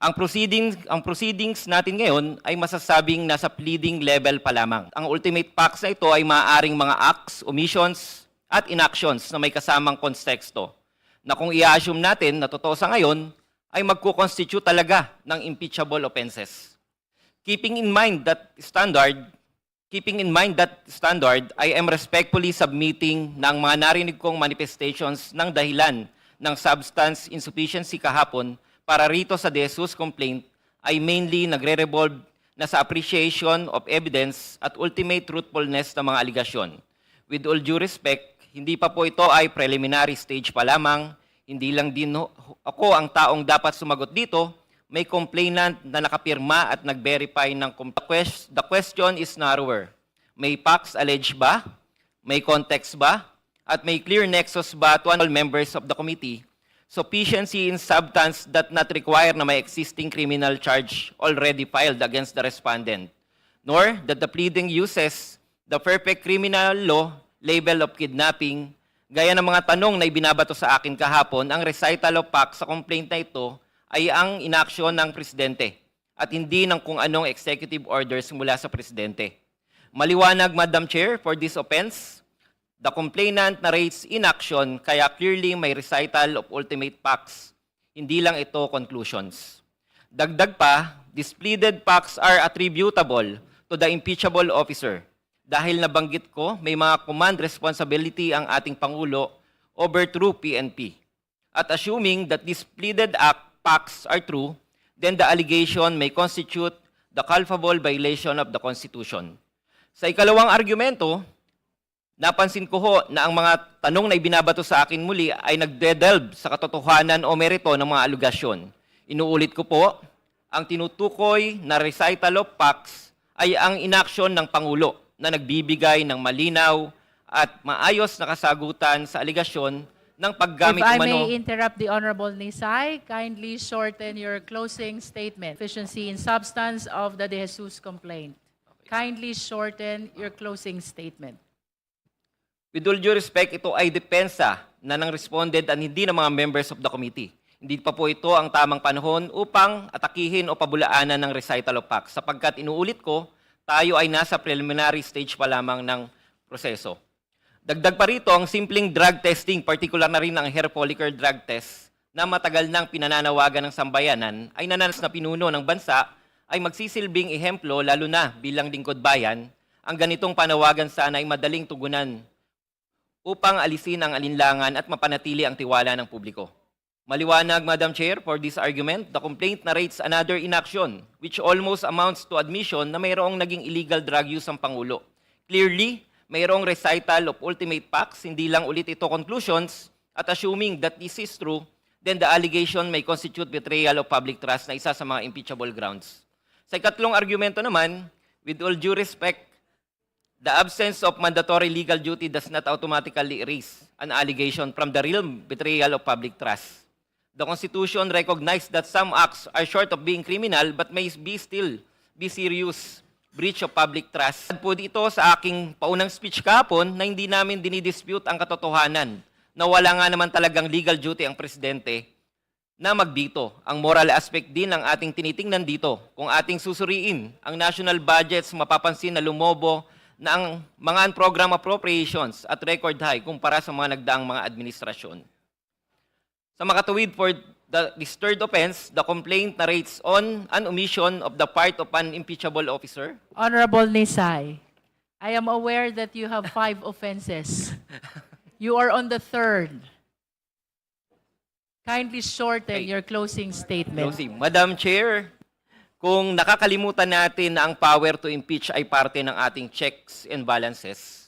Ang proceedings natin ngayon ay masasabing nasa pleading level pa lamang. Ang ultimate facts na ito ay maaaring mga acts, omissions, at inactions na may kasamang konteksto na kung i-assume natin na totoo sa ngayon ay magko-constitute talaga ng impeachable offenses. Keeping in mind that standard, I am respectfully submitting ng mga narinig kong manifestations ng dahilan ng substance insufficiency kahapon para rito sa De Jesus complaint ay mainly nagre-revolve na sa appreciation of evidence at ultimate truthfulness ng mga aligasyon. With all due respect, hindi pa po ito ay preliminary stage pa lamang. Hindi lang din ako ang taong dapat sumagot dito. May complainant na nakapirma at nag-verify ng the question is narrower. May facts alleged ba? May context ba? At may clear nexus ba to all members of the committee? Sufficiency in substance that not require na may existing criminal charge already filed against the respondent, nor that the pleading uses the perfect criminal law label of kidnapping. Gaya ng mga tanong na ibinabato sa akin kahapon, ang recital of facts sa complaint na ito ay ang inaksyon ng Presidente at hindi ng kung anong executive orders mula sa Presidente. Maliwanag, Madam Chair, for this offense, the complainant narrates inaction kaya clearly may recital of ultimate facts. Hindi lang ito conclusions. Dagdag pa, these pleaded facts are attributable to the impeachable officer. Dahil nabanggit ko, may mga command responsibility ang ating Pangulo over through PNP. At assuming that these pleaded facts are true, then the allegation may constitute the culpable violation of the Constitution. Sa ikalawang argumento, napansin ko ho na ang mga tanong na ibinabato sa akin muli ay nagdedelve sa katotohanan o merito ng mga alugasyon. Inuulit ko po, ang tinutukoy na recital of facts ay ang inaksyon ng Pangulo na nagbibigay ng malinaw at maayos na kasagutan sa aligasyon ng paggamit If I umano. may interrupt the Honorable Nisay, kindly shorten your closing statement. Efficiency in substance of the De Jesus complaint. Kindly shorten your closing statement. With all due respect, ito ay depensa na ng respondent at hindi ng mga members of the committee. Hindi pa po ito ang tamang panahon upang atakihin o pabulaanan ng recital of facts sapagkat inuulit ko, tayo ay nasa preliminary stage pa lamang ng proseso. Dagdag pa rito ang simpleng drug testing, particular na rin ang hair follicle drug test na matagal nang pinananawagan ng sambayanan ay nananas na pinuno ng bansa ay magsisilbing ehemplo lalo na bilang lingkod bayan, ang ganitong panawagan sana ay madaling tugunan upang alisin ang alinlangan at mapanatili ang tiwala ng publiko. Maliwanag, Madam Chair, for this argument, the complaint narrates another inaction which almost amounts to admission na mayroong naging illegal drug use ang Pangulo. Clearly, mayroong recital of ultimate facts, hindi lang ulit ito conclusions, at assuming that this is true, then the allegation may constitute betrayal of public trust na isa sa mga impeachable grounds. Sa ikatlong argumento naman, with all due respect, the absence of mandatory legal duty does not automatically erase an allegation from the realm betrayal of public trust. The Constitution recognized that some acts are short of being criminal but may still be serious breach of public trust. At po dito sa aking paunang speech kahapon na hindi namin dinidispute ang katotohanan na wala nga naman talagang legal duty ang Presidente na magbito. Ang moral aspect din ang ating tinitingnan dito. Kung ating susuriin ang national budgets, mapapansin na lumobo na ang mga program appropriations at record high kumpara sa mga nagdaang mga administrasyon. Sa makatuwid for this third offense, the complaint narrates on an omission of the part of an impeachable officer. Honorable Nisay, I am aware that you have 5 offenses. You are on the 3rd. Kindly shorten your closing statement. Closing. Madam Chair, kung nakakalimutan natin na ang power to impeach ay parte ng ating checks and balances,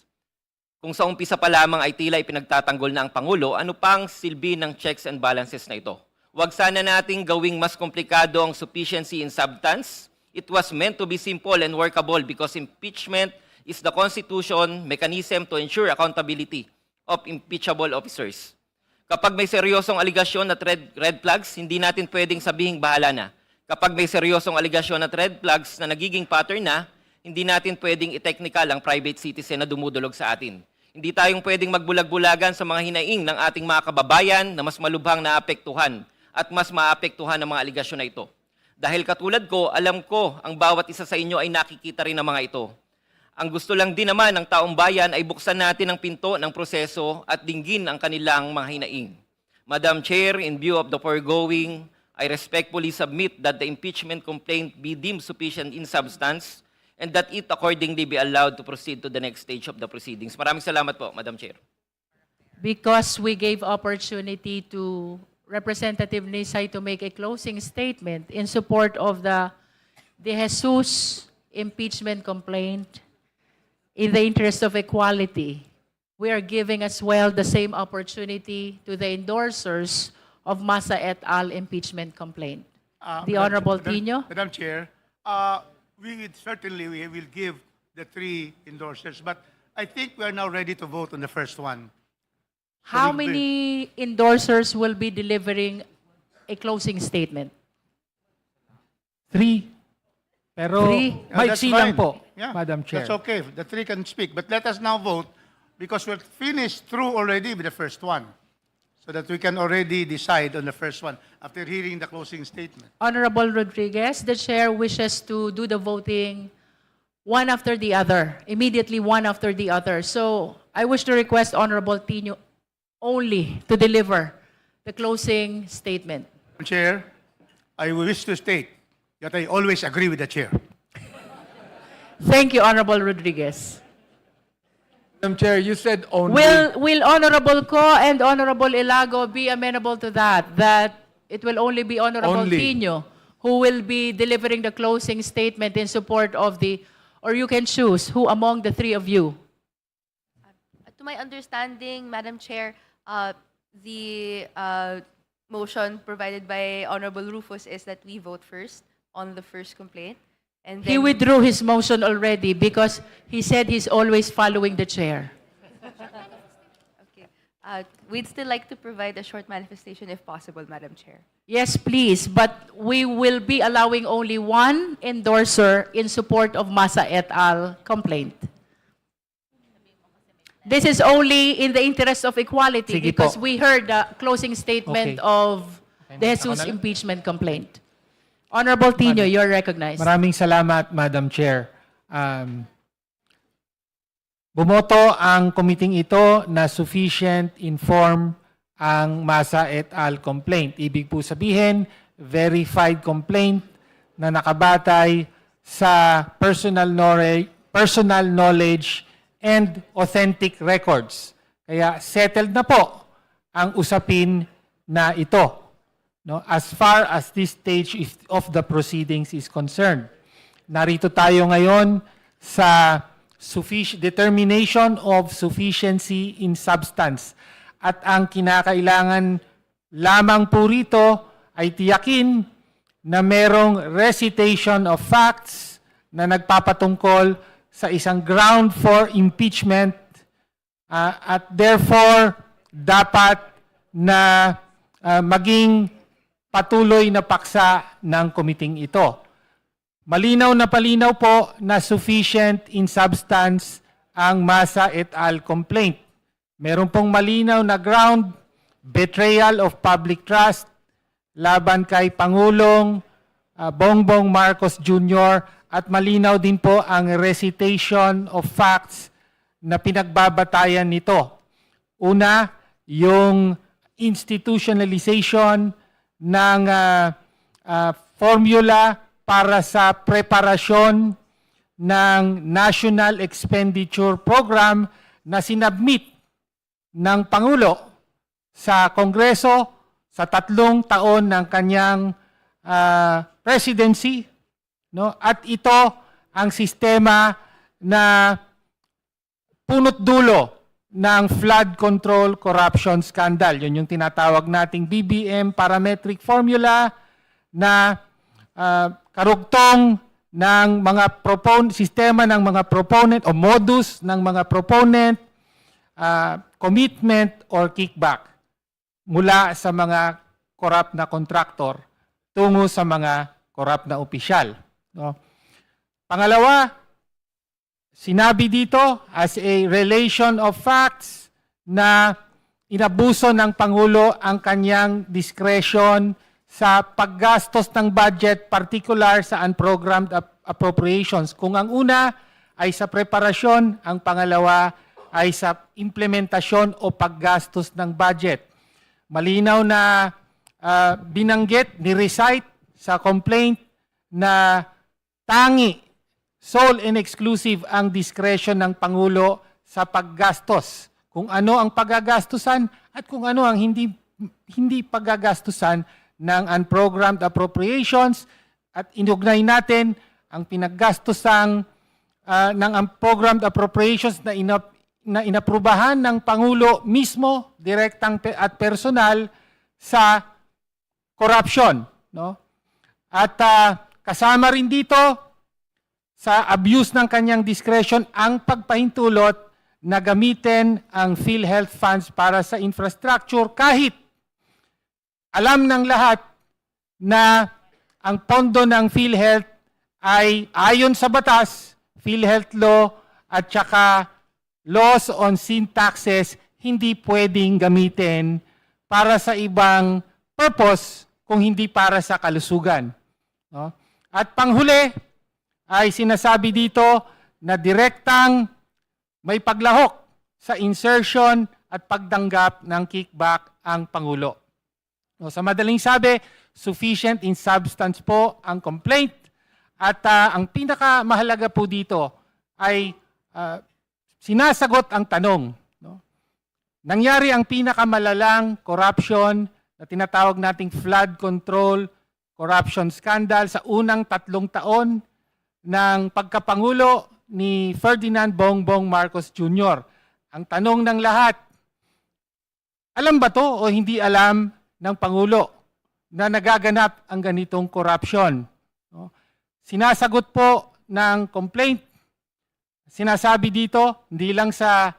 kung sa umpisa pa lamang ay tila ipinagtatanggol na ang Pangulo, ano pang silbi ng checks and balances na ito? Huwag sana nating gawing mas komplikado ang sufficiency in substance. It was meant to be simple and workable because impeachment is the Constitution mechanism to ensure accountability of impeachable officers. Kapag may seryosong aligasyon at red flags, hindi natin pwedeng sabihing bahala na. Kapag may seryosong aligasyon at red flags na nagiging pattern na, hindi natin pwedeng i-technical ang private citizen na dumudulog sa atin. Hindi tayong pwedeng magbulag-bulagan sa mga hinaing ng ating mga kababayan na mas malubhang naapektuhan at mas maapektuhan ng mga aligasyon na ito. Dahil katulad ko, alam ko ang bawat isa sa inyo ay nakikita rin ng mga ito. Ang gusto lang din naman ng taong bayan ay buksan natin ang pinto ng proseso at dinggin ang kanilang mga hinaing. Madam Chair, in view of the foregoing, I respectfully submit that the impeachment complaint be deemed sufficient in substance and that it accordingly be allowed to proceed to the next stage of the proceedings. Maraming salamat po, Madam Chair. Because we gave opportunity to Representative Nisay to make a closing statement in support of the De Jesus impeachment complaint, in the interest of equality, we are giving as well the same opportunity to the endorsers of Masa et al. Impeachment complaint. The Honorable Tino. Madam Chair, we will give the 3 endorsers, but I think we are now ready to vote on the first one. How many endorsers will be delivering a closing statement? 3. Pero Three? maiksi That's lang fine. po, Yeah, Madam Chair. That's okay. The 3 can speak. But let us now vote because we're finished through already with the first one, so that we can already decide on the first one after hearing the closing statement. Honorable Rodriguez, the chair wishes to do the voting one after the other, immediately one after the other. So I wish to request Honorable Tino only to deliver the closing statement. Chair, I wish to state that I always agree with the chair. Thank you, Honorable Rodriguez. Madam Chair, you said only. Will Honorable Co and Honorable Ilago be amenable to that? That it will only be Honorable Only. Tino who will be delivering the closing statement in support of the, or you can choose who among the three of you. To my understanding, Madam Chair, the motion provided by Honorable Rufus is that we vote first on the first complaint. And He then withdrew his motion already because he said he's always following the chair. Okay. We'd still like to provide a short manifestation if possible, Madam Chair. Yes, please, but we will be allowing only one endorser in support of Masa et al. Complaint. This is only in the interest of equality Sige because po. we heard the closing statement Okay. of the Ako Jesus na lang. impeachment complaint. Honorable Tino, you're recognized. Maraming salamat, Madam Chair. Bumoto ang committee ito na sufficient inform ang Masa et al. Complaint. Ibig po sabihin, verified complaint na nakabatay sa personal knowledge and authentic records. Kaya settled na po ang usapin na ito. No, as far as this stage of the proceedings is concerned. Narito tayo ngayon sa determination of sufficiency in substance. At ang kinakailangan lamang po rito ay tiyakin na merong recitation of facts na nagpapatungkol sa isang ground for impeachment at therefore dapat na maging patuloy na paksa ng komiting ito. Malinaw na palinaw po na sufficient in substance ang Masa et al. Complaint. Meron pong malinaw na ground, betrayal of public trust, laban kay Pangulong Bongbong Marcos Jr. at malinaw din po ang recitation of facts na pinagbabatayan nito. Una, yung institutionalization ng formula para sa preparasyon ng National Expenditure Program na sinabmit ng Pangulo sa Kongreso sa 3 taon ng kanyang presidency. No? At ito ang sistema na punot dulo ng flood control corruption scandal. Yun yung tinatawag nating BBM parametric formula na karugtong ng mga sistema ng mga proponent o modus ng mga proponent, commitment or kickback mula sa mga corrupt na contractor tungo sa mga corrupt na opisyal. No? Pangalawa, sinabi dito as a relation of facts na inabuso ng Pangulo ang kanyang discretion sa paggastos ng budget, particular sa unprogrammed appropriations. Kung ang una ay sa preparasyon, ang pangalawa ay sa implementasyon o paggastos ng budget. Malinaw na binanggit, ni-recite sa complaint na tangi, sole and exclusive ang discretion ng Pangulo sa paggastos. Kung ano ang paggagastusan at kung ano ang hindi paggagastusan ng unprogrammed appropriations at inugnay natin ang pinaggastusan ng unprogrammed appropriations na inaprubahan ng Pangulo mismo, direktang at personal sa corruption. No? At kasama rin dito sa abuse ng kanyang discretion ang pagpahintulot na gamitin ang PhilHealth funds para sa infrastructure kahit alam ng lahat na ang pondo ng PhilHealth ay ayon sa batas, PhilHealth law at saka laws on sin taxes hindi pwedeng gamitin para sa ibang purpose kung hindi para sa kalusugan. No? At panghuli ay sinasabi dito na direktang may paglahok sa insertion at pagtanggap ng kickback ang Pangulo. No, sa madaling sabi, sufficient in substance po ang complaint at ang pinakamahalaga po dito ay sinasagot ang tanong. No? Nangyari ang pinakamalalang corruption na tinatawag nating flood control corruption scandal sa unang 3 taon ng pagkapangulo ni Ferdinand Bongbong Marcos Jr. Ang tanong ng lahat, alam ba to o hindi alam ng Pangulo na nagaganap ang ganitong corruption? No? Sinasagot po ng complaint. Sinasabi dito, hindi lang sa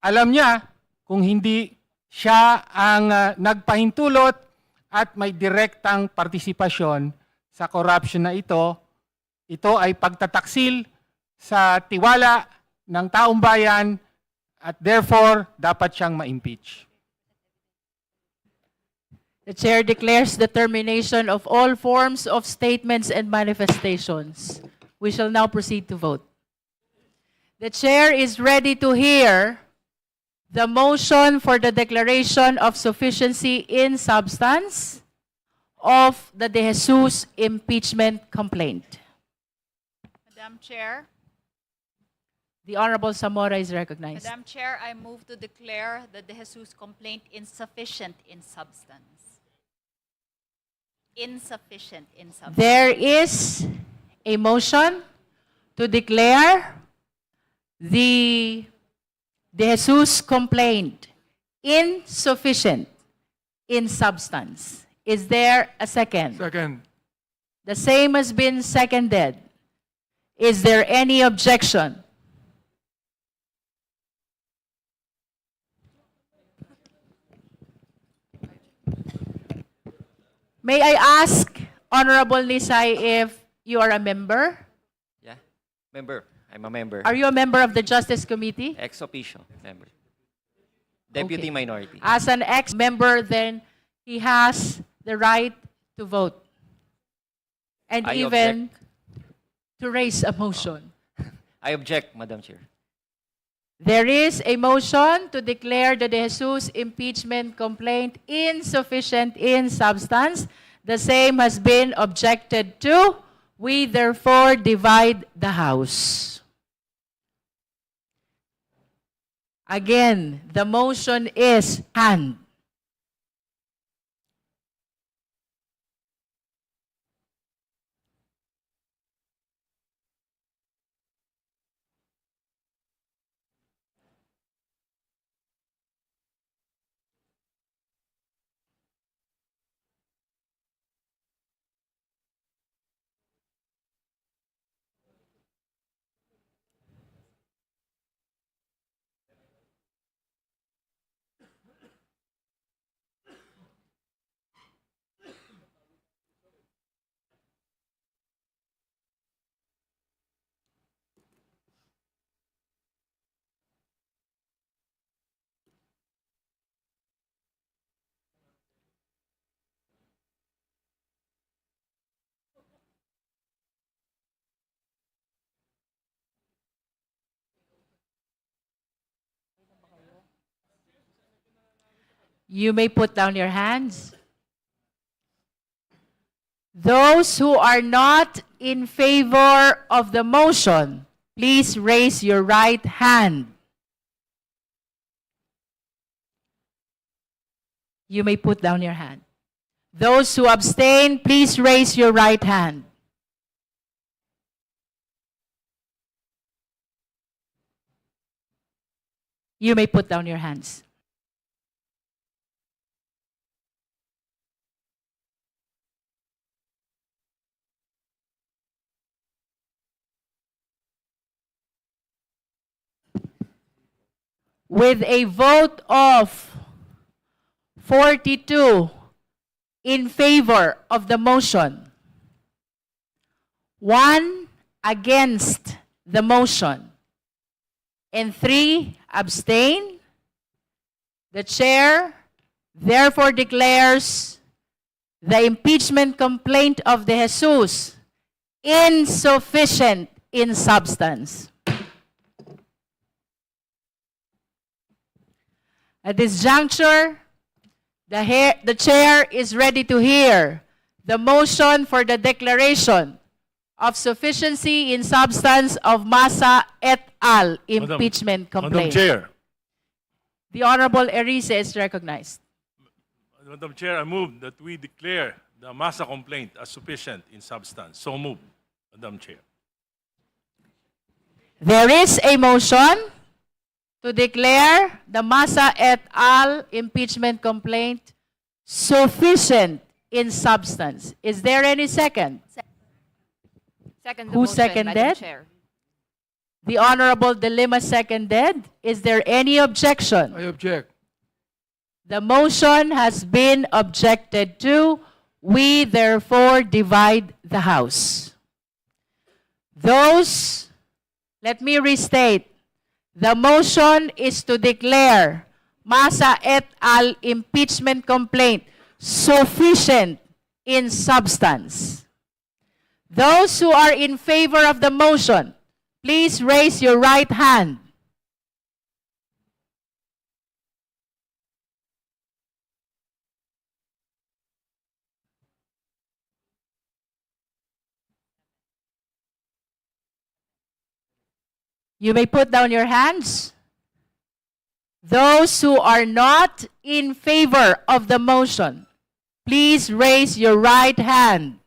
alam niya, kung hindi siya ang nagpahintulot at may direktang partisipasyon sa corruption na ito. Ito ay pagtataksil sa tiwala ng taong bayan at therefore dapat siyang ma-impeach. The Chair declares the termination of all forms of statements and manifestations. We shall now proceed to vote. The Chair is ready to hear the motion for the declaration of sufficiency in substance of the De Jesus impeachment complaint. Madam Chair, The Honorable Zamora is recognized. Madam Chair, I move to declare the De Jesus complaint insufficient in substance. Insufficient in substance. There is a motion to declare the De Jesus complaint insufficient in substance. Is there a second? Second. The same has been seconded. Is there any objection? May I ask, Honorable Nisay, if you are a member? Yeah, member. I'm a member. Are you a member of the Justice Committee? Ex officio member. Deputy Okay. minority. As an ex-member, then he has the right to vote. And I even to raise a motion. I object, Madam Chair. There is a motion to declare the De Jesus impeachment complaint insufficient in substance. The same has been objected to. We therefore divide the House. Again, the motion is hand. You may put down your hands. Those who are not in favor of the motion, please raise your right hand. You may put down your hand. Those who abstain, please raise your right hand. You may put down your hands. With a vote of 42 in favor of the motion, 1 against the motion, and 3 Abstain? The chair therefore declares the impeachment complaint of De Jesus insufficient in substance. At this juncture, the chair is ready to hear the motion for the declaration of sufficiency in substance of Masa et al. Impeachment Madam complaint. Chair. The Honorable Erice is recognized. Madam Chair, I move that we declare the Masa complaint as sufficient in substance. So move, Madam Chair. There is a motion to declare the Masa et al. Impeachment complaint sufficient in substance. Is there any second? Second the Who motion, Madam seconded? Chair. The Honorable De Lima seconded. Is there any objection? I object. The motion has been objected to. We therefore divide the House. Let me restate. The motion is to declare Masa et al. Impeachment complaint sufficient in substance. Those who are in favor of the motion, please raise your right hand. You may put down your hands. Those who are not in favor of the motion, please raise your right hand.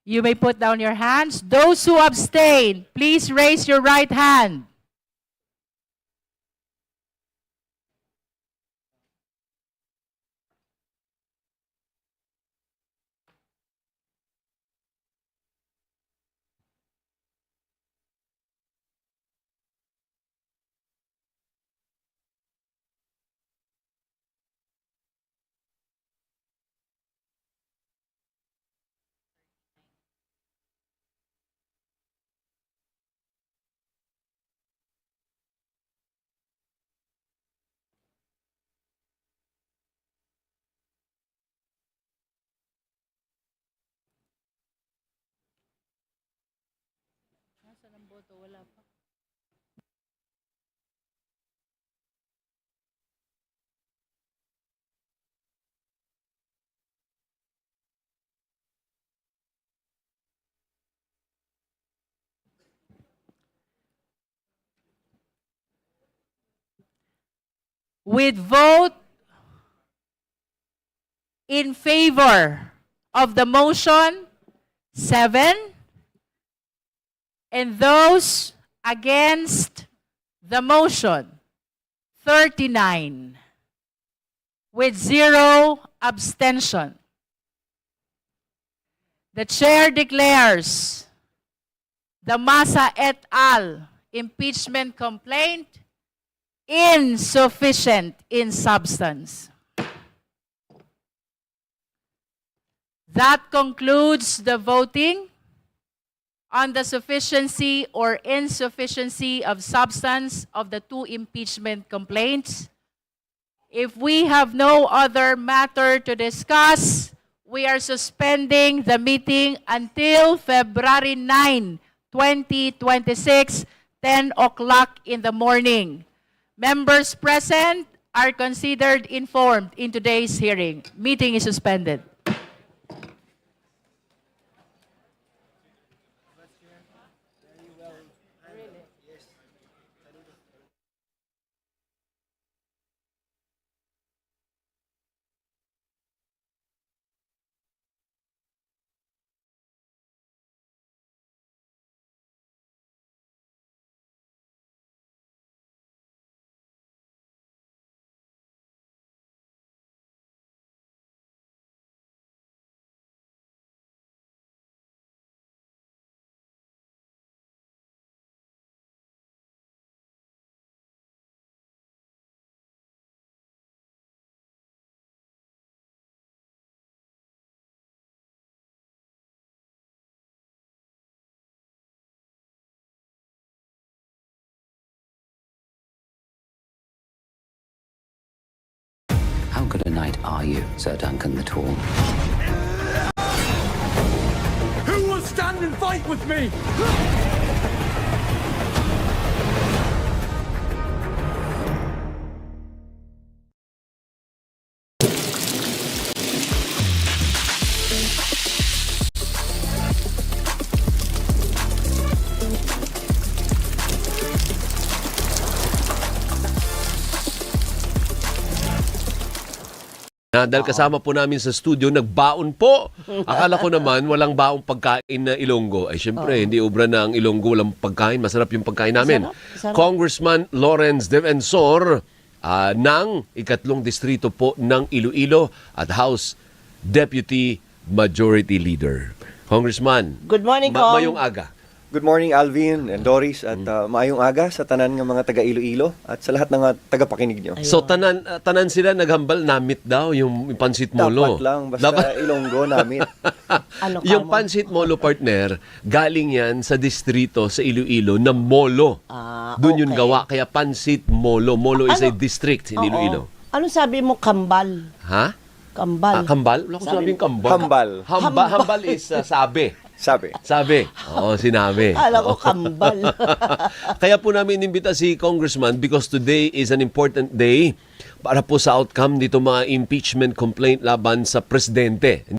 You may put down your hands. Those who abstain, please raise your right hand. With vote in favor of the motion, 7, and those against the motion, 39, with 0 abstention. The chair declares the Masa et al. Impeachment complaint insufficient in substance. That concludes the voting on the sufficiency or insufficiency of substance of the 2 impeachment complaints. If we have no other matter to discuss, we are suspending the meeting until February 9, 2026, 10 o'clock in the morning. Members present are considered informed in today's hearing. Meeting is suspended. How good a knight are you, Sir Duncan the Tall? Who will stand and fight with me? Dahil kasama po namin sa studio, nagbaon po. Akala ko naman walang baong pagkain na Ilonggo. Ay syempre, hindi ubra na ang Ilonggo, walang pagkain. Masarap yung pagkain namin. Masarap. Congressman Lawrence Defensor ng 3 distrito po ng Iloilo at House Deputy Majority Leader. Congressman, Good morning, Kong. mayong aga. Good morning, Alvin and Doris, at maayong aga sa tanan ng mga taga Iloilo at sa lahat ng mga tagapakinig nyo. So tanan sila naghambal namit daw yung pansit molo. Dapat lang, basta Ilonggo namit. Yung pansit molo, partner, galing yan sa distrito sa Iloilo na molo. Doon yung gawa, kaya pansit molo. Molo is a district in Iloilo. Ano sabi mo, kambal? Ha? Kambal. Kambal? Wala ko sabing kambal. Hambal. Hambal is sabi. Sabi. Oo, sinabi. Alam ko, kambal. Kaya po namin inimbita si Congressman because today is an important day para po sa outcome dito mga impeachment complaint laban sa presidente.